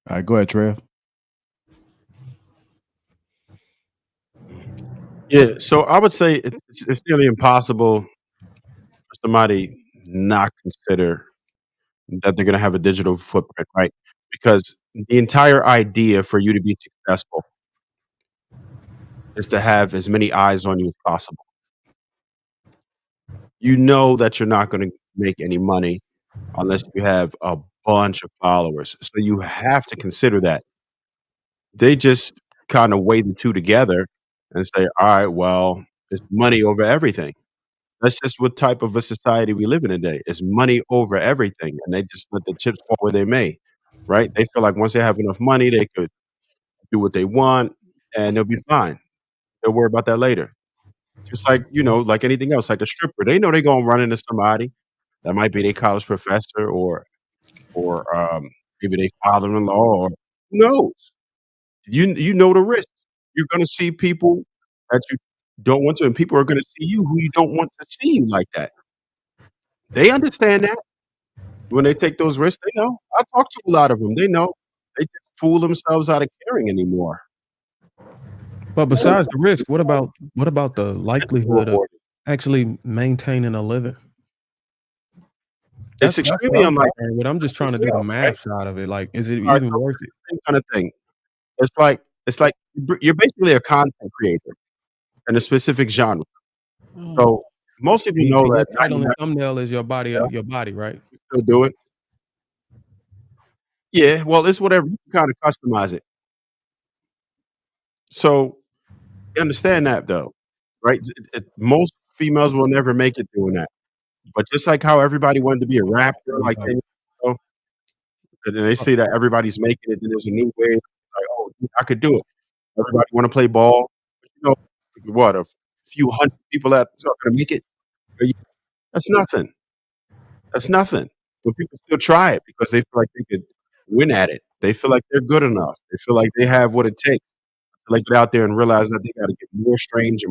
All right, go ahead, Trev. Yeah, so I would say it's nearly impossible for somebody not consider that they're going to have a digital footprint, right? Because the entire idea for you to be successful is to have as many eyes on you as possible. You know that you're not gonna make any money unless you have a bunch of followers, so you have to consider that. They just kinda weigh the 2 together and say, "Alright, well, it's money over everything." That's just what type of a society we live in today. It's money over everything, and they just let the chips fall where they may, right? They feel like once they have enough money, they could do what they want, and they'll be fine. They'll worry about that later. Just like, like anything else, like a stripper. They know they're gonna run into somebody that might be their college professor or maybe their father-in-law or who knows? You know the risk. You're gonna see people that you don't want to, and people are gonna see you who you don't want to see you like that. They understand that. When they take those risks, they know. I talk to a lot of them. They know. They just fool themselves out of caring anymore. But besides the risk, what about the It's likelihood of rewarding. actually maintaining a living? It's That's extremely what I'm unlikely. concerned with. I'm just trying to do the math side of it. Like, is it Alright, even so worth it's it? the same kinda thing. It's like you're basically a content creator in a specific genre. So, most people And know your that title 99 and thumbnail is your Yeah. body, right? You still do it. Yeah, well, it's whatever. You can kinda customize it. So, you understand that though, right? Most females will never make it doing that. But just like how everybody wanted to be a rapper like 10 years ago, and then they see that everybody's making it, then there's a new wave, like, "Oh, I could do it." Everybody wanna play ball. But what, a few hundred people that are gonna make it a year? That's nothing. That's nothing. But people still try it because they feel like they could win at it. They feel like they're good enough. They feel like they have what it takes to, like, get out there and realize that they gotta get more strange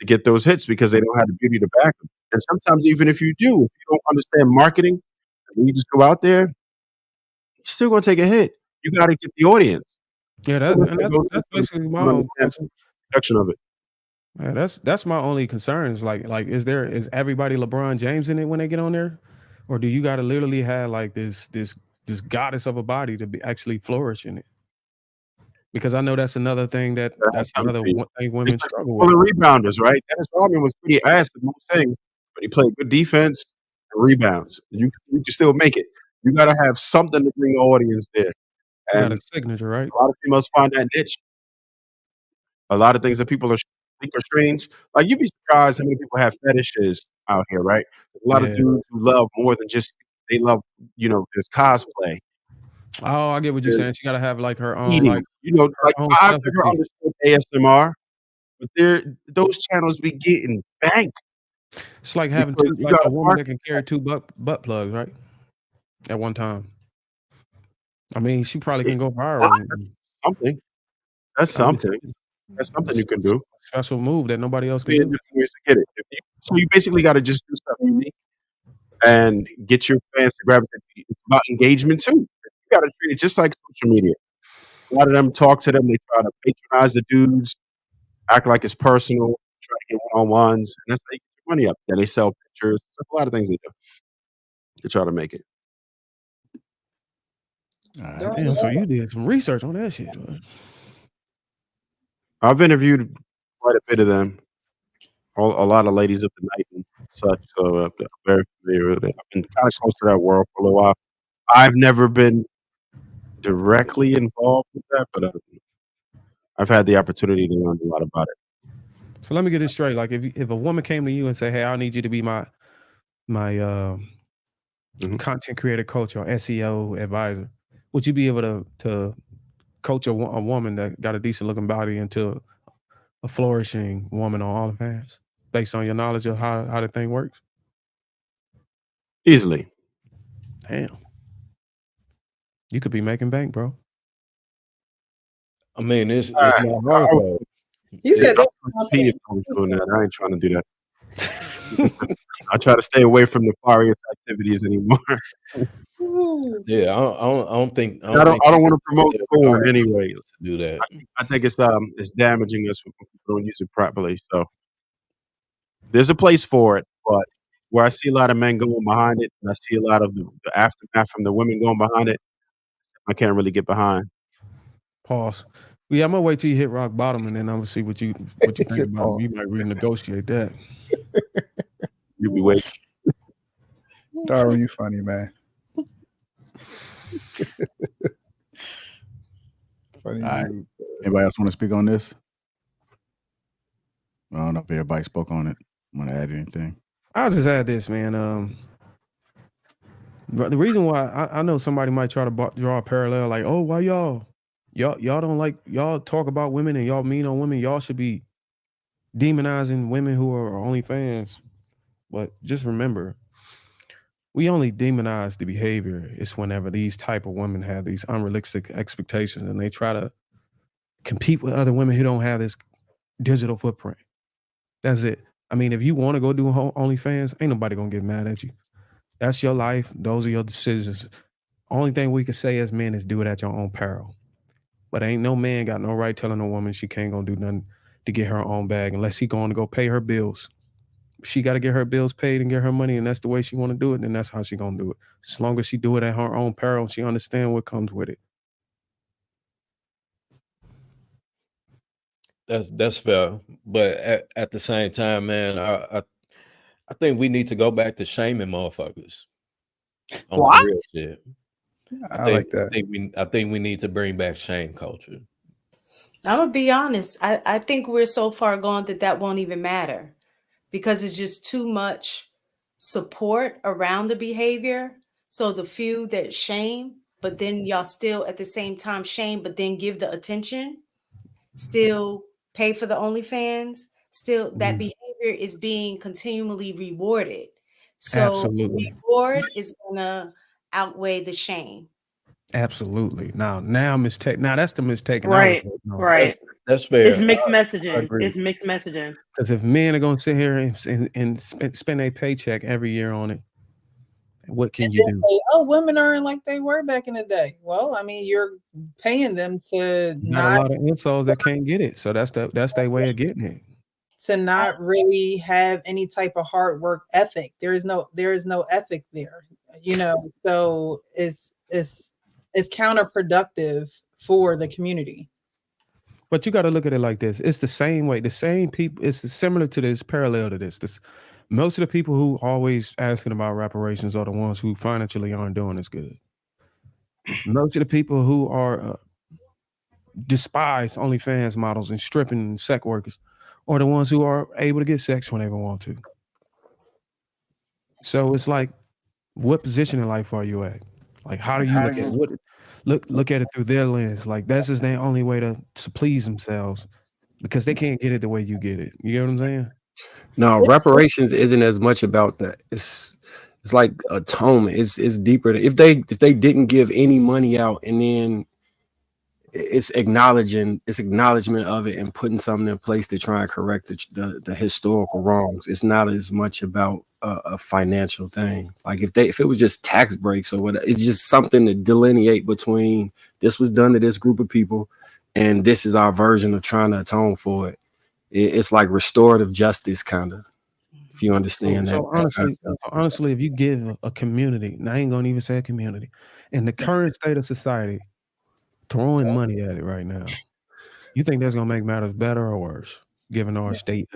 to get those hits because they don't have the beauty to back them. And sometimes even if you do, if you don't understand marketing, and you just go out there, you're still gonna take a hit. You gotta get the audience. Yeah, So much that goes that's into basically my to own understand question. the production of it. Yeah, that's my only concern is like is everybody LeBron James in it when they get on there? Or do you gotta literally have like this goddess of a body to be actually flourish in it? Because I know that's another thing Gotta have that's something another for you. thing It's women like struggle full with. of rebounders, right? Dennis Rodman was pretty ass at most things, but he played good defense and rebounds. You can still make it. You gotta have something to bring the audience there. You got And a signature, right? a lot of females find that niche. A lot of things that people think are strange. Like, you'd be surprised how many people have fetishes out here, right? A lot of Yeah. dudes who love more than just they love, there's cosplay. Oh, I get what you're There's saying. She gotta have like her own eating. her Like, own I've never specialty. understood ASMR, but those channels be getting bank It's like having because two you like gotta a woman that market can that. carry two butt plugs, right? At one time. I mean, she probably It can go Well, viral. that's something. That's I'm just something. That's something you can do. special move that nobody else can Million do. different ways to get it. So you basically gotta just do something unique and get your fans to gravitate. It's about engagement too. You gotta treat it just like social media. A lot of them talk to them, they try to patronize the dudes, act like it's personal, try to get one-on-ones, and that's how you get your money up. Then they sell pictures. There's a lot of things they do to try to make it. Alright. Damn, so you did some research on that shit. I've interviewed quite a bit of them, a lot of ladies of the night and such, so I'm very familiar with it. I've been kinda close to that world for a little while. I've never been directly involved with that, but I've had the opportunity to learn a lot about it. So let me get this straight. Like if a woman came to you and say, "Hey, I need you to be my content creator coach or SEO advisor," would you be able to coach a woman that got a decent looking body into a flourishing woman on OnlyFans based on your knowledge of how the thing works? Easily. Damn. You could be making bank, bro. I mean, it's I not hard would though. You said that. pee if I was doing that. I ain't trying to do that. I try to stay away from nefarious activities anymore. Yeah, I don't think I don't wanna promote it's porn hard anyway. to do that. I think it's damaging us when people don't use it properly, so there's a place for it, but where I see a lot of men going behind it, and I see a lot of the aftermath from the women going behind it, I can't really get behind. Pause. Yeah, I'm gonna wait till you hit rock bottom, and then I'm gonna see what you think Said about it. You pause. might renegotiate that. You'll be waiting. Darwin, you funny, man. Funny All right. dude. Anybody else want to speak on this? I don't know if everybody spoke on it. Want to add anything? I'll just add this, man. But the reason why I know somebody might try to draw a parallel, like, oh, why y'all don't like, y'all talk about women and y'all mean on women. Y'all should be demonizing women who are OnlyFans. But just remember, we only demonize the behavior. It's whenever these type of women have these unrealistic expectations and they try to compete with other women who don't have this digital footprint. That's it. I mean, if you want to go do OnlyFans, ain't nobody gonna get mad at you. That's your life. Those are your decisions. Only thing we can say as men is do it at your own peril. But ain't no man got no right telling a woman she can't go do nothing to get her own bag unless he going to go pay her bills. She got to get her bills paid and get her money, and that's the way she want to do it, then that's how she gonna do it. As long as she do it at her own peril, she understand what comes with it. That's fair, but at the same time, man, I think we need to go back to shaming motherfuckers on What? some real shit. I like that. I think we need to bring back shame culture. I'm gonna be honest. I think we're so far gone that won't even matter because it's just too much support around the behavior. So the few that shame, but then y'all still at the same time shame, but then give the attention, still pay for the OnlyFans, still that behavior is being continually rewarded. So Absolutely. reward is gonna outweigh the shame. Absolutely. Now that's the mistake. Right. That's fair. It's mixed I messaging. agree. It's mixed messaging. Because if men are gonna sit here and spend a paycheck every year on it, what can you do? Say, oh, women aren't like they were back in the day. Well, I mean, you're paying them to You got a lot of insults that can't get it, so that's their way of getting it. to not really have any type of hard work ethic. There is no ethic there, so it's counterproductive for the community. But you got to look at it like this. It's the same way. The same people. It's similar to this, parallel to this. Most of the people who always asking about reparations are the ones who financially aren't doing as good. Most of the people who are despise OnlyFans models and stripping and sex workers are the ones who are able to get sex whenever they want to. So it's like, what position in life are you at? Like, how do you look at what? Look at it through their lens. Like, that's just their only way to please themselves because they can't get it the way you get it. You get what I'm saying? No, reparations isn't as much about that. It's like atonement. It's deeper. If they didn't give any money out and then it's acknowledgement of it and putting something in place to try and correct the historical wrongs. It's not as much about a financial thing. Like if it was just tax breaks or whatever, it's just something to delineate between this was done to this group of people and this is our version of trying to atone for it. It's like restorative justice, kind of, if you understand So honestly, if you give a community, and I ain't gonna even say a community, in the current state of society, throwing money at it right now, you think that's gonna make matters better or worse, given our state?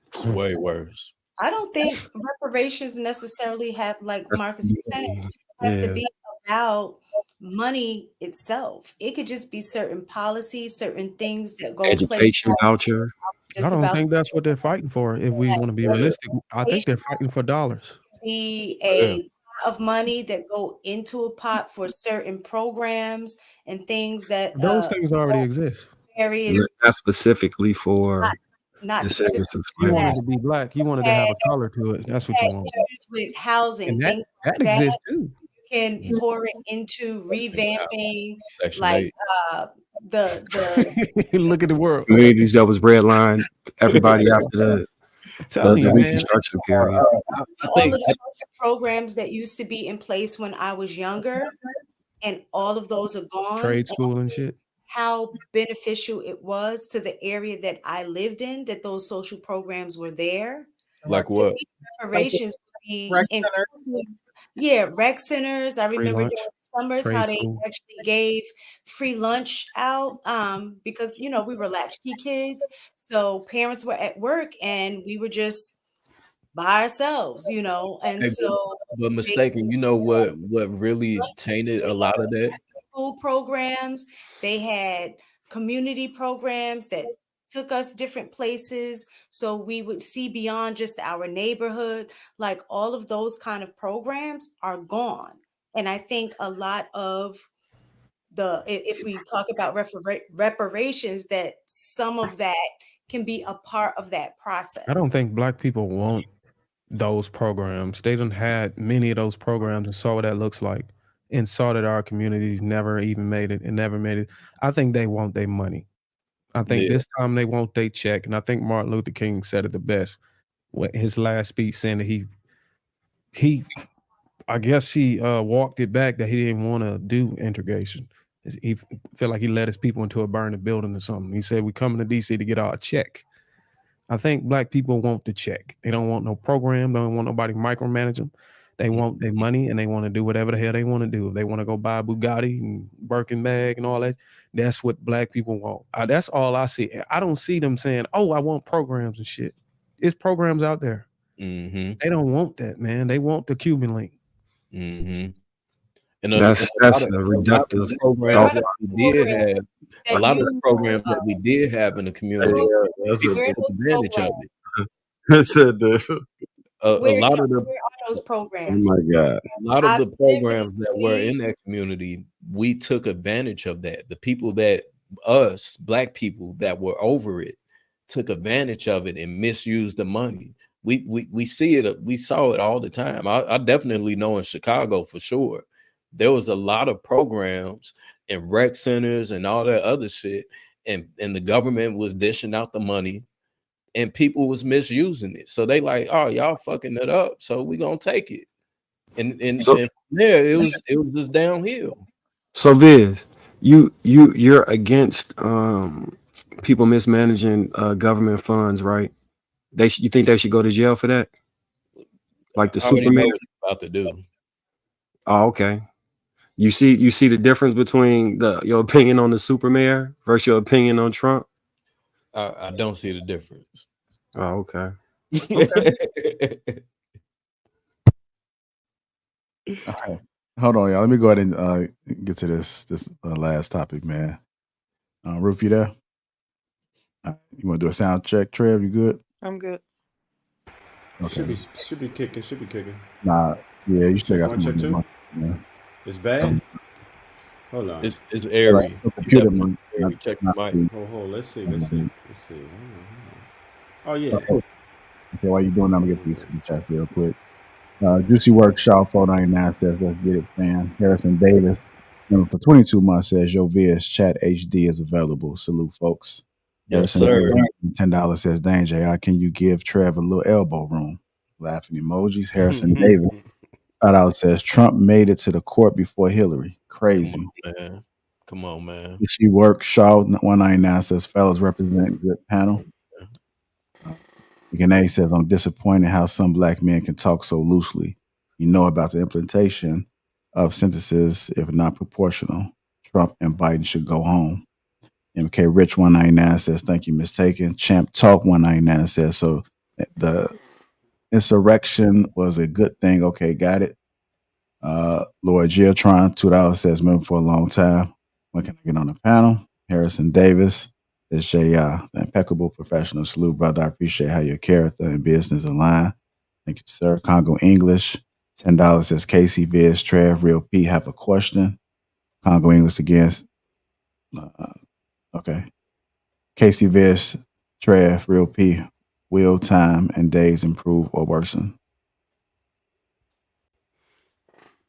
It's way worse. I don't think reparations necessarily have, like Marcus was saying, have to be about money itself. It could just be certain policies, certain things that go education voucher. I don't think that's what they're fighting for. If we want to be realistic, I think they're fighting for dollars. Be a pot of money that go into a pot for certain programs and things that those things already exist. Not specifically for not specifically. You wanted to be black. You wanted to have a color to it. That's what you want. With housing, and things that like exists too. You can pour it into revamping, Section like 8. the look at the world. Communities that was redlined, everybody after the Reconstruction period. all of the social programs that used to be in place when I was younger, and all of those are gone. Trade school and shit. How beneficial it was to the area that I lived in that those social programs were there. Like what? Reparations would be rec centers. I remember doing summers, Trade how they school. actually gave free lunch out because we were latchkey kids, so parents were at work and we were just by ourselves, and Hey, so but they mistaken, you know what really tainted a lot of that? school programs. They had community programs that took us different places so we would see beyond just our neighborhood. Like all of those kind of programs are gone. And I think a lot of if we talk about reparations, that some of that can be a part of that process. I don't think black people want those programs. They done had many of those programs and saw what that looks like and saw that our communities never even made it and never made it. I think they want their money. I think Yeah. this time they want their check. And I think Martin Luther King said it the best. His last speech saying that he I guess he walked it back that he didn't want to do integration. He felt like he led his people into a burning building or something. He said, "We coming to DC to get our check." I think black people want the check. They don't want no program. They don't want nobody micromanage them. They want their money and they want to do whatever the hell they want to do. If they want to go buy a Bugatti and Birkin bag and all that, that's what black people want. That's all I see. I don't see them saying, "Oh, I want programs and shit." It's programs out there. Mm-hmm. They don't want that, man. They want the Cuban link. Mm-hmm. And That's a lot of reductive the programs thought. that we did have, a lot of the programs that we did have in the community, That's people a took advantage of it. that's a different. A lot of Where the are those Oh programs? my God. a lot of I've the programs that were vividly- in that community, we took advantage of that. The people that us black people that were over it took advantage of it and misused the money. We see it, we saw it all the time. I definitely know in Chicago for sure. There was a lot of programs and rec centers and all that other shit, and the government was dishing out the money and people was misusing it. So they like, oh, y'all fucking it up, so we gonna take it. And So- from there it was just downhill. So Viz, you're against people mismanaging government funds, right? You think they should go to jail for that? Like the I already super know mayor? what you're about to do. Oh, okay. You see the difference between your opinion on the super mayor versus your opinion on Trump? I don't see the difference. Oh, okay. Okay. Hold on, y'all. Let me go ahead and get to this last topic, man. Ruth, you there? You want to do a sound check, Trev? You good? I'm good. Okay. Should be kicking. Nah. Yeah, you still Check got one, some check two. more. Yeah. It's bad. Hold on. It's airy. Right. You Computer definitely mic, airy. Check the not mic. Hold. Let's see. Hold on. Oh yeah. Okay, while you're doing that, I'm gonna get these super chats real quick. Juicy Workshop 499 says, let's get it, fam. Harrison Davis, member for 22 months, says, yo, Viz, chat HD is available. Salute, folks. Yes, Harrison sir. Davis, $10 says, dang, JR, can you give Trev a little elbow room? Laughing emojis. Harrison Davis, $5 says, Trump made it to the court before Hillary. Crazy. Come on, man. Juicy Workshop 199 says, fellas represent good panel. Gane says, I'm disappointed how some black men can talk so loosely. You know about the implementation of sentences, if not proportional. Trump and Biden should go home. MK Rich 199 says, thank you, mistaken. Champ Talk 199 says, so the insurrection was a good thing. Okay, got it. Lord Geotron, $2 says, member for a long time. When can I get on the panel? Harrison Davis. It's the impeccable professional. Salute, brother. I appreciate how your character and business align. Thank you, sir. Congo English, $10 says Casey Viz, Trev, Real P have a question. Congo English against, okay. Casey Viz, Trev, Real P, will time and days improve or worsen?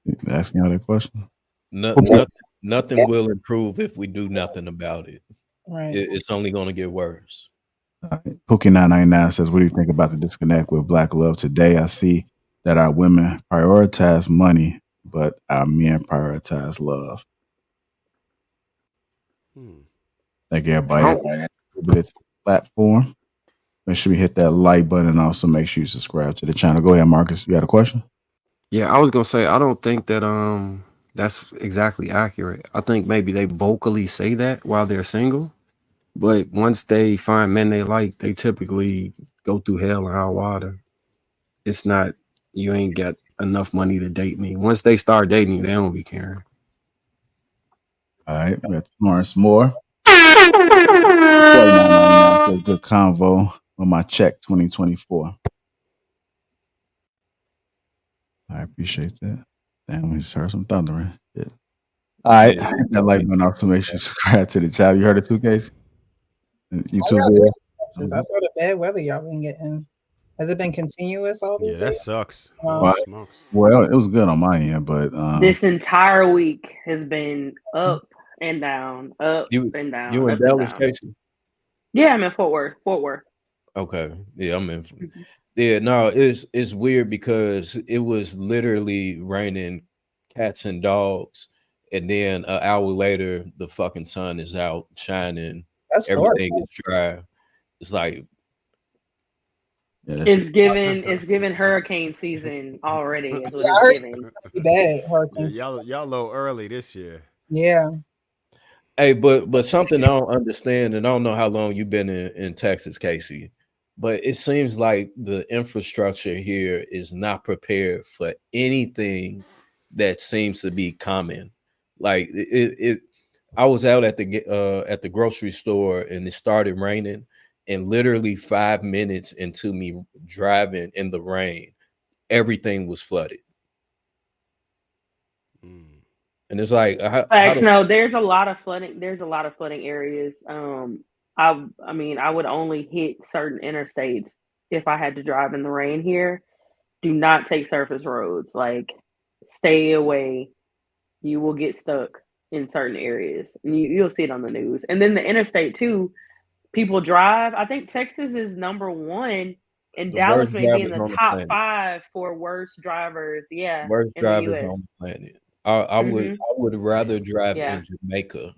You asking all that question? Nothing will improve if we do nothing about it. Right. It's only going to get worse. Pookie999 says, what do you think about the disconnect with Black love today? I see that our women prioritize money, but our men prioritize love. Thank you, everybody. It's a platform. Make sure you hit that like button and also make sure you subscribe to the channel. Go ahead, Marcus. You got a question? Yeah, I was gonna say I don't think that That's exactly accurate. I think maybe they vocally say that while they're single, but once they find men they like, they typically go through hell and high water. It's not you ain't got enough money to date me. Once they start dating you, they don't be caring. All right, we got Lawrence Moore. 49.99 for a good convo on my check 2024. I appreciate that. Damn, we just heard some thundering. Shit. All right, Yeah. that like button off, so make sure you subscribe to the channel. You heard it too, Case? YouTube How y'all video. doing in Texas? I saw the bad weather y'all been getting. Has it been continuous all these Yeah, that days? sucks. Well, Holy smokes. well, it was good on my end, but This entire week has been up and down, up You and down, you in up and Dallas, down. Casey? Yeah, I'm in Fort Worth. Fort Worth. Okay. Yeah, I'm in. Yeah, no, it's weird because it was literally raining cats and dogs, and then an hour later, the fucking sun is out shining. That's Everything Florida. is dry. It's like yeah, It's given hurricane season already. Is what Yeah, I it's heard it's giving. pretty bad Yeah, hurricane y'all a little early this year. Yeah. Hey, but something I don't understand, and I don't know how long you've been in Texas, Casey, but it seems like the infrastructure here is not prepared for anything that seems to be common. Like I was out at the grocery store and it started raining, and literally 5 minutes into me driving in the rain, everything was flooded. And it's like, how Facts. does No, there's a lot of flooding. There's a lot of flooding areas. I mean, I would only hit certain interstates if I had to drive in the rain here. Do not take surface roads. Like, stay away. You will get stuck in certain areas. And you'll see it on the news. And then the interstate too. People drive. I think Texas is number one, and the Dallas worst may be in drivers the on the top planet? 5 for worst drivers. Yeah, Worst in the drivers U.S. on the planet. I would rather drive Yeah. in Jamaica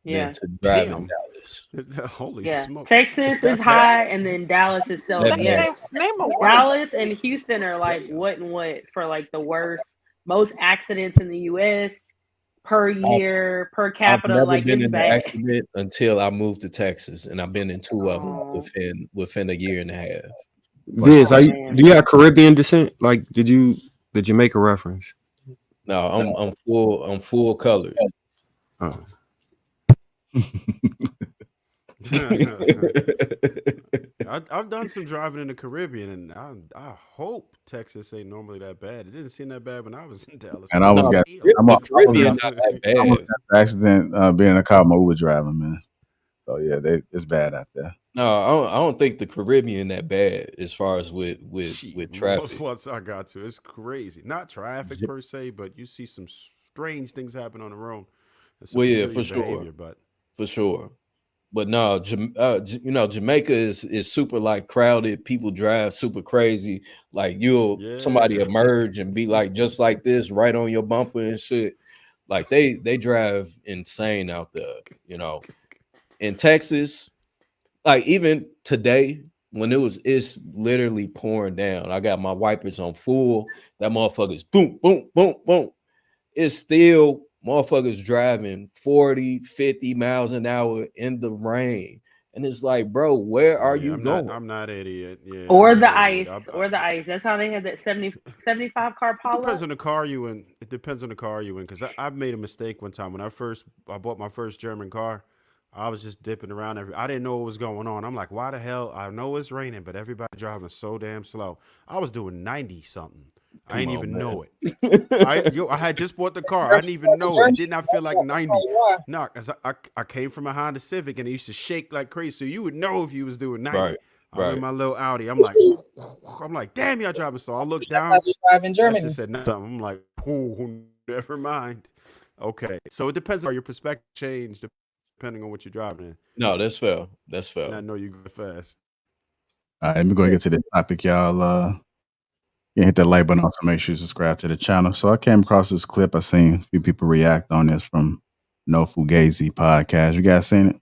Yeah. than to drive in Damn. Dallas. Holy Yeah, smokes. Texas It's that is high, bad? and then Dallas itself. That Yes, bad. Name a word. Dallas and Houston are like what and what for like the worst, most accidents in the U.S. per year, per I've capita. never Like been it's in an bad. accident until I moved to Texas, and I've been in 2 of them Oh, within a year and a half. Viz, oh do man. you have Caribbean descent? Like, did you the Jamaica reference? No, I'm full colored. Oh. I've done some driving in the Caribbean, and I hope Texas ain't normally that bad. It didn't seem that bad when I was in Dallas. And I almost got The almost Caribbean got not that I almost bad. got an accident being in a car my Uber driving, man. So yeah, it's bad out there. No, I don't think the Caribbean that bad as far as with Most traffic. floods I got to, it's crazy. Not traffic per se, but you see some strange things happen on the road. And some Well, yeah, peculiar for sure, behavior, but for sure. But no, Jamaica is super like crowded. People drive super crazy. Like somebody yeah. emerge and be like just like this right on your bumper and shit. Like they drive insane out there. In Texas, like even today when it's literally pouring down. I got my wipers on full. That motherfucker's boom, boom, boom, boom. It's still motherfuckers driving 40, 50 miles an hour in the rain. And it's like, bro, where are you going? I'm not idiot. Yeah. Or I'm the not idiot. ice, or the ice. That's how they had that 75 car It depends pileup. on the car you in. It depends on the car you in. Because I've made a mistake one time when I bought my first German car. I was just dipping around. I didn't know what was going on. I'm like, why the hell? I know it's raining, but everybody driving so damn slow. I was doing 90 something. I didn't even know it. I had just bought the car. I didn't even know it. It did not feel like 90. No, because I came from a Honda Civic and it used to shake like crazy. So you would know if you was doing 90. Right. I'm in my little Audi. I'm like, damn, y'all driving slow. I look down. How you drive in That Germany? shit said nothing. I'm like, oh, never mind. Okay. So it depends on your perspective change depending on what you're driving in. No, that's fair. That's fair. And I know you go fast. All right, let me go get to this topic, y'all. Hit that like button also make sure you subscribe to the channel. So I came across this clip. I seen a few people react on this from No Fugazi podcast. You guys seen it?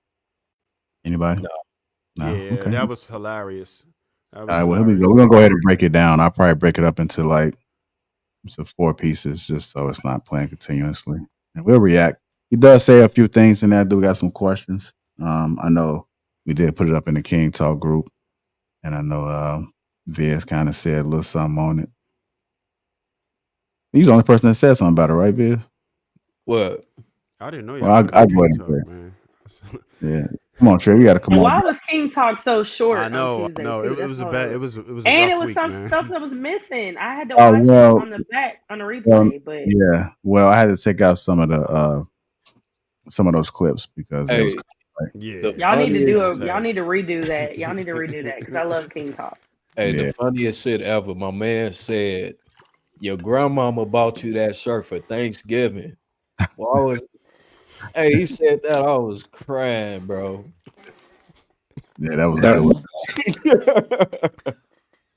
Anybody? No. Yeah, Okay. that was hilarious. All right, well, here we go. We're gonna go ahead and break it down. I'll probably break it up into like to 4 pieces, just so it's not playing continuously. And we'll react. He does say a few things in there. Do got some questions? I know we did put it up in the King Talk group, and I know Viz kind of said a little something on it. He's the only person that said something about it, right, Viz? What? I didn't know you. Well, I'll go ahead and play it. Man. Yeah, come on, Trey, you got to come And on. why was King Talk so short I know, on Tuesday? no, too? it was a That's bad, all. it was a And rough it was week, some man. stuff that was missing. I had to Oh, watch well, it on the back on the replay, but yeah. Well, I had to take out some of those clips because it was Hey, like, Yeah, y'all need to funniest, y'all need to redo that. Y'all need to redo that because I love King Talk. hey, yeah. the funniest shit ever. My man said, "Your grandmama bought you that shirt for Thanksgiving." Well, I was, hey, he said that I was crying, bro. Yeah, that was a good one.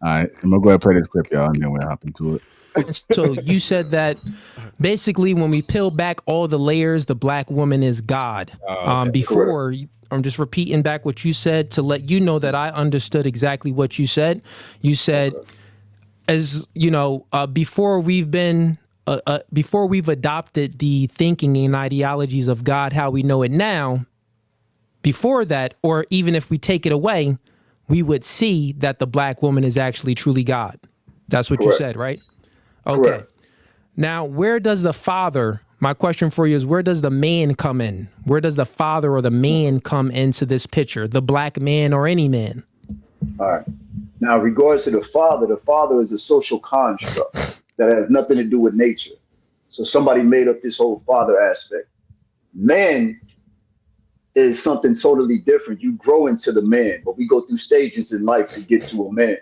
All right, I'm gonna go ahead and play this clip, y'all, and then we'll hop into it. So you said that basically when we peel back all the layers, the black woman is God. Okay. Before, I'm just repeating back what you said to let you know that I understood exactly what you said. You said, as you know, before we've adopted the thinking and ideologies of God, how we know it now, before that, or even if we take it away, we would see that the black woman is actually truly God. That's what you said, right? Okay. Correct. Now, where does the father, my question for you is, where does the man come in? Where does the father or the man come into this picture? The black man or any man? All right. Now, in regards to the father is a social construct that has nothing to do with nature. So somebody made up this whole father aspect. Man is something totally different. You grow into the man, but we go through stages in life to get to a man.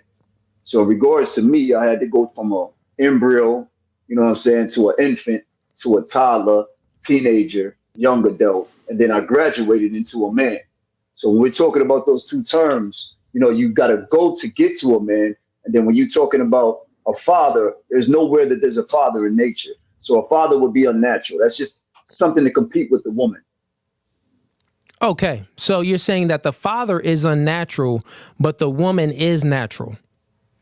So in regards to me, I had to go from an embryo, you know what I'm saying, to an infant, to a toddler, teenager, young adult, and then I graduated into a man. So when we're talking about those two terms, you know, you got to go to get to a man. And then when you're talking about a father, there's nowhere that there's a father in nature. So a father would be unnatural. That's just something to compete with the woman. Okay, so you're saying that the father is unnatural, but the woman is natural.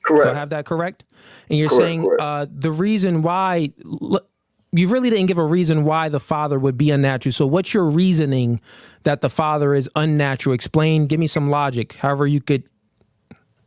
Correct. Do I have that correct? And you're Correct, saying the reason why, you really didn't give a reason why the father would be unnatural. So what's your reasoning that the father is unnatural? Explain, give me some logic, however you could,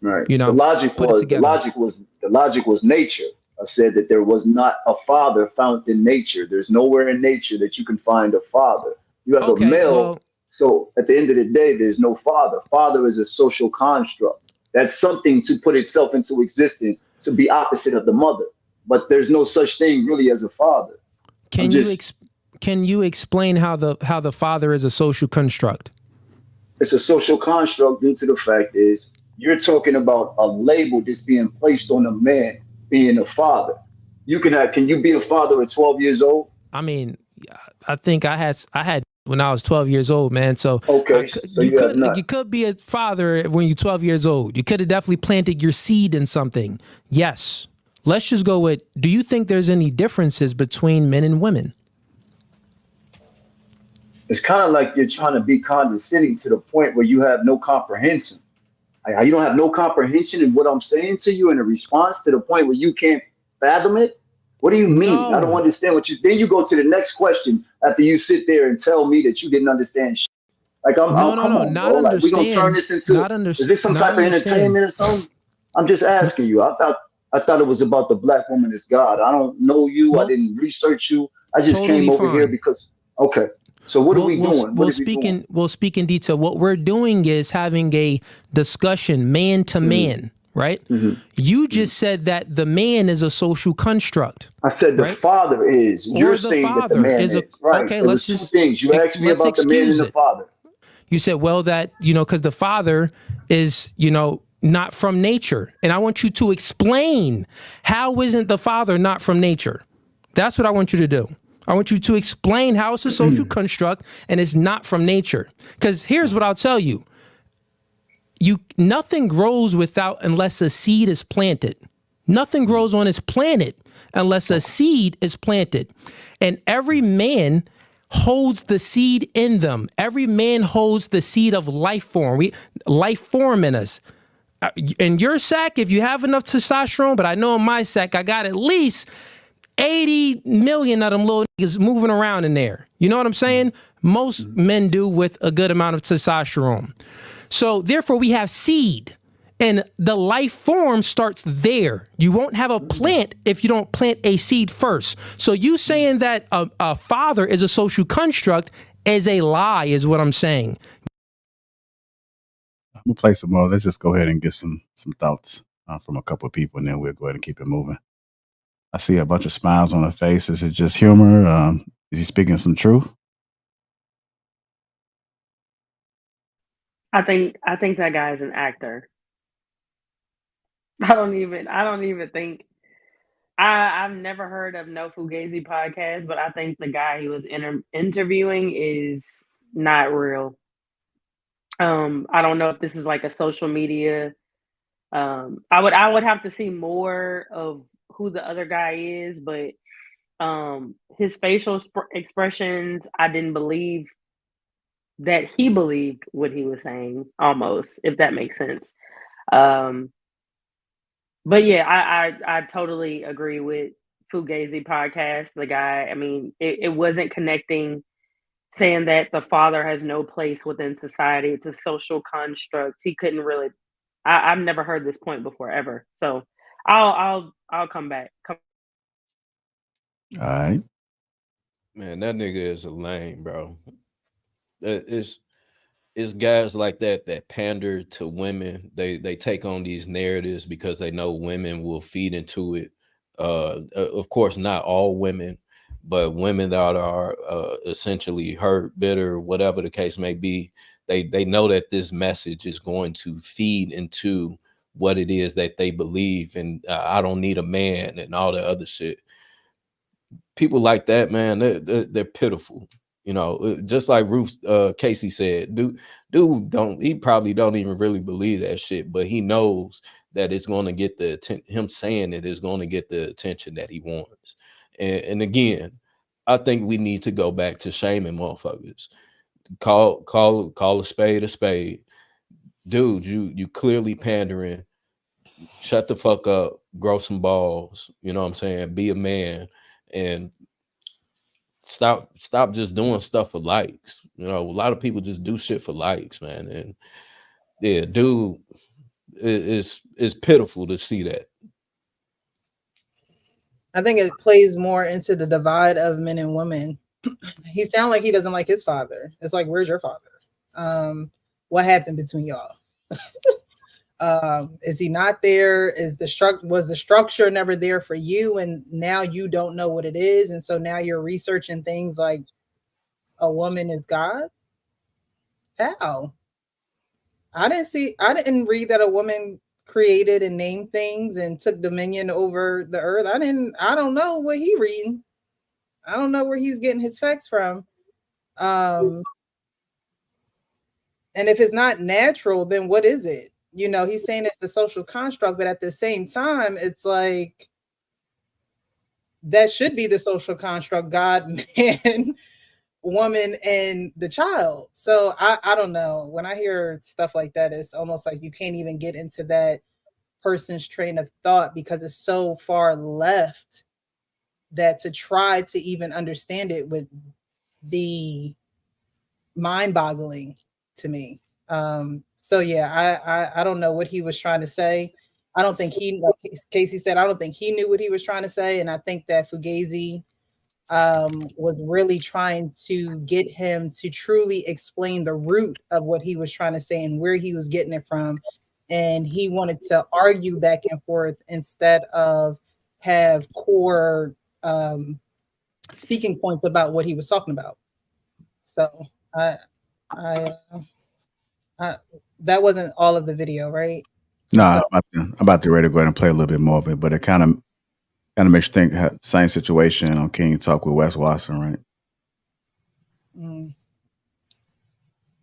Right. you know, the logic put it was together. the logic was nature. I said that there was not a father found in nature. There's nowhere in nature that you can find a father. You have a male. So at the end of the day, there's no father. Father is a social construct. That's something to put itself into existence to be opposite of the mother. But there's no such thing really as a father. Can you explain how the father is a social construct? It's a social construct due to the fact is you're talking about a label that's being placed on a man being a father. Can you be a father at 12 years old? I mean, I think I had when I was 12 years old, man. So okay, so you could be a father when you're 12 years old. You could have definitely planted your seed in something. Yes. Let's just go with, do you think there's any differences between men and women? It's kind of like you're trying to be condescending to the point where you have no comprehension. You don't have no comprehension in what I'm saying to you in a response to the point where you can't fathom it. What do you mean? No. I don't understand then you go to the next question after you sit there and tell me that you didn't understand shit. Like come on, not bro. Like, we gonna turn this into is this some type of entertainment or something? I'm just asking you. I thought it was about the black woman as God. I don't know you. I didn't research you. I just came over here because okay. So what are we doing? We'll speak in detail. What we're doing is having a discussion man to man, right? Mm-hmm. You just said that the man is a social construct. I said the father is. You're saying that the man is. Right. Okay, let's just 2 things. You asked me about the man and the father. You said, well, that, because the father is, not from nature. And I want you to explain, how isn't the father not from nature? That's what I want you to do. I want you to explain how it's a social construct and it's not from nature. Because here's what I'll tell you. Nothing grows unless a seed is planted. Nothing grows on this planet unless a seed is planted. And every man holds the seed in them. Every man holds the seed of life form. Life form in us. In your sack, if you have enough testosterone, but I know in my sack, I got at least 80 million of them little niggas moving around in there. You know what I'm saying? Most men do with a good amount of testosterone. So therefore we have seed, and the life form starts there. You won't have a plant if you don't plant a seed first. So you saying that a father is a social construct is a lie, is what I'm saying. I'm gonna play some more. Let's just go ahead and get some thoughts from a couple of people, and then we'll go ahead and keep it moving. I see a bunch of smiles on her face. Is it just humor? Is he speaking some truth? I think that guy is an actor. I don't even think I've never heard of No Fugazi podcast, but I think the guy he was interviewing is not real. I don't know if this is like a social media. I would have to see more of who the other guy is, but his facial expressions, I didn't believe that he believed what he was saying, almost, if that makes sense. But yeah, I totally agree with Fugazi podcast. The guy, I mean, it wasn't connecting, saying that the father has no place within society. It's a social construct. He couldn't really. I've never heard this point before ever. So I'll come back. All right. Man, that nigga is a lame, bro. It's guys like that pander to women. They take on these narratives because they know women will feed into it. Of course, not all women, but women that are essentially hurt, bitter, whatever the case may be. They know that this message is going to feed into what it is that they believe, and I don't need a man and all that other shit. People like that, man, they're pitiful. You know, just like Ruth Casey said, he probably don't even really believe that shit, but he knows that it's going to get the attention. Him saying it is going to get the attention that he wants. And again, I think we need to go back to shaming motherfuckers. Call a spade a spade. Dude, you clearly pandering. Shut the fuck up, grow some balls. You know what I'm saying? Be a man and stop just doing stuff for likes. You know, a lot of people just do shit for likes, man. And yeah, dude, it's pitiful to see that. I think it plays more into the divide of men and women. He sounds like he doesn't like his father. It's like, where's your father? What happened between y'all? Is he not there? Was the structure never there for you, and now you don't know what it is, and so now you're researching things like a woman is God? How? I didn't read that a woman created and named things and took dominion over the earth. I don't know what he reading. I don't know where he's getting his facts from. And if it's not natural, then what is it? You know, he's saying it's a social construct, but at the same time, it's like that should be the social construct: God, man, woman, and the child. So I don't know. When I hear stuff like that, it's almost like you can't even get into that person's train of thought because it's so far left that to try to even understand it would be mind-boggling to me. So yeah, I don't know what he was trying to say. I don't think like Casey said, I don't think he knew what he was trying to say. And I think that Fugazi was really trying to get him to truly explain the root of what he was trying to say and where he was getting it from. And he wanted to argue back and forth instead of have core speaking points about what he was talking about. So that wasn't all of the video, right? No, I'm about to ready to go ahead and play a little bit more of it, but it kind of makes you think same situation on King Talk with Wes Watson, right?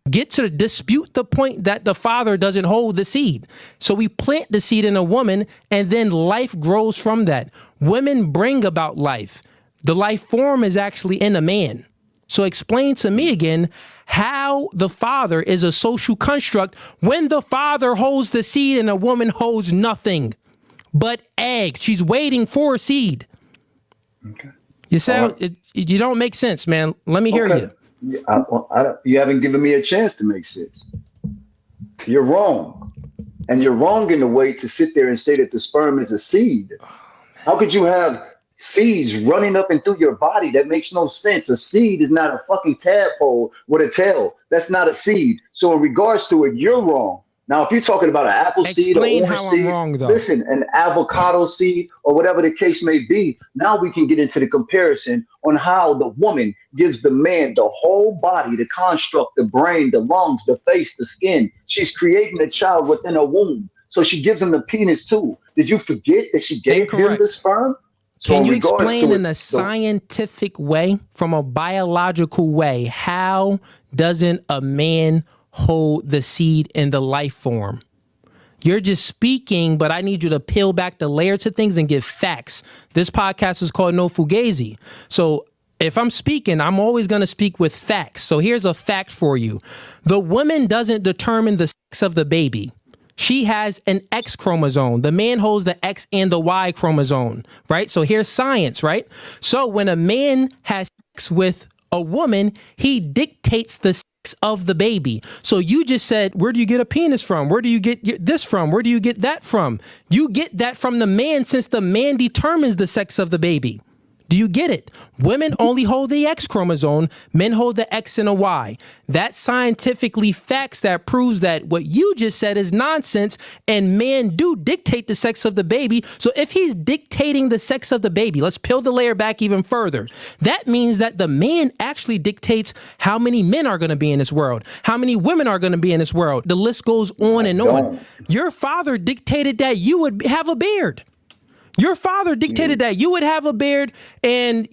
Get to dispute the point that the father doesn't hold the seed. So we plant the seed in a woman and then life grows from that. Women bring about life. The life form is actually in a man. So explain to me again how the father is a social construct when the father holds the seed and a woman holds nothing but eggs. She's waiting for a seed. Okay. You sound you don't make sense, man. Let me hear you. You haven't given me a chance to make sense. You're wrong. And you're wrong in the way to sit there and say that the sperm is a seed. How could you have seeds running up and through your body? That makes no sense. A seed is not a fucking tadpole with a tail. That's not a seed. So in regards to it, you're wrong. Now, if you're talking about an apple seed or Explain orange how seed, I'm wrong, though. listen, an avocado seed or whatever the case may be, now we can get into the comparison on how the woman gives the man the whole body, the construct, the brain, the lungs, the face, the skin. She's creating a child within a womb. So she gives him the penis too. Did you forget that she gave him the sperm? So Can in you regards explain to in a scientific way, from a biological way, how doesn't a man hold the seed in the life form? You're just speaking, but I need you to peel back the layers of things and give facts. This podcast is called No Fugazi. So if I'm speaking, I'm always going to speak with facts. So here's a fact for you. The woman doesn't determine the sex of the baby. She has an X chromosome. The man holds the X and the Y chromosome, right? So here's science, right? So when a man has sex with a woman, he dictates the sex of the baby. So you just said, where do you get a penis from? Where do you get this from? Where do you get that from? You get that from the man, since the man determines the sex of the baby. Do you get it? Women only hold the X chromosome. Men hold the X and a Y. That's scientifically facts that proves that what you just said is nonsense, and men do dictate the sex of the baby. So if he's dictating the sex of the baby, let's peel the layer back even further. That means that the man actually dictates how many men are going to be in this world, how many women are going to be in this world. The list goes on and on. Your father dictated that you would have a beard. Your father dictated that you would have a beard and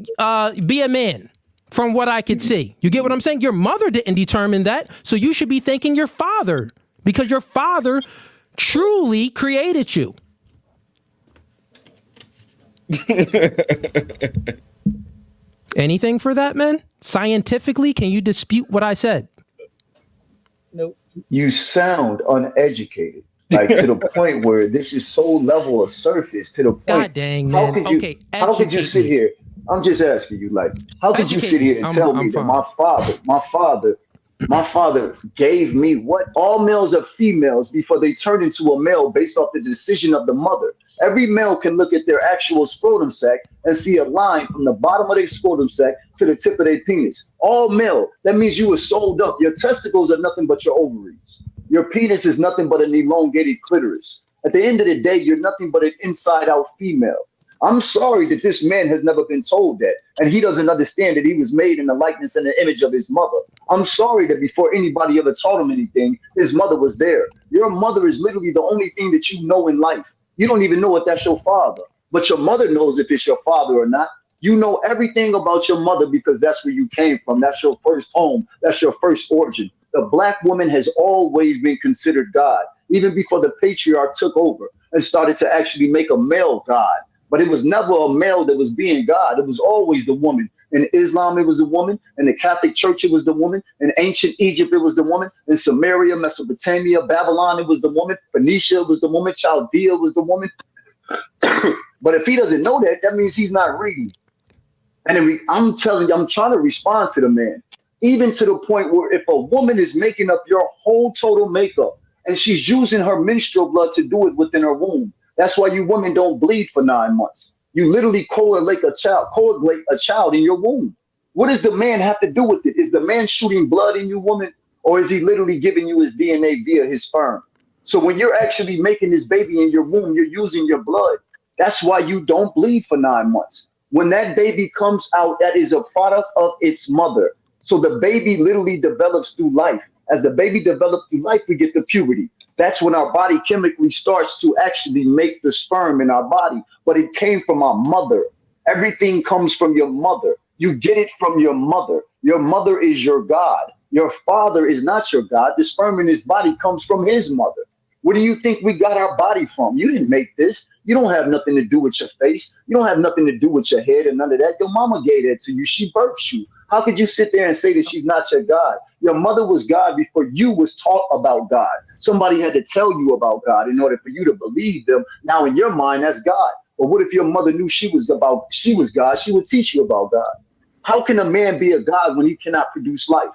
be a man, from what I could see. You get what I'm saying? Your mother didn't determine that, so you should be thanking your father, because your father truly created you. Anything for that, man? Scientifically, can you dispute what I said? Nope. You sound uneducated. Like, to the point where this is so level of surface, to the point. God dang, man. How could you sit here? I'm just asking you, like, how could you sit here and tell me that my father gave me what? All males are females before they turn into a male based off the decision of the mother. Every male can look at their actual scrotum sac and see a line from the bottom of their scrotum sac to the tip of their penis. All male. That means you were sold up. Your testicles are nothing but your ovaries. Your penis is nothing but an elongated clitoris. At the end of the day, you're nothing but an inside-out female. I'm sorry that this man has never been told that, and he doesn't understand that he was made in the likeness and the image of his mother. I'm sorry that before anybody ever taught him anything, his mother was there. Your mother is literally the only thing that you know in life. You don't even know if that's your father, but your mother knows if it's your father or not. You know everything about your mother because that's where you came from. That's your first home. That's your first origin. The black woman has always been considered God, even before the patriarch took over and started to actually make a male God. But it was never a male that was being God. It was always the woman. In Islam, it was the woman. In the Catholic Church, it was the woman. In ancient Egypt, it was the woman. In Samaria, Mesopotamia, Babylon, it was the woman. Phoenicia, it was the woman. Chaldea was the woman. But if he doesn't know that, that means he's not reading. And I'm telling you, I'm trying to respond to the man. Even to the point where if a woman is making up your whole total makeup and she's using her menstrual blood to do it within her womb, that's why you women don't bleed for 9 months. You literally coagulate a child in your womb. What does the man have to do with it? Is the man shooting blood in you, woman, or is he literally giving you his DNA via his sperm? So when you're actually making this baby in your womb, you're using your blood. That's why you don't bleed for 9 months. When that baby comes out, that is a product of its mother. So the baby literally develops through life. As the baby develops through life, we get to puberty. That's when our body chemically starts to actually make the sperm in our body. But it came from our mother. Everything comes from your mother. You get it from your mother. Your mother is your God. Your father is not your God. The sperm in his body comes from his mother. Where do you think we got our body from? You didn't make this. You don't have nothing to do with your face. You don't have nothing to do with your head and none of that. Your mama gave that to you. She birthed you. How could you sit there and say that she's not your God? Your mother was God before you was taught about God. Somebody had to tell you about God in order for you to believe them. Now in your mind, that's God. But what if your mother knew she was God? She would teach you about God. How can a man be a God when he cannot produce life?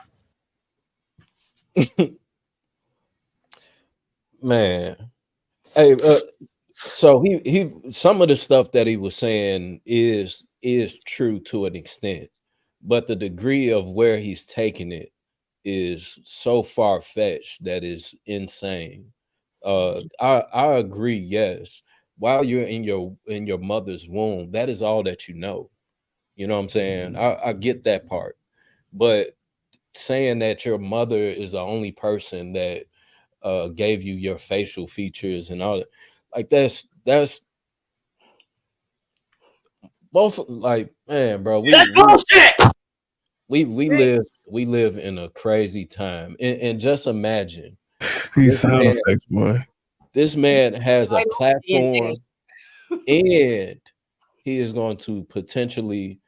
Man, hey, so he some of the stuff that he was saying is true to an extent, but the degree of where he's taking it is so far fetched that is insane. I agree. Yes, while you're in your mother's womb, that is all that you know. You know what I'm saying? I get that part, but saying that your mother is the only person that gave you your facial features and all that, like that's both, like, man, bro, That's bullshit. we live in a crazy time, and just imagine These this sound man effects, boy. this man has a Right on DNA. platform, and he is going to potentially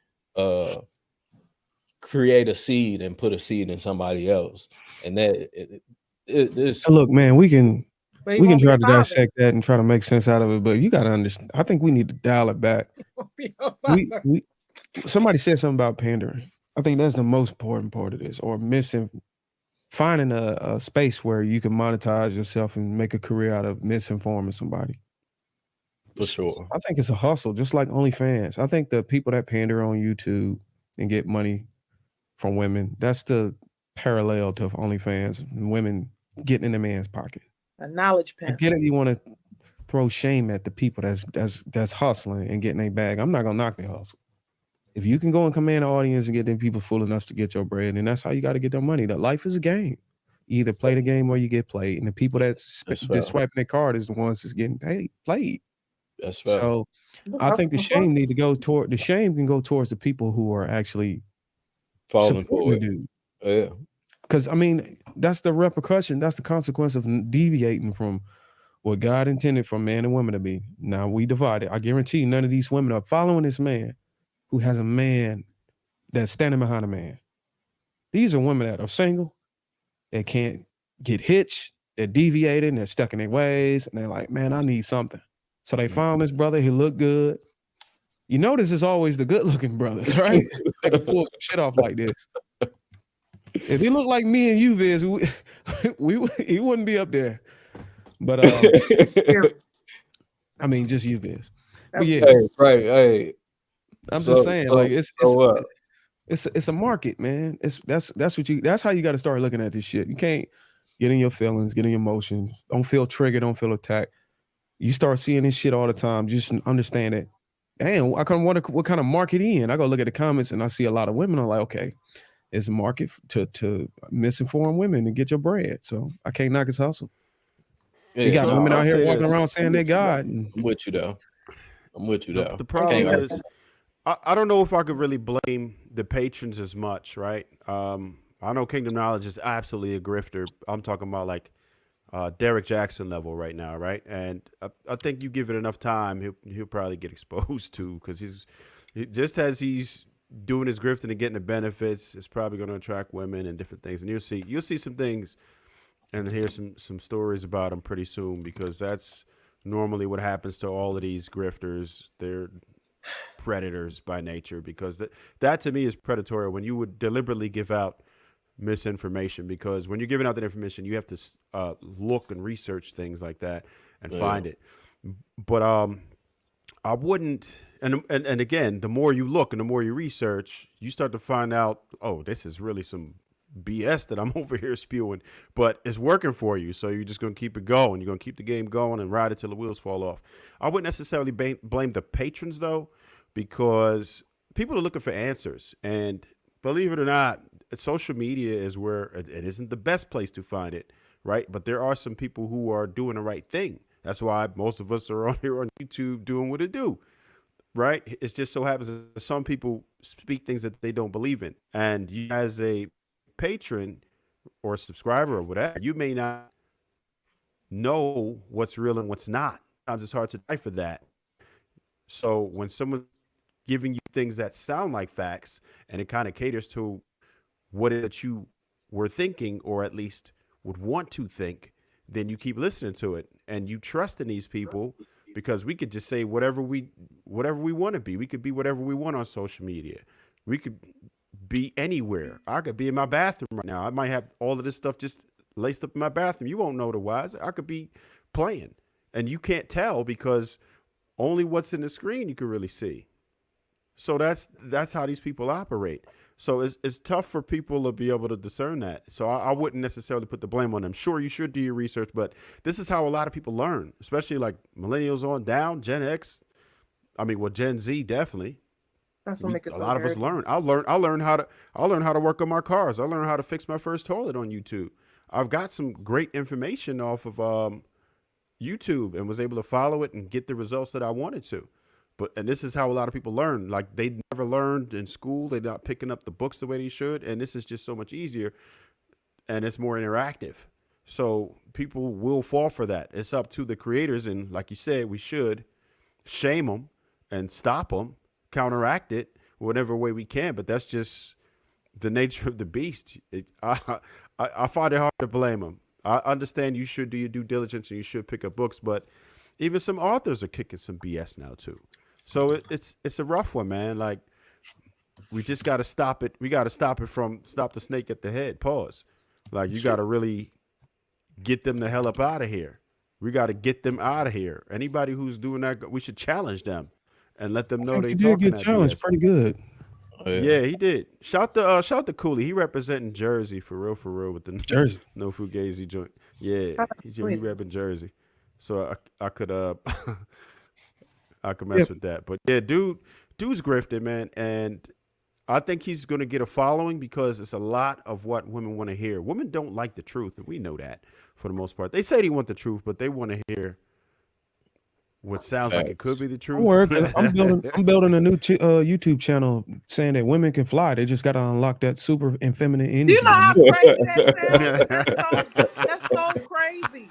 create a seed and put a seed in somebody else, and this Look, man, we can But he won't be try a to father. dissect that and try to make sense out of it, but you got to understand. I think we need to dial it back. Won't be a We father. we somebody said something about pandering. I think that's the most important part of this, or finding a space where you can monetize yourself and make a career out of misinforming somebody. for sure. I think it's a hustle, just like OnlyFans. I think the people that pander on YouTube and get money from women, that's the parallel to OnlyFans. Women getting in a man's pocket. A knowledge I pimp. get it. You want to throw shame at the people that's hustling and getting a bag. I'm not gonna knock their hustle. If you can go and command an audience and get them people full enough to get your bread, and that's how you got to get their money. That life is a game. You either play the game or you get played. And the people that's swiping their card is the ones that's getting played. That's fair. So I think the shame can go towards the people who are actually Falling supporting for the it. dude. Yeah. Because I mean, that's the repercussion. That's the consequence of deviating from what God intended for man and woman to be. Now we divided. I guarantee none of these women are following this man who has a man that's standing behind a man. These are women that are single, they can't get hitched, they're deviated, and they're stuck in their ways, and they're like, man, I need something. So they found this brother, he looked good. You notice it's always the good looking brothers, right? They can pull some shit off like this. If he looked like me and you, Viz, he wouldn't be up there. But I mean, just you, Viz. But yeah, Hey, right. Hey, I'm just saying, like it's what? it's a market, man. That's how you got to start looking at this shit. You can't get in your feelings, get in your emotions. Don't feel triggered, don't feel attacked. You start seeing this shit all the time. Just understand it. Damn, I kind of wonder what kind of market he in. I go look at the comments and I see a lot of women. I'm like, okay, it's a market to misinform women and get your bread. So I can't knock his hustle. Yeah, You got no, women I'll out here say walking this. around saying they God. And I'm with you though. I'm with you though. The problem Can't- is, I don't know if I could really blame the patrons as much, right? I know Kingdom Knowledge is absolutely a grifter. I'm talking about like Derek Jackson level right now, right? And I think you give it enough time, he'll probably get exposed to, because just as he's doing his grifting and getting the benefits, it's probably going to attract women and different things. And you'll see some things and hear some stories about him pretty soon, because that's normally what happens to all of these grifters. They're predators by nature, because that to me is predatory, when you would deliberately give out misinformation, because when you're giving out that information, you have to look and research things like that and find it. But I wouldn't, and again, the more you look and the more you research, you start to find out, oh, this is really some BS that I'm over here spewing, but it's working for you. So you're just going to keep it going. You're going to keep the game going and ride it till the wheels fall off. I wouldn't necessarily blame the patrons though, because people are looking for answers, and believe it or not, social media is where it isn't the best place to find it, right? But there are some people who are doing the right thing. That's why most of us are on here on YouTube doing what it do, right? It just so happens that some people speak things that they don't believe in. And you, as a patron or a subscriber or whatever, you may not know what's real and what's not. Sometimes it's hard to decipher that. So when someone's giving you things that sound like facts, and it kind of caters to what it that you were thinking, or at least would want to think, then you keep listening to it and you trust in these people because we could just say whatever we want to be. We could be whatever we want on social media. We could be anywhere. I could be in my bathroom right now. I might have all of this stuff just laced up in my bathroom. You won't know otherwise. I could be playing, and you can't tell because only what's in the screen you can really see. So that's how these people operate. So it's tough for people to be able to discern that. So I wouldn't necessarily put the blame on them. Sure, you should do your research, but this is how a lot of people learn, especially like millennials on down, Gen X. I mean, well, Gen Z definitely. That's what makes it A so lot of us dirty. learn. I learned how to work on my cars. I learned how to fix my first toilet on YouTube. I've got some great information off of YouTube and was able to follow it and get the results that I wanted to. And this is how a lot of people learn. Like they never learned in school. They're not picking up the books the way they should. And this is just so much easier and it's more interactive. So people will fall for that. It's up to the creators. And like you said, we should shame them and stop them, counteract it whatever way we can. But that's just the nature of the beast. I find it hard to blame them. I understand you should do your due diligence and you should pick up books, but even some authors are kicking some BS now too. So it's a rough one, man. Like we just got to stop it. We got to stop the snake at the head. Pause. Like you got to really get them the hell up out of here. We got to get them out of here. Anybody who's doing that, we should challenge them and let them know they He did talking get that challenged BS. pretty good. Yeah, he did. Shout to Cooley. He representing Jersey for real with the Jersey. No Fugazi joint. Yeah, he repping Jersey. So I could I could mess with that. But yeah, dude's grifted, man, and I think he's gonna get a following because it's a lot of what women want to hear. Women don't like the truth, and we know that for the most part. They say they want the truth, but they want to hear what sounds like it could be the truth. Don't worry, 'cause I'm building a new YouTube channel saying that women can fly. They just got to unlock that super and feminine energy. You know how crazy that sounds? That's so crazy.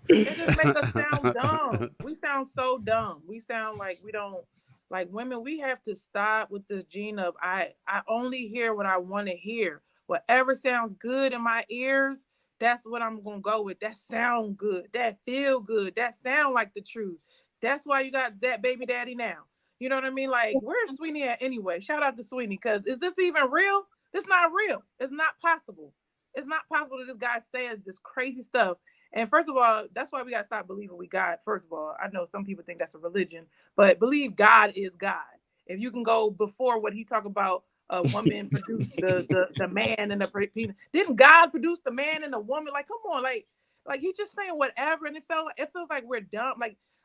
It just makes us sound dumb. We sound so dumb. We sound like we don't like women. We have to stop with this gene of I only hear what I want to hear. Whatever sounds good in my ears, that's what I'm gonna go with. That sound good. That feel good. That sound like the truth. That's why you got that baby daddy now. You know what I mean? Like, where's Sweeney at anyway? Shout out to Sweeney, because is this even real? It's not real. It's not possible. It's not possible that this guy said this crazy stuff. And first of all, that's why we got to stop believing we God. First of all, I know some people think that's a religion, but believe God is God. If you can go before what he talked about, a woman produced the man and the penis. Didn't God produce the man and the woman? Like, come on, like he's just saying whatever, and it feels like we're dumb.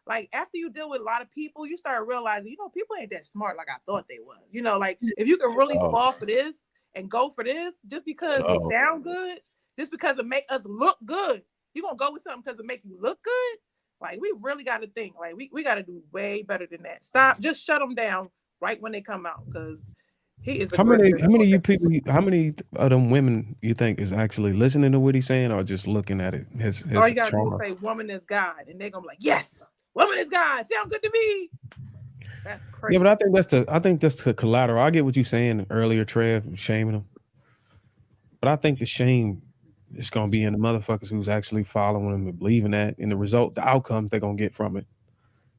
Like after you deal with a lot of people, you start realizing, people ain't that smart like I thought they was. Like if you can really fall for this and go for this just because it sound good, just because it make us look good, you're gonna go with something because it make you look good. Like we really got to think. Like we got to do way better than that. Stop, just shut them down right when they come out, because he is. How many of them women you think is actually listening to what he's saying or just looking at it? His All you gotta trauma. do is say woman is God, and they're gonna be like, yes, woman is God. Sound good to me. That's crazy. Yeah, but I think that's the collateral. I get what you're saying earlier, Trev, shaming them. But I think the shame is gonna be in the motherfuckers who's actually following them and believing that, and the outcomes they're gonna get from it.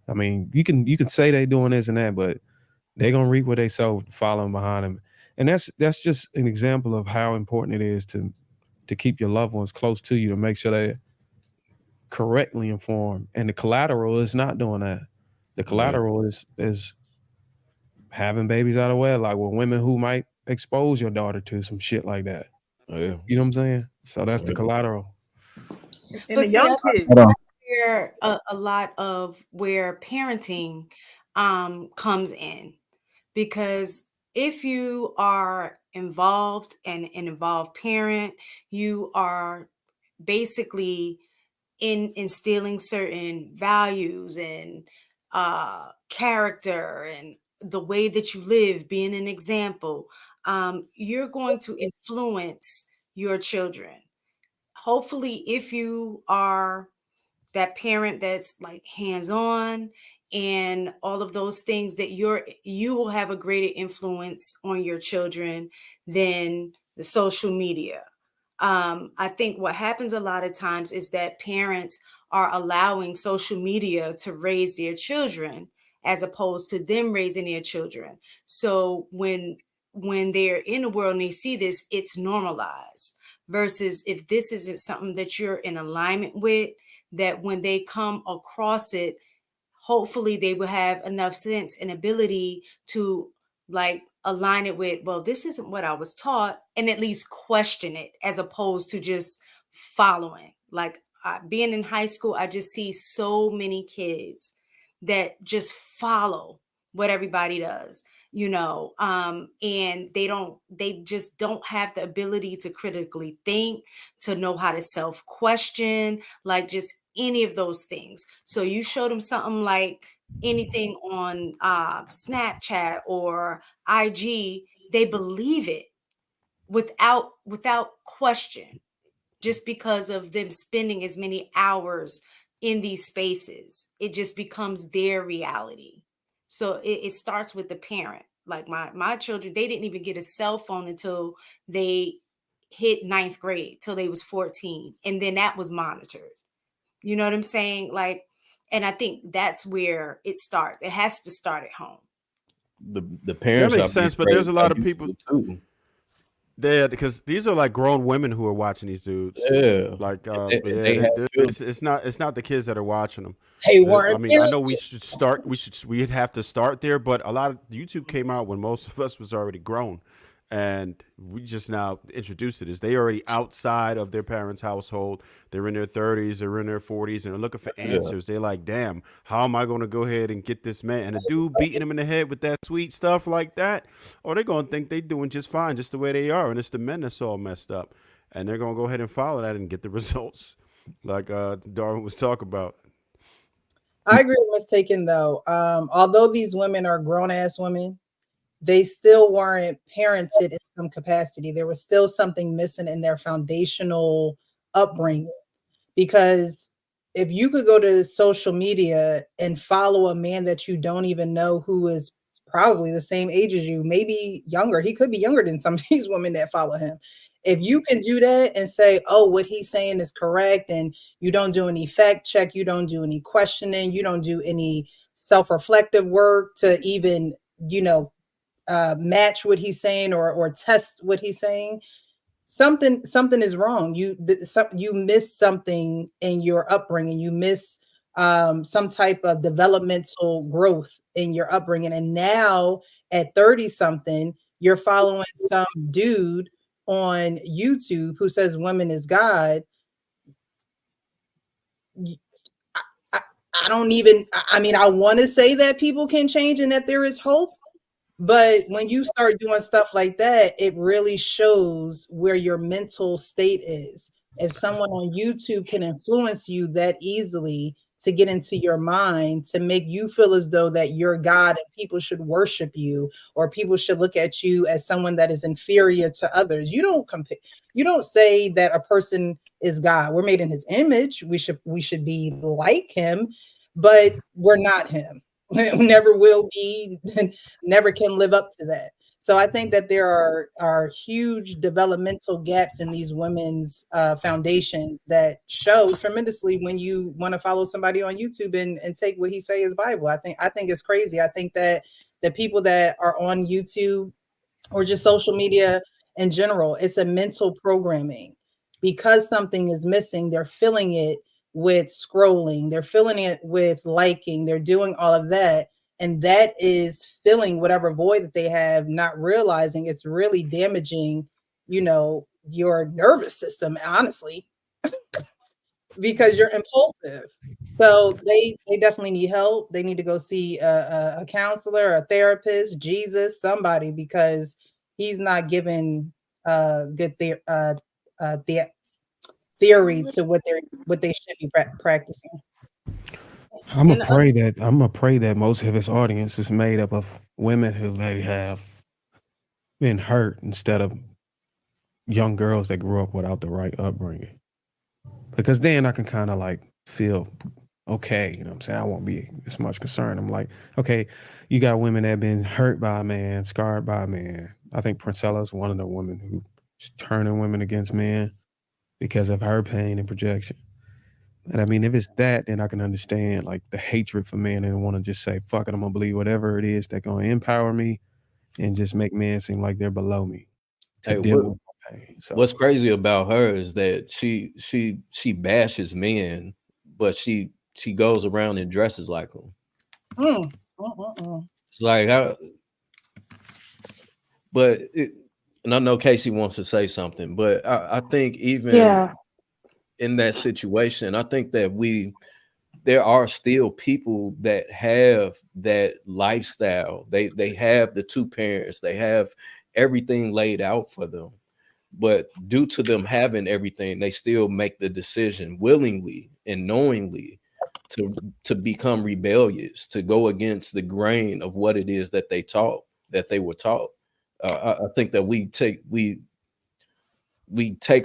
I mean, you can say they doing this and that, but they're gonna reap what they sow following behind them. And that's just an example of how important it is to keep your loved ones close to you, to make sure they're correctly informed. And the collateral is not doing that. The collateral is having babies out of wedlock with women who might expose your daughter to some shit like that. Yeah. You know what I'm saying? So that's the collateral. And But the see, young I think kids. that's where a lot of where parenting comes in, because if you are involved and an involved parent, you are basically instilling certain values and character and the way that you live, being an example. You're going to influence your children. Hopefully, if you are that parent that's like hands-on and all of those things, that you will have a greater influence on your children than the social media. I think what happens a lot of times is that parents are allowing social media to raise their children as opposed to them raising their children. So when they're in the world and they see this, it's normalized. Versus if this isn't something that you're in alignment with, that when they come across it, hopefully they will have enough sense and ability to like align it with, well, this isn't what I was taught, and at least question it as opposed to just following. Like being in high school, I just see so many kids that just follow what everybody does, and they just don't have the ability to critically think, to know how to self-question, like just any of those things. So you show them something like anything on Snapchat or IG, they believe it without question, just because of them spending as many hours in these spaces. It just becomes their reality. So it starts with the parent. Like my children, they didn't even get a cell phone until they hit 9th grade, till they was 14. And then that was monitored. You know what I'm saying? Like, and I think that's where it starts. It has to start at home. The That parents makes are being sense, but there's raised a by lot of people YouTube too. there because these are like grown women who are watching these dudes. Yeah, Like, and they have it's not the kids that are watching them. Hey, I Warren, mean, I know we'd have to start there, but a lot of YouTube came out when most of us was already grown, and we just now introduced it. Is they already outside of their parents' household? They're in their 30s, they're in their 40s, and they're looking for yeah. answers. They're like, "Damn, how am I going to go ahead and get this man?" And a dude beating him in the head with that sweet stuff like that, or they're going to think they're doing just fine, just the way they are, and it's the men that's all messed up, and they're going to go ahead and follow that and get the results, like Darwin was talking about. I agree with Ms. Taken though. Although these women are grown ass women, they still weren't parented in some capacity. There was still something missing in their foundational upbringing. Because if you could go to social media and follow a man that you don't even know, who is probably the same age as you, maybe younger, he could be younger than some of these women that follow him. If you can do that and say, oh, what he's saying is correct, and you don't do any fact check, you don't do any questioning, you don't do any self-reflective work to even, match what he's saying or test what he's saying, something is wrong. You miss something in your upbringing. You miss some type of developmental growth in your upbringing. And now at 30 something, you're following some dude on YouTube who says women is God. I don't even, I mean, I want to say that people can change and that there is hope. But when you start doing stuff like that, it really shows where your mental state is. If someone on YouTube can influence you that easily to get into your mind, to make you feel as though that you're God and people should worship you, or people should look at you as someone that is inferior to others. You don't compare, you don't say that a person is God. We're made in his image. We should be like him, but we're not him. We never will be, never can live up to that. So I think that there are huge developmental gaps in these women's foundations that show tremendously when you want to follow somebody on YouTube and take what he say is Bible. I think it's crazy. I think that the people that are on YouTube or just social media in general, it's a mental programming. Because something is missing, they're filling it with scrolling, they're filling it with liking, they're doing all of that. And that is filling whatever void that they have, not realizing it's really damaging, your nervous system, honestly, because you're impulsive. So they definitely need help. They need to go see a counselor, a therapist, Jesus, somebody, because he's not giving good theory to what they should be practicing. I'm gonna pray that most of his audience is made up of women who may have been hurt instead of young girls that grew up without the right upbringing. Because then I can kind of like feel okay, you know what I'm saying? I won't be as much concerned. I'm like, okay, you got women that have been hurt by a man, scarred by a man. I think Princella is one of the women who's turning women against men. because of her pain and projection. And I mean, if it's that, then I can understand like the hatred for men and want to just say, fuck it, I'm gonna believe whatever it is that gonna empower me and just make men seem like they're below me to Hey, deal with my pain. So what's crazy about her is that she bashes men, but she goes around and dresses like them. It's like, and I know Casey wants to say something, but I think even in that situation, I think that there are still people that have that lifestyle. They have the two parents, they have everything laid out for them. But due to them having everything, they still make the decision willingly and knowingly to become rebellious, to go against the grain of what it is that they were taught. I think that we take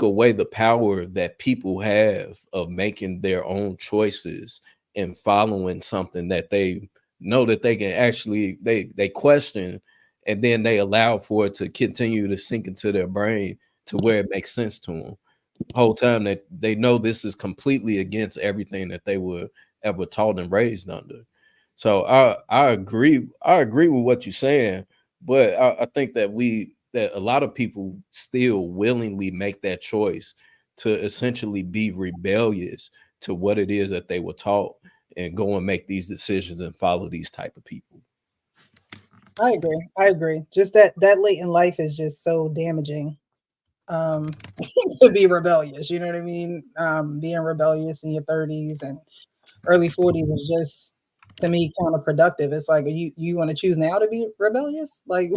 away the power that people have of making their own choices and following something that they know that they can actually they question, and then they allow for it to continue to sink into their brain to where it makes sense to them. The whole time that they know this is completely against everything that they were ever taught and raised under. So I agree with what you're saying, but I think that a lot of people still willingly make that choice to essentially be rebellious to what it is that they were taught and go and make these decisions and follow these type of people. I agree. Just that late in life is just so damaging. To be rebellious, you know what I mean? Being rebellious in your 30s and early 40s is just, to me, counterproductive. It's like, you want to choose now to be rebellious? Like,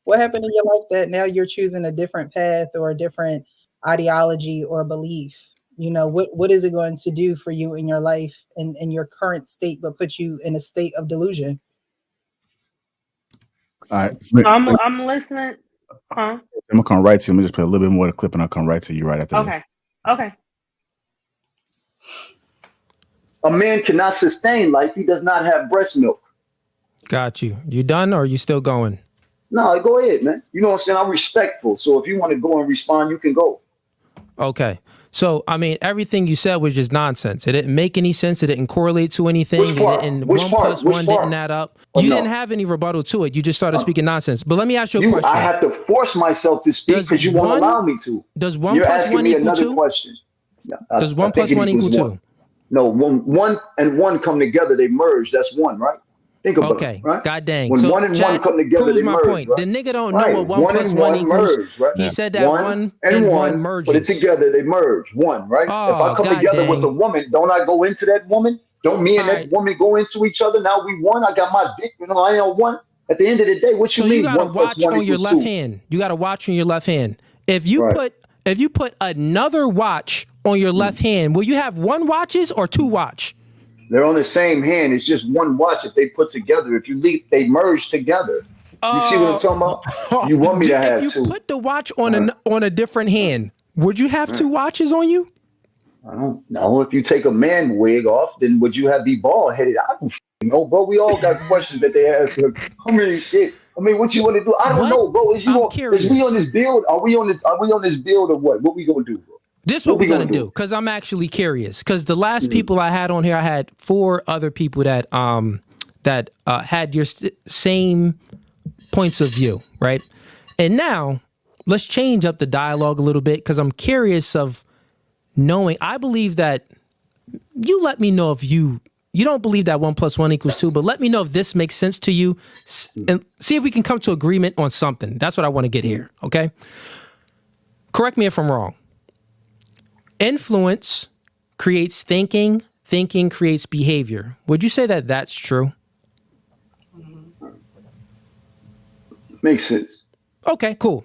what happened in your life that now you're choosing a different path or a different ideology or belief? You know, what is it going to do for you in your life and in your current state, but put you in a state of delusion? All right. I'm listening. Huh? I'm gonna come right to you. I'm gonna just play a little bit more of the clip and I'll come right to you right after this. Okay. A man cannot sustain life. He does not have breast milk. Got you. You done or are you still going? No, go ahead, man. You know what I'm saying? I'm respectful. So if you want to go and respond, you can go. Okay. So, I mean, everything you said was just nonsense. It didn't make any sense. It didn't correlate to anything. Which part? It didn't, Which 1 part? plus Which 1 part? didn't add up. Oh, You no. didn't have any rebuttal to it. You just started speaking nonsense. But let me ask you a question. I have to force myself to speak because you won't allow me to. Does 1 You're plus asking 1 me equal another 2? question. Yeah, Does 1 plus 1 equal 2? No, one and one come together, they merge. That's one, right? Think about it, right? God dang. When So one and Chad one come together, proves they my merge. point. Right? The nigga don't Right. know what 1 plus and 1 equals. merge, right? He said that 1 and 1 put it merges. together, they merge. One, right? If I Oh, come God together with a dang. woman, don't I go into that woman? Don't me and that woman go into each other? Now we one. I got my dick. You know, I am one. At the end of the day, what So you mean? you gotta 1 plus watch 1 on your equals left 2. hand. You gotta watch on your left hand. If you put another watch on your left hand, will you have 1 watches or 2 watch? They're on the same hand. It's just one watch if they put together. If you leave, they merge together. You see what I'm talking about? You want me to have 2. If you put the watch on a different hand, would you have 2 watches on you? I don't know. If you take a man wig off, then would you be bald headed? I don't know, bro. We all got questions that they ask. I mean, shit. I mean, what you want to do? I don't know, bro. Is we on this build? Are we on this build or what? What we gonna do, bro? This is what we're gonna do, because I'm actually curious. Because the last people I had on here, I had 4 other people that had your same points of view, right? And now let's change up the dialogue a little bit, because I'm curious of knowing. I believe that you let me know if you don't believe that 1 plus 1 equals 2, but let me know if this makes sense to you, and see if we can come to agreement on something. That's what I want to get here. Okay. Correct me if I'm wrong. Influence creates thinking. Thinking creates behavior. Would you say that that's true? Makes sense. Okay, cool.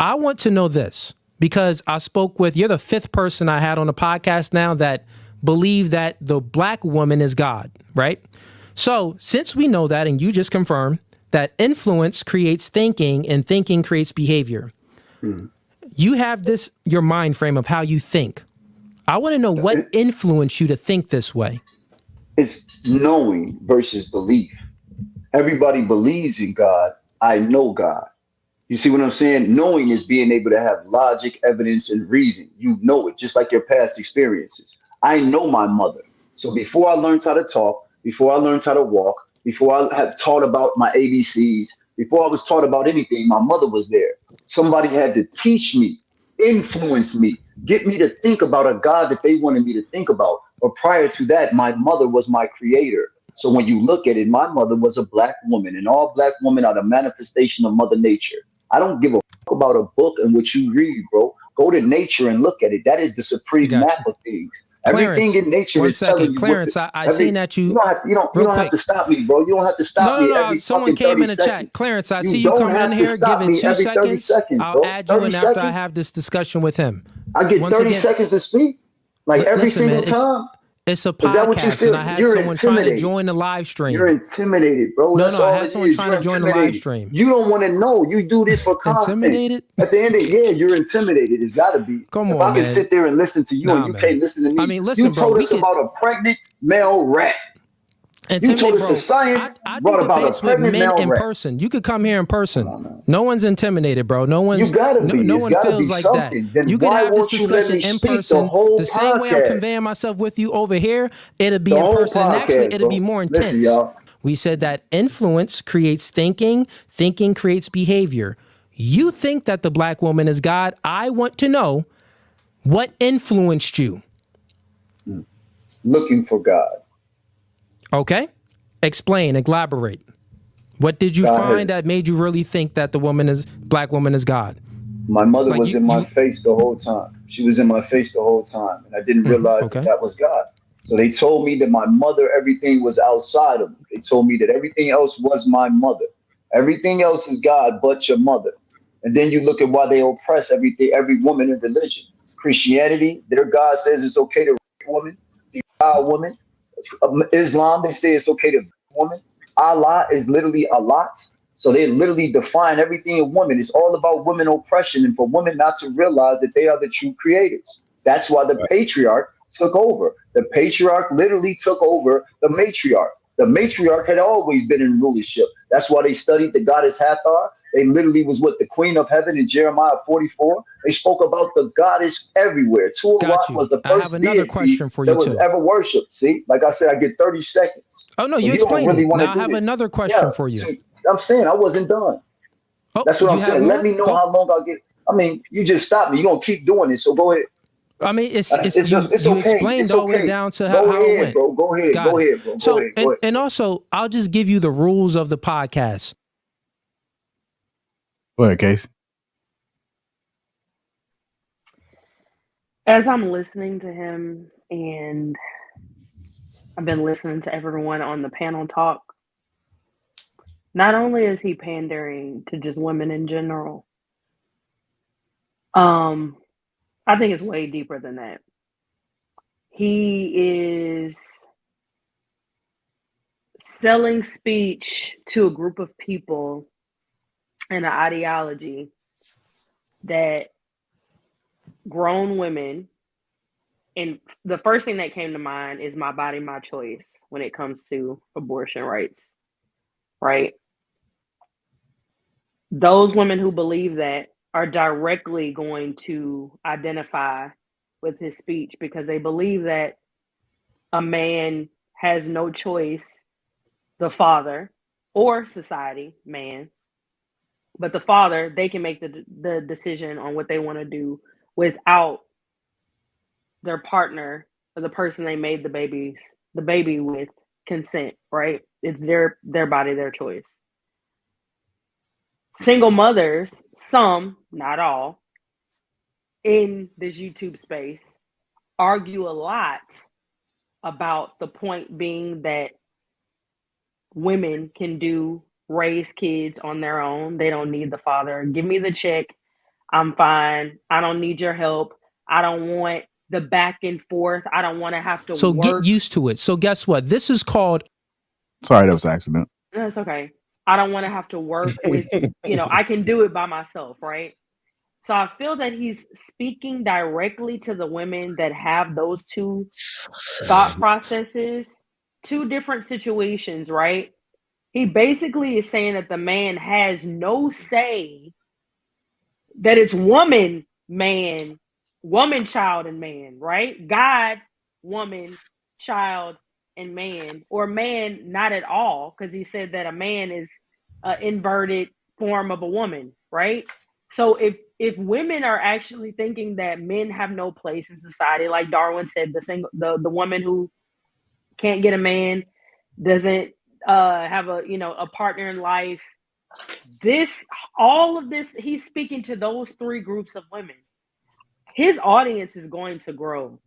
I want to know this because I spoke with, you're the 5th person I had on the podcast now that believe that the black woman is God, right? So since we know that, and you just confirmed that influence creates thinking and thinking creates behavior, you have this, your mind frame of how you think. I want to know what influenced you to think this way. It's knowing versus belief. Everybody believes in God. I know God. You see what I'm saying? Knowing is being able to have logic, evidence, and reason. You know it, just like your past experiences. I know my mother. So before I learned how to talk, before I learned how to walk, before I had taught about my ABCs, before I was taught about anything, my mother was there. Somebody had to teach me, influence me, get me to think about a God that they wanted me to think about. But prior to that, my mother was my creator. So when you look at it, my mother was a black woman, and all black women are the manifestation of Mother Nature. I don't give a fuck about a book in which you read, bro. Go to nature and look at it. That is the supreme map of things. Everything Clarence, in nature one is telling second. you Clarence, I seen that you you don't have to stop me, bro. You don't have to stop me every someone fucking came 30 in the chat. seconds. Clarence, I You see you don't coming in have to here. Give stop it me 2 every 30 seconds. seconds, I'll bro. add you 30 in after I seconds. have this discussion with him. I get Once 30 again, seconds to speak. Like every listen, single man, time. it's a Is that what you podcast, and feel? I had You're someone trying to intimidated. join the live stream. You're intimidated, bro. No, That's I all had it someone is. trying You're to join the live intimidated. stream. You don't want to know. You do this for content. Intimidated? At the end of you're intimidated. It's got to be. Come If on, I can man. sit there and listen to you and you man. can't listen to me, I mean, you listen, bro. told us about a pregnant male rat. You told us the science I do brought about a debates with pregnant men male in rat. person. You could come here in person. No one's intimidated, bro. No one's. You gotta be. No It's one gotta feels be like something. that. Then You could why have this won't you let discussion me in speak person. the whole same way I'm podcast? conveying myself with you over here, it'll be The in whole person. And actually, podcast, it'll be bro. more Listen, intense. y'all. We said that influence creates thinking. Thinking creates behavior. You think that the black woman is God. I want to know what influenced you. Looking for God. Okay. Explain, elaborate. What did you God find that made you really think that the black woman is God? My mother Like was in my face the whole time. She was in my face the whole time, and I didn't realize that that was God. So they told me that my mother, everything was outside of me. They told me that everything else was my mother. Everything else is God but your mother. And then you look at why they oppress every woman in religion. Christianity, their God says it's okay to rape a woman, defile a woman. Islam, they say it's okay to rape a woman. Allah is literally a lot. So they literally define everything in women. It's all about women oppression and for women not to realize that they are the true creators. That's why the patriarch took over. The patriarch literally took over the matriarch. The matriarch had always been in rulership. That's why they studied the goddess Hathor. They literally was with the queen of heaven in Jeremiah 44. They spoke about the goddess everywhere. Tuarat was the I first have another deity question for that you was too. ever worshipped. See, like I said, I get 30 seconds. Oh no, So you you don't explained really it. want to Now I do have this. another question for you. So I'm saying I wasn't done. Oh, that's what I'm you have saying. Let more? me know Go. how long I'll get. I mean, you just stopped me. You're gonna keep doing it, so go ahead. I mean, It's you okay. explained It's all the way okay. down to Go how it ahead, went. bro. Go ahead. Got Go it. ahead, bro. Go So ahead. Go ahead. and also, I'll just give you the rules of the podcast. Go ahead, Case. As I'm listening to him, and I've been listening to everyone on the panel talk, not only is he pandering to just women in general, I think it's way deeper than that. He is selling speech to a group of people and an ideology that grown women, and the first thing that came to mind is my body, my choice when it comes to abortion rights, right? Those women who believe that are directly going to identify with his speech because they believe that a man has no choice, the father or society, man, but the father, they can make the decision on what they want to do without their partner or the person they made the baby with consent, right? It's their body, their choice. Single mothers, some, not all, in this YouTube space argue a lot about the point being that women can raise kids on their own. They don't need the father. Give me the check. I'm fine. I don't need your help. I don't want the back and forth. I don't want to have to So work. get used to it. So guess what? This is called. Sorry, that was an accident. That's okay. I don't want to have to work with, I can do it by myself, right? So I feel that he's speaking directly to the women that have those two thought processes, two different situations, right? He basically is saying that the man has no say that it's woman, man, woman, child, and man, right? God, woman, child, and man, or man not at all, because he said that a man is an inverted form of a woman, right? So if women are actually thinking that men have no place in society, like Darwin said, the woman who can't get a man doesn't have a partner in life. All of this, he's speaking to those three groups of women. His audience is going to grow.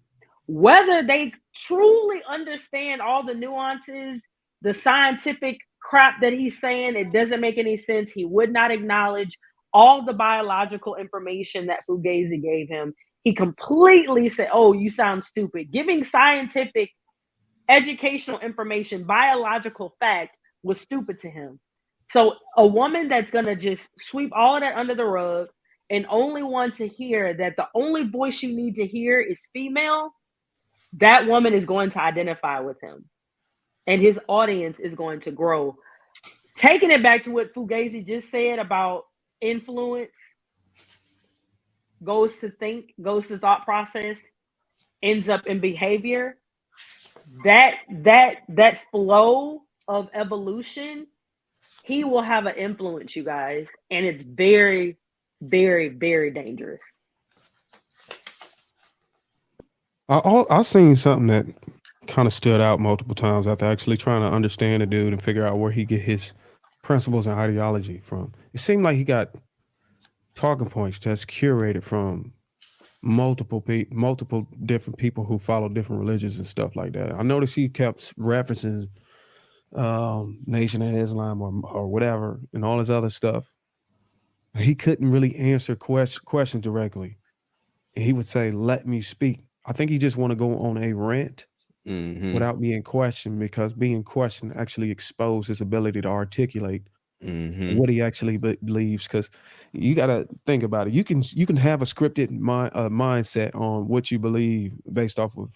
Whether they truly understand all the nuances, the scientific crap that he's saying, it doesn't make any sense. He would not acknowledge all the biological information that Fugazi gave him. He completely said, "Oh, you sound stupid." Giving scientific, educational information, biological fact was stupid to him. So a woman that's going to just sweep all of that under the rug and only want to hear that the only voice you need to hear is female, that woman is going to identify with him. And his audience is going to grow. Taking it back to what Fugazi just said about influence, goes to thought process, ends up in behavior. That flow of evolution, he will have an influence, you guys, and it's very, very, very dangerous. I seen something that kind of stood out multiple times after actually trying to understand the dude and figure out where he get his principles and ideology from. It seemed like he got talking points that's curated from multiple different people who follow different religions and stuff like that. I noticed he kept referencing Nation of Islam or whatever and all this other stuff. He couldn't really answer questions directly. And he would say, "Let me speak." I think he just want to go on a rant without being questioned, because being questioned actually exposes his ability to articulate what he actually believes. Because you got to think about it. You can have a scripted mindset on what you believe based off of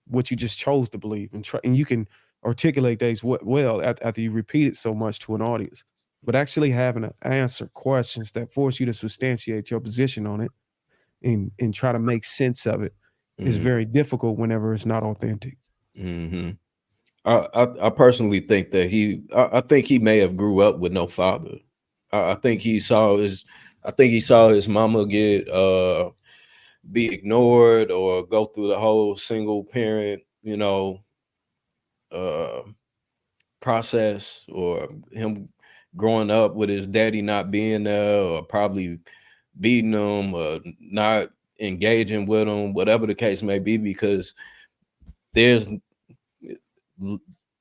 what you just chose to believe, and you can articulate those well after you repeat it so much to an audience. But actually having to answer questions that force you to substantiate your position on it and try to make sense of it is very difficult whenever it's not authentic. I personally think that I think he may have grew up with no father. I think he saw his mama get be ignored or go through the whole single parent, process, or him growing up with his daddy not being there, or probably beating him or not engaging with him, whatever the case may be, because there's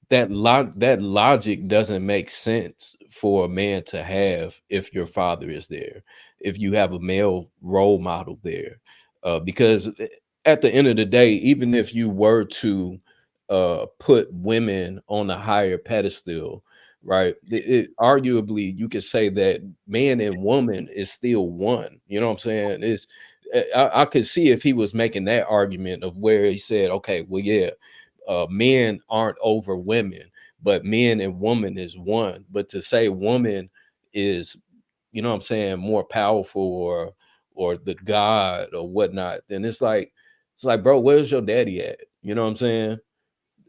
that logic doesn't make sense for a man to have if your father is there, if you have a male role model there, because at the end of the day, even if you were to put women on a higher pedestal, right, arguably you could say that man and woman is still one. You know what I'm saying? I could see if he was making that argument of where he said, okay, well, yeah, men aren't over women, but men and woman is one. But to say woman is, you know what I'm saying, more powerful or the God or whatnot, then it's like, bro, where's your daddy at? You know what I'm saying?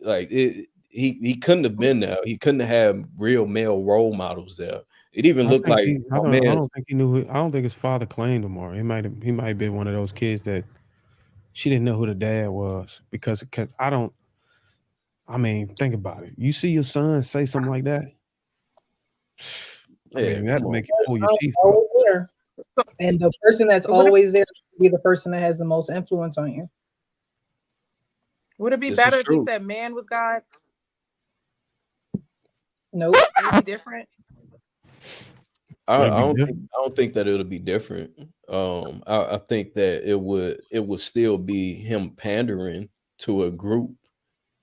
Like he couldn't have been there. He couldn't have real male role models there. It even looked like, I don't think he knew. I don't think his father claimed him, or he might have been one of those kids that she didn't know who the dad was, because I mean, think about it. You see your son say something like that, I mean, that'd make you pull your teeth out. Always there, and the person that's always there should be the person that has the most influence on you. Would it be better if he said man was God? Nope. Would it be different? I don't think that it'll be different. I think that it would still be him pandering to a group.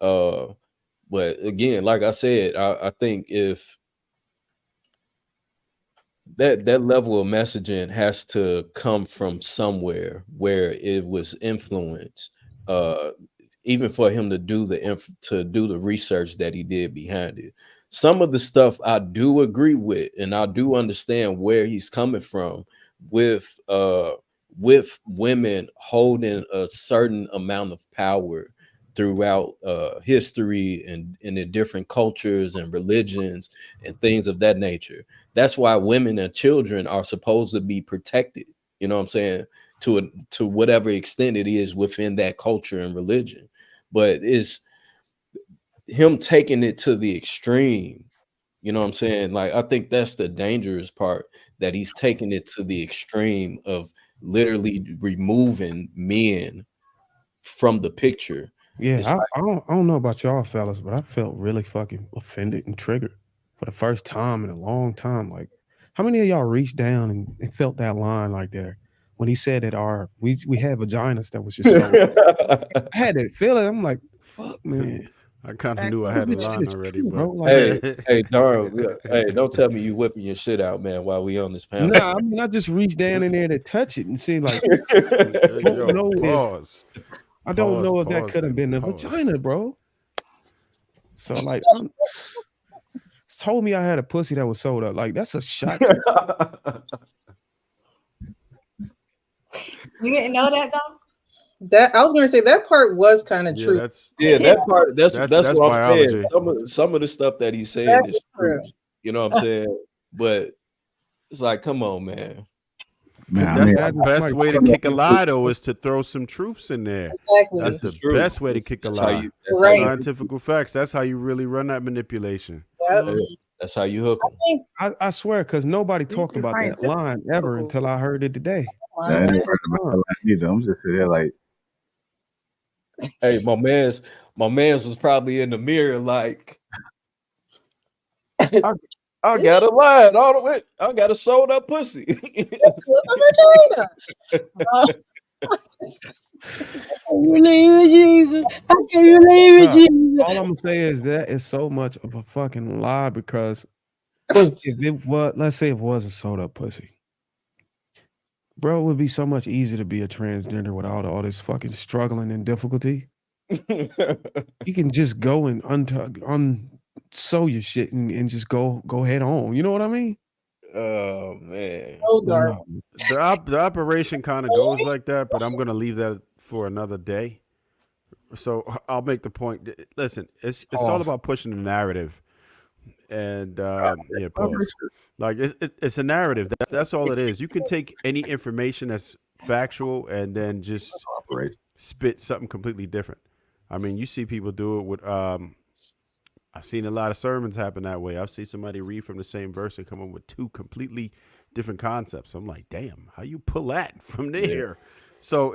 But again, like I said, I think if that level of messaging has to come from somewhere where it was influenced, even for him to do the research that he did behind it. Some of the stuff I do agree with, and I do understand where he's coming from, with women holding a certain amount of power throughout history and in the different cultures and religions and things of that nature. That's why women and children are supposed to be protected, you know what I'm saying, to whatever extent it is within that culture and religion. But it's him taking it to the extreme, you know what I'm saying? Like, I think that's the dangerous part, that he's taking it to the extreme of literally removing men from the picture. Yeah, It's like, I don't know about y'all fellas, but I felt really fucking offended and triggered for the first time in a long time. Like, how many of y'all reached down and felt that line like there when he said that we had vaginas that was just so I had to feel it. I'm like, fuck, man. I kind of knew I had a line already, true, bro. but Like, hey, Darryl, hey, don't tell me you whipping your shit out, man, while we on this panel. nah, I mean, I just reached down in there to touch it and see, like, yo, pause. I don't know if that Pause could have been a pause. vagina, bro. So, like, told me I had a pussy that was sold up. Like, that's a shot. You didn't know that though? That I was gonna say that part was kind of Yeah, true. That part, that's what I'm biology. saying. Some of the stuff that he's saying That's is true. true. You know what I'm saying? But it's like, come on, man. That's the best way to kick a lie, though, is to throw some truths in there. Exactly. That's the best way to kick a lie. Right. Scientific facts. That's how you really run that manipulation. That's how you hook them. I swear, because nobody talked about that line ever until I heard it today. I ain't heard about that line either. I'm just sitting there like, hey, my man's was probably in the mirror like, I got a line all the way. I got a sold up pussy. All I'm gonna say is that it's so much of a fucking lie because if it was, let's say it was a sold up pussy, bro, it would be so much easier to be a transgender without all this fucking struggling and difficulty. You can just go and sew your shit and just go head on. You know what I mean? Oh man. The operation kind of goes like that, but I'm gonna leave that for another day. So I'll make the point. Listen, it's all about pushing the narrative, and yeah, pause. Like it's a narrative. That's all it is. You can take any information that's factual and then just spit something completely different. I mean, you see people do it with. I've seen a lot of sermons happen that way. I've seen somebody read from the same verse and come up with two completely different concepts. I'm like, damn, how you pull that from there? Yeah. So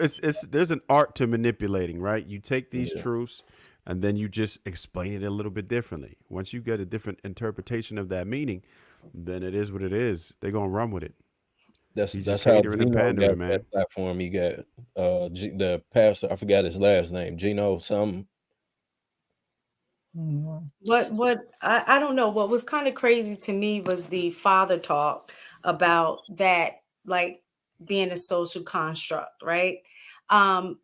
there's an art to manipulating, right? You take these truths and then you just explain it a little bit differently. Once you get a different interpretation of that meaning, then it is what it is. They're gonna run with it. That's how Gino got that platform. He got the pastor. I forgot his last name. Gino something. What I don't know. What was kind of crazy to me was the father talk about that, like being a social construct, right? And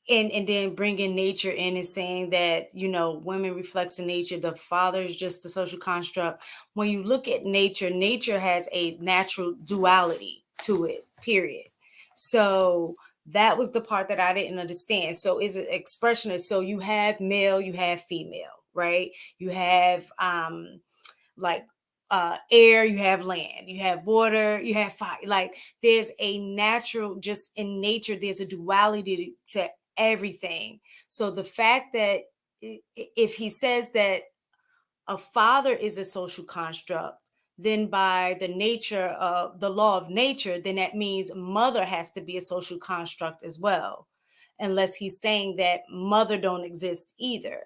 then bringing nature in and saying that, you know, women reflects in nature, the father is just a social construct. When you look at nature, nature has a natural duality to it, period. So that was the part that I didn't understand. So is it expression of, so you have male, you have female, right? You have air, you have land, you have water, you have fire. Like there's a natural, just in nature, there's a duality to everything. So the fact that if he says that a father is a social construct, then by the nature of the law of nature, then that means mother has to be a social construct as well, unless he's saying that mother don't exist either.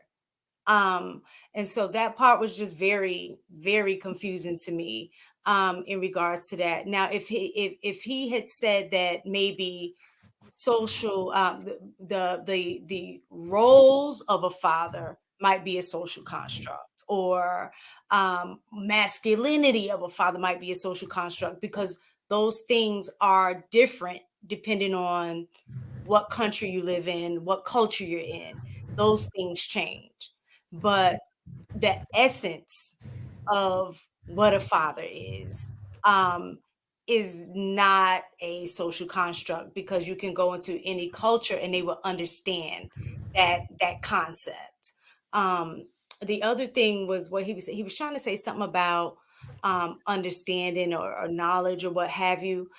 And so that part was just very, very confusing to me in regards to that. Now, if he had said that maybe social the roles of a father might be a social construct, or masculinity of a father might be a social construct, because those things are different depending on what country you live in, what culture you're in. Those things change, but the essence of what a father is is not a social construct, because you can go into any culture and they will understand that concept. The other thing was what he was trying to say something about understanding or knowledge or what have you.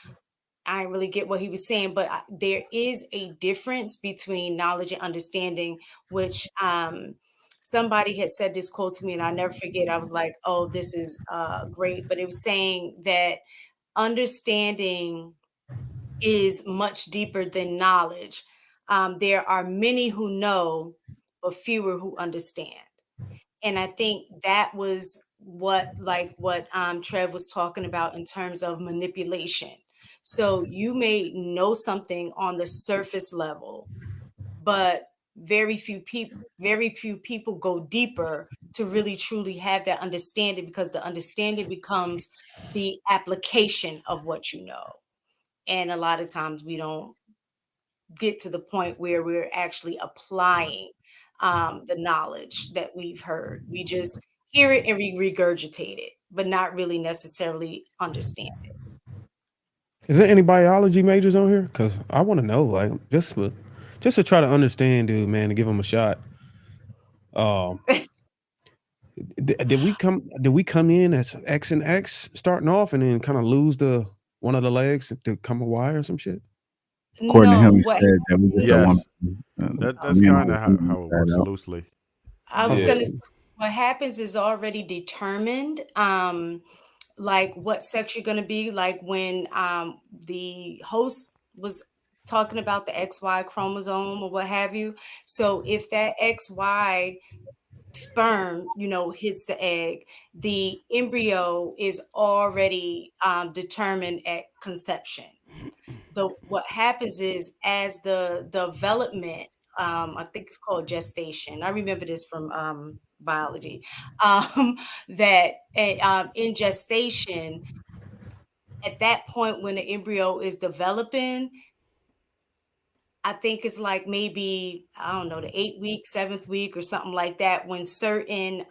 I didn't really get what he was saying, but there is a difference between knowledge and understanding, which somebody had said this quote to me, and I never forget. I was like, oh, this is great. But it was saying that understanding is much deeper than knowledge. There are many who know, but fewer who understand. And I think that was what Trev was talking about in terms of manipulation. So you may know something on the surface level, but very few people go deeper to really truly have that understanding, because the understanding becomes the application of what you know. And a lot of times we don't get to the point where we're actually applying the knowledge that we've heard. We just hear it and we regurgitate it, but not really necessarily understand it. Is there any biology majors on here? Because I want to know, like, just to try to understand, dude, man, to give them a shot. Did we come in as X and X starting off, and then kind of lose one of the legs to come a Y or some shit? According to him, he what- said that we just don't want. That's kind of how it works loosely. I was gonna say, what happens is already determined. Like what sex you're gonna be, like when the host was talking about the XY chromosome or what have you. So if that XY sperm, hits the egg, the embryo is already determined at conception. What happens is, as the development, I think it's called gestation. I remember this from biology. That in gestation, at that point when the embryo is developing, I think it's like maybe, I don't know, the 8th week, 7th week or something like that, when certain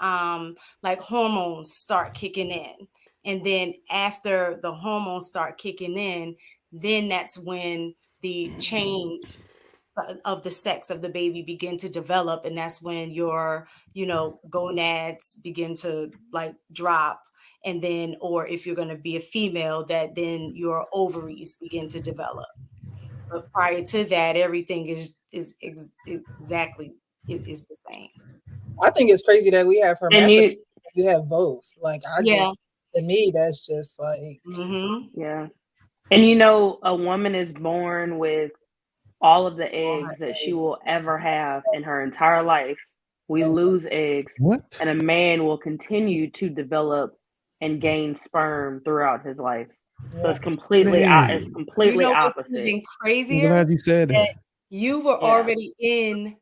like hormones start kicking in. And then after the hormones start kicking in, then that's when the change of the sex of the baby begin to develop. And that's when your, gonads begin to like drop. And then, or if you're going to be a female, that then your ovaries begin to develop. But prior to that, everything is exactly is the same. I think it's crazy that we have hermaphrodites. You have both. Like, Yeah. To me, that's just like, Yeah. And a woman is born with all of the eggs that she will ever have in her entire life. We lose eggs. What? And a man will continue to develop and gain sperm throughout his life. So it's completely Man. opposite. What's even crazier? I'm glad you said that. You were already in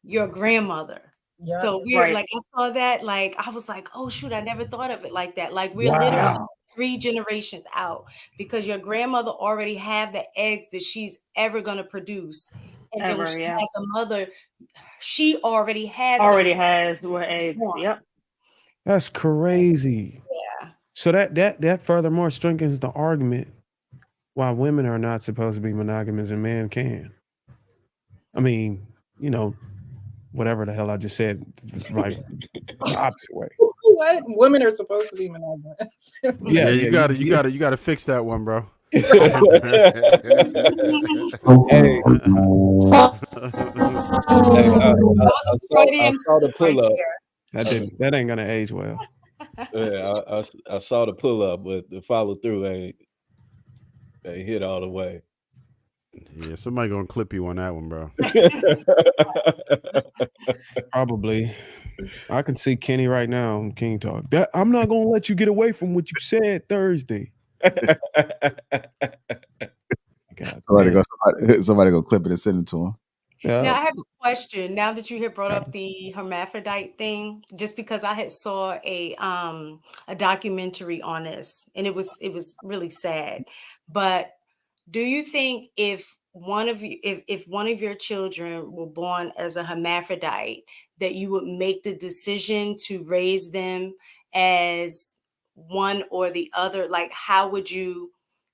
your grandmother. Yeah. So we're Right. like, I saw that, like, I was like, oh shoot, I never thought of it like that. Like, we're Wow. literally 3 generations out, because your grandmother already have the eggs that she's ever gonna produce. And then when she has a mother, she already has eggs. Yep. That's crazy. Yeah. So that furthermore strengthens the argument why women are not supposed to be monogamous and men can. I mean, whatever the hell I just said, like the opposite way. what? Women are supposed to be monogamous. Yeah, you gotta fix that one, bro. Hey. I saw the pull up. That ain't gonna age well. Yeah, I saw the pull up, but the follow through ain't hit all the way. Yeah, somebody gonna clip you on that one, bro. Probably. I can see Kenny right now on King Talk. I'm not gonna let you get away from what you said Thursday. Somebody go clip it and send it to him. Now I have a question. Now that you had brought up the hermaphrodite thing, just because I had saw a documentary on this, and it was really sad. But do you think if one of your children were born as a hermaphrodite, that you would make the decision to raise them as one or the other? Like, how would you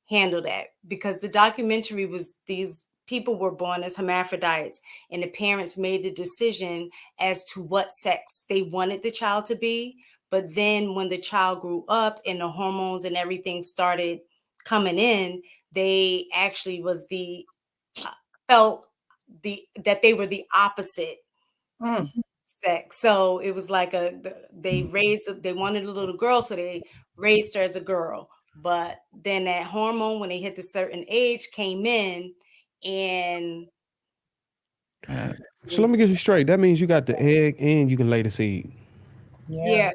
handle that, because the documentary was these people were born as hermaphrodites, and the parents made the decision as to what sex they wanted the child to be. But then when the child grew up and the hormones and everything started coming in, they actually was felt that they were the opposite sex. So it was like they wanted a little girl, so they raised her as a girl. But then that hormone, when they hit a certain age, came in, and So let me get you straight. That means you got the egg and you can lay the seed. yeah,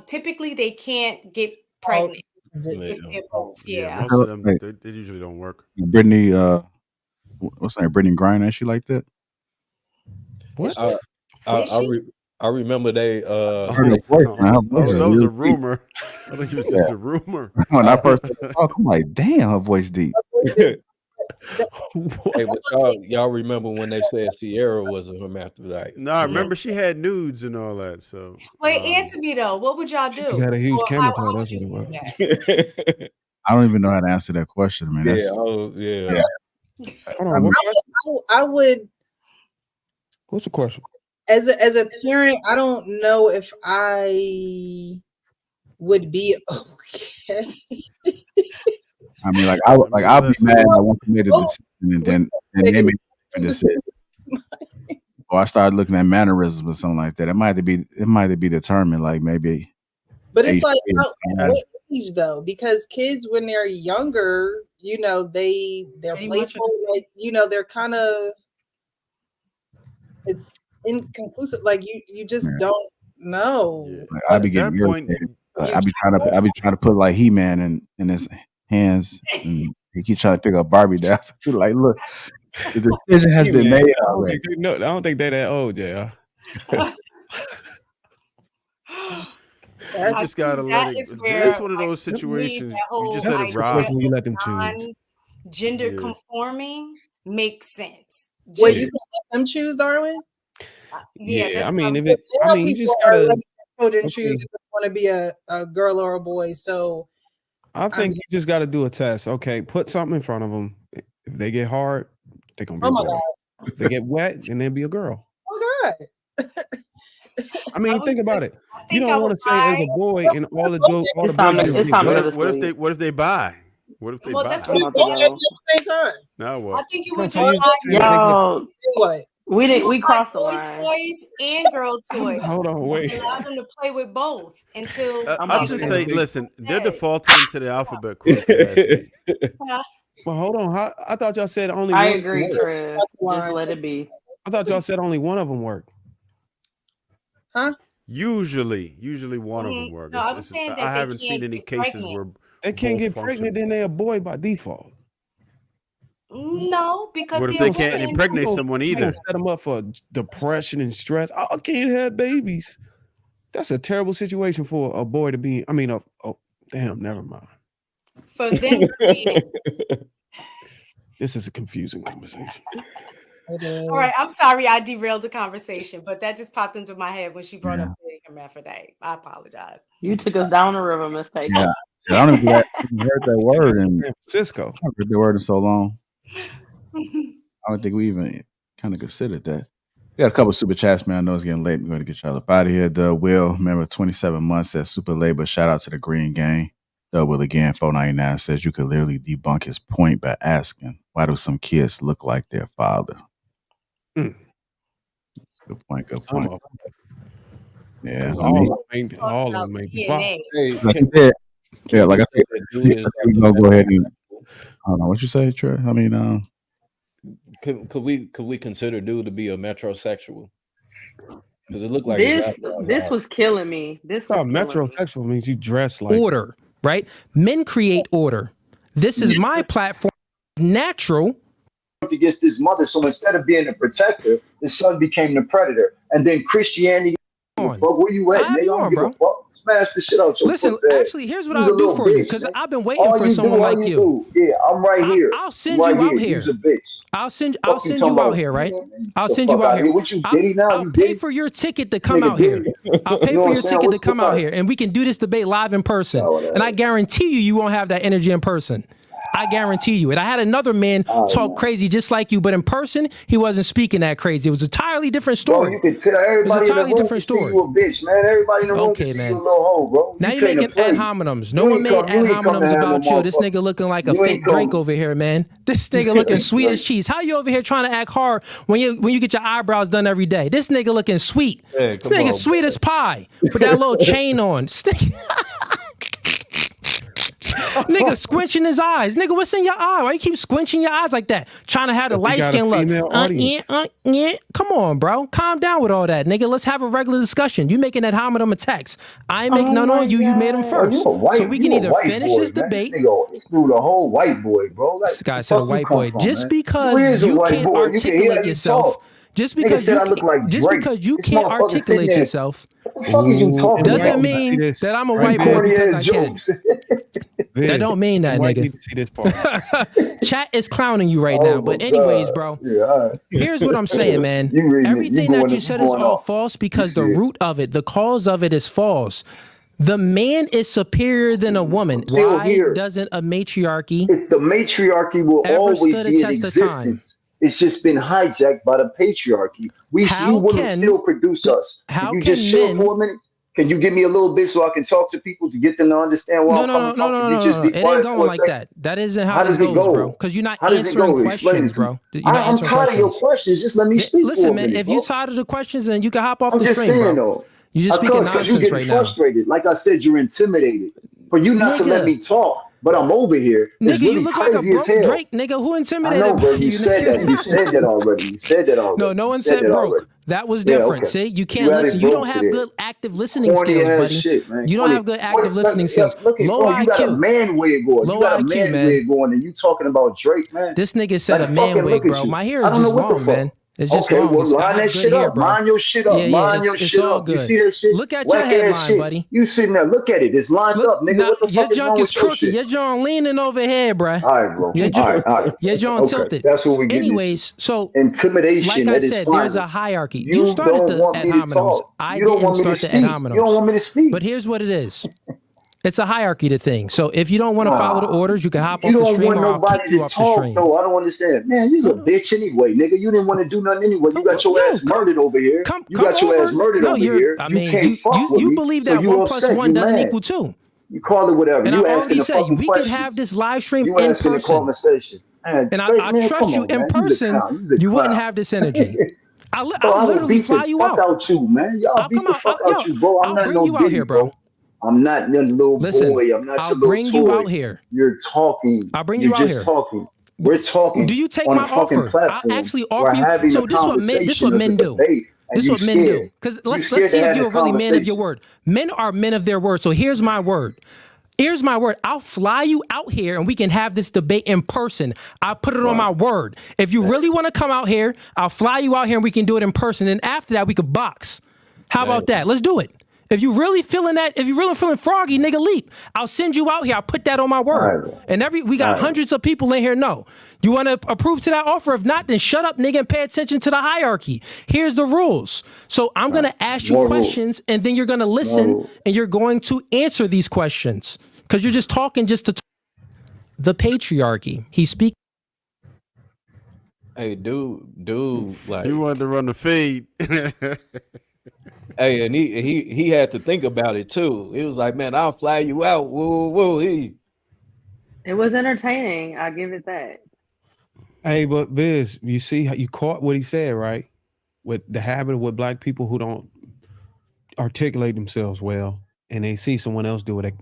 typically they can't get pregnant if they're both. Yeah, Yeah. most of them they usually don't work. Brittany, what's her name? Brittany Griner, she like that? What? I remember they That was a rumor. I think it was just a rumor. When I first talk, I'm like, damn, her voice deep. Hey, but y'all remember when they said Sierra was a hermaphrodite? No, I remember she had nudes and all that. So Wait, answer me though. What would y'all do? She had a huge Or camel how toe. would That's what you it do was. that? I don't even know how to answer that question, man. That's, yeah. Hold on, what I would. What's the question? As a parent, I don't know if I would be okay. I mean, like I'll be mad I once I made the decision and then they made a different decision. Or I started looking at mannerisms or something like that. It might be determined, like maybe. But it's like what age though? Because kids when they're younger, you know, they're playful, like, you know, they're kind of, it's inconclusive. Like you just don't know. Like, I be getting irritated. I be trying to put like He-Man in his hands, and he keep trying to pick up Barbie down. So like, look, the decision has been made already. I don't think they're that old, yeah. You just gotta let it. It's one of those situations. You just let it rock. You let them choose. Gender conforming makes sense. Wait, you said let them choose, Darwin? Yeah, I mean, you just gotta children choose if they want to be a girl or a boy. So I think you just got to do a test. Okay, put something in front of them. If they get hard, they're gonna be a boy. If they get wet, then they'll be a girl. Oh God. I mean, think about it. You don't want to say as a boy and all the boys. What if they buy? What if they buy? That's at the same time. Now what? I think you would So you- Yo, what? we crossed the boy line. toys and girl toys. Hold on, wait. Allow them to play with both until I'm just saying. Listen, they're defaulting into the alphabet quickly. Well, hold on. I thought y'all said only. I one agree, worked. Chris. Just let it be. I thought y'all said only one of them worked. Huh? Usually one of them works. No, I was saying that I they haven't seen can't any get cases pregnant. where They can't both get pregnant, then they're a boy by default. No, because What if they can't impregnate someone either? Set them up for depression and stress. I can't have babies. That's a terrible situation for a boy to be. I mean, damn, never mind. For them to be. This is a confusing conversation. All right, I'm sorry I derailed the conversation, but that just popped into my head when she brought up the hermaphrodite. I apologize. You took us down the river, mistake. Yeah, I don't even heard that word in San Francisco. I haven't heard the word in so long. I don't think we even kind of considered that. We got a couple of super chats, man. I know it's getting late. We're going to get y'all up out of here. Doug Will, remember 27 months at Super Labor. Shout out to the Green Gang. Doug Will again, 499 says you could literally debunk his point by asking, why do some kids look like their father? Good point. Good point. Yeah, all of them make the father. Yeah, like I said, we gonna go ahead and I don't know what you say, Trey. I mean, could we consider dude to be a metrosexual? Because it looked like this was killing me. Metrosexual means you dress like order, right? Men create order. This is my platform. Natural. Against his mother, so instead of being the protector, the son became the predator, and then Christianity. Fuck, where you at? Nigga, don't give a fuck. Smash the shit out your Listen, pussy. actually, here's what I'll do for you, because I've been waiting for someone like you. Yeah, I'm right here. I'll send you out here. You's a bitch. I'll send you out here, right? I'll send you out here. What you diddy now? I'll pay for your ticket to come out here. I'll pay for your ticket to come out here, and we can do this debate live in person. And I guarantee you won't have that energy in person. I guarantee you it. I had another man talk crazy just like you, but in person, he wasn't speaking that crazy. It was a entirely different story. Bro, you can tell everybody in the room can see you a bitch, man. Everybody in the room can see you a little hoe, bro. Now you you're making ad hominems. No one made ad hominems about you. This nigga looking like a fake Drake over here, man. This nigga looking sweet as cheese. How you over here trying to act hard when you get your eyebrows done every day? This nigga looking sweet. Hey, this nigga sweet as pie with that little chain on. Nigga squinching his eyes. Nigga, what's in your eye? Why you keep squinching your eyes like that? Trying to have the light skin look. Come on, bro. Calm down with all that, nigga. Let's have a regular discussion. You making that hominem attacks. I ain't make none on you. You made them first. So we can either finish this debate. This dude a whole white boy, bro. This guy said a white boy. Just because you can't articulate yourself. Just because you can't articulate yourself doesn't mean that I'm a white boy because I can. That don't mean that, nigga. Need to see this part. Chat is clowning you right now. But anyways, bro, here's what I'm saying, man. Everything that you said is all false because the root of it, the cause of it is false. The man is superior than a woman. Why doesn't a matriarchy? If the matriarchy will always be in existence. It's just been hijacked by the patriarchy. You women still produce us. Can you just chill for a minute? Can you give me a little bit so I can talk to people to get them to understand why I'm coming from? No. It ain't going like that. That isn't how this goes, bro. Because you're not answering questions, bro. I'm tired of your questions. Just let me speak. Listen, man, if you're tired of the questions, then you can hop off the stream, bro. You're just speaking nonsense right now. Frustrated. Like I said, you're intimidated. For you not to let me talk. But I'm over here. Nigga, you look like a broke Drake, nigga. Who intimidated I know, bro. You said that. You said that already. No one said broke. That was different. See, you can't listen. You don't have good active listening skills, buddy. You don't have good active listening skills. Low IQ. You got a man wig on. You got a man wig on, and you talking about Drake, man. This nigga said a man wig, bro. My hair is just long, man. It's just okay, well, line that shit up. Mind your shit up. Mind your shit up. You see that shit? Look at your headline, buddy. You sitting there. Look at it. It's lined up, nigga. What the fuck is wrong with your shit? Your jaw leaning over here, bro. All right, bro. All right. Your jaw tilted. That's what we get. Anyways, so intimidation. Like I said, there's a hierarchy. You started the ad hominems. I didn't start the ad hominems. You don't want me to speak. But here's what it is. It's a hierarchy to things. So if you don't want to follow the orders, you can hop off the stream or I'll kick you off the stream. No, I don't understand. Man, you're a bitch anyway, nigga. You didn't want to do nothing anyway. You got your ass murdered over here. You got your ass murdered over here. I mean, you believe that 1 + 1 doesn't equal 2. You call it whatever. And I already said we could have this live stream in person. And I trust you in person. You wouldn't have this energy. I'll literally fly you out. Out you, man. Y'all beat the fuck out you, bro. I'll bring you out here, bro. I'm not your little boy. I'm not your little toy. I'll bring you out here. You're talking. I'll bring you out here. Talking. We're talking. Do you take my offer? I'll actually offer you. So this is what men do. This is what men do. Because let's see if you're really man of your word. Men are men of their word. So here's my word. Here's my word. I'll fly you out here and we can have this debate in person. I'll put it on my word. If you really want to come out here, I'll fly you out here and we can do it in person. And after that, we could box. How about that? Let's do it. If you really feeling that, if you really feeling froggy, nigga, leap. I'll send you out here. I'll put that on my word. Right. And we got hundreds of people in here. No, you want to approve to that offer? If not, then shut up, nigga, and pay attention to the hierarchy. Here's the rules. So I'm gonna ask you questions, and then you're gonna listen, and you're going to answer these questions because you're just talking just to the patriarchy. He speaks. Hey, dude, like you wanted to run the feed. Hey, and he had to think about it too. He was like, "Man, I'll fly you out." Woo. It was entertaining. I'll give it that. Hey, but Viz, you see how you caught what he said, right? With the habit with black people who don't articulate themselves well, and they see someone else do it, they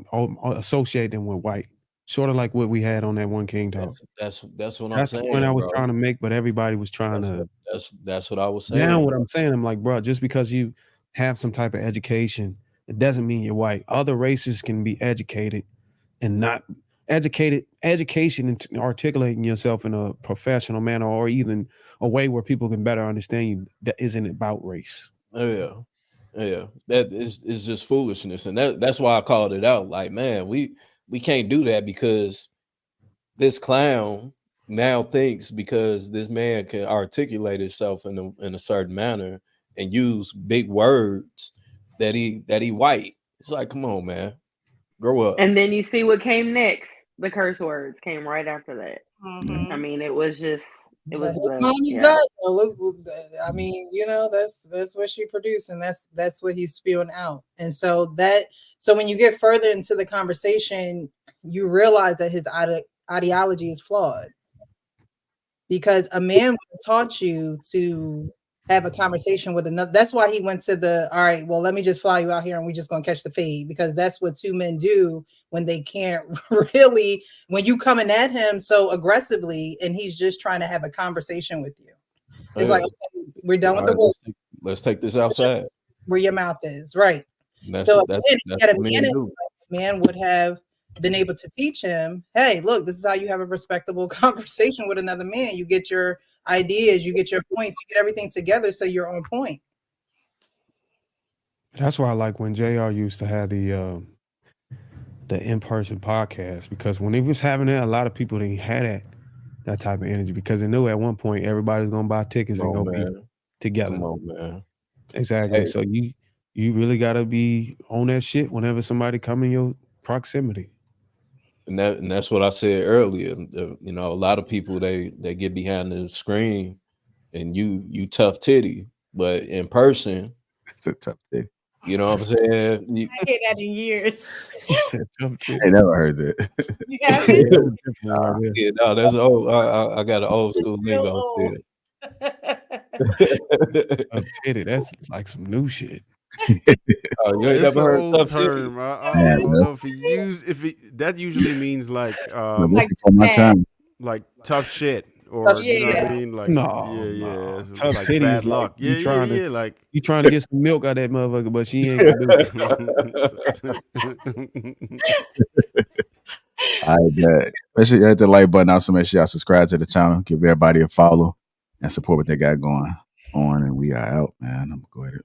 associate them with white. Sort of like what we had on that One King Talk. That's what I'm saying. That's the point I was trying to make, but everybody was trying to. That's what I was saying. Now what I'm saying, I'm like, bro, just because you have some type of education, it doesn't mean you're white. Other races can be educated and not educated. Education and articulating yourself in a professional manner or even a way where people can better understand you that isn't about race. Oh yeah. That is just foolishness. And that's why I called it out. Like, man, we can't do that because this clown now thinks because this man can articulate himself in a certain manner and use big words that he white. It's like, come on, man, grow up. And then you see what came next. the curse words came right after that. Mhm. I mean, it was just, it was His the, mommy's yeah. done. I mean, you know, that's what she produced, and that's what he's spewing out. And so when you get further into the conversation, you realize that his ideology is flawed, because a man would have taught you to have a conversation with another. That's why he went to the, all right, well, let me just fly you out here and we just gonna catch the fade, because that's what two men do when they can't really, when you coming at him so aggressively and he's just trying to have a conversation with you. It's like, okay, we're done with the work. Let's take this outside. Where your mouth is, right? That's So that's again, that's he had a what men do. man would have been able to teach him, hey, look, this is how you have a respectable conversation with another man. You get your ideas, you get your points, you get everything together so you're on point. That's why I like when JR used to have the in-person podcast, because when he was having it, a lot of people didn't have that type of energy, because they knew at one point everybody's gonna buy tickets and go be together. Come on, man. Exactly. Hey. So you really gotta be on that shit whenever somebody come in your proximity. And that's what I said earlier. You know, a lot of people they get behind the screen and you tough titty, but in person, it's a tough titty. You know what I'm saying? I hear that in years. I never heard that. You haven't? Yeah, no, that's old. I got an old school lingo. Tough titty, that's like some new shit. Oh, you ain't It's never an heard old tough term. titty? I don't know if that usually means like before my time. like tough shit, or Tough you know shit, what I yeah. mean, like No. it's Tough like titty bad is like luck. you trying to like you trying to get some milk out of that motherfucker, but she ain't gonna do it. I bet. Make sure you hit the like button. Also, make sure y'all subscribe to the channel. Give everybody a follow and support what they got going on. And we are out, man. I'm gonna go ahead.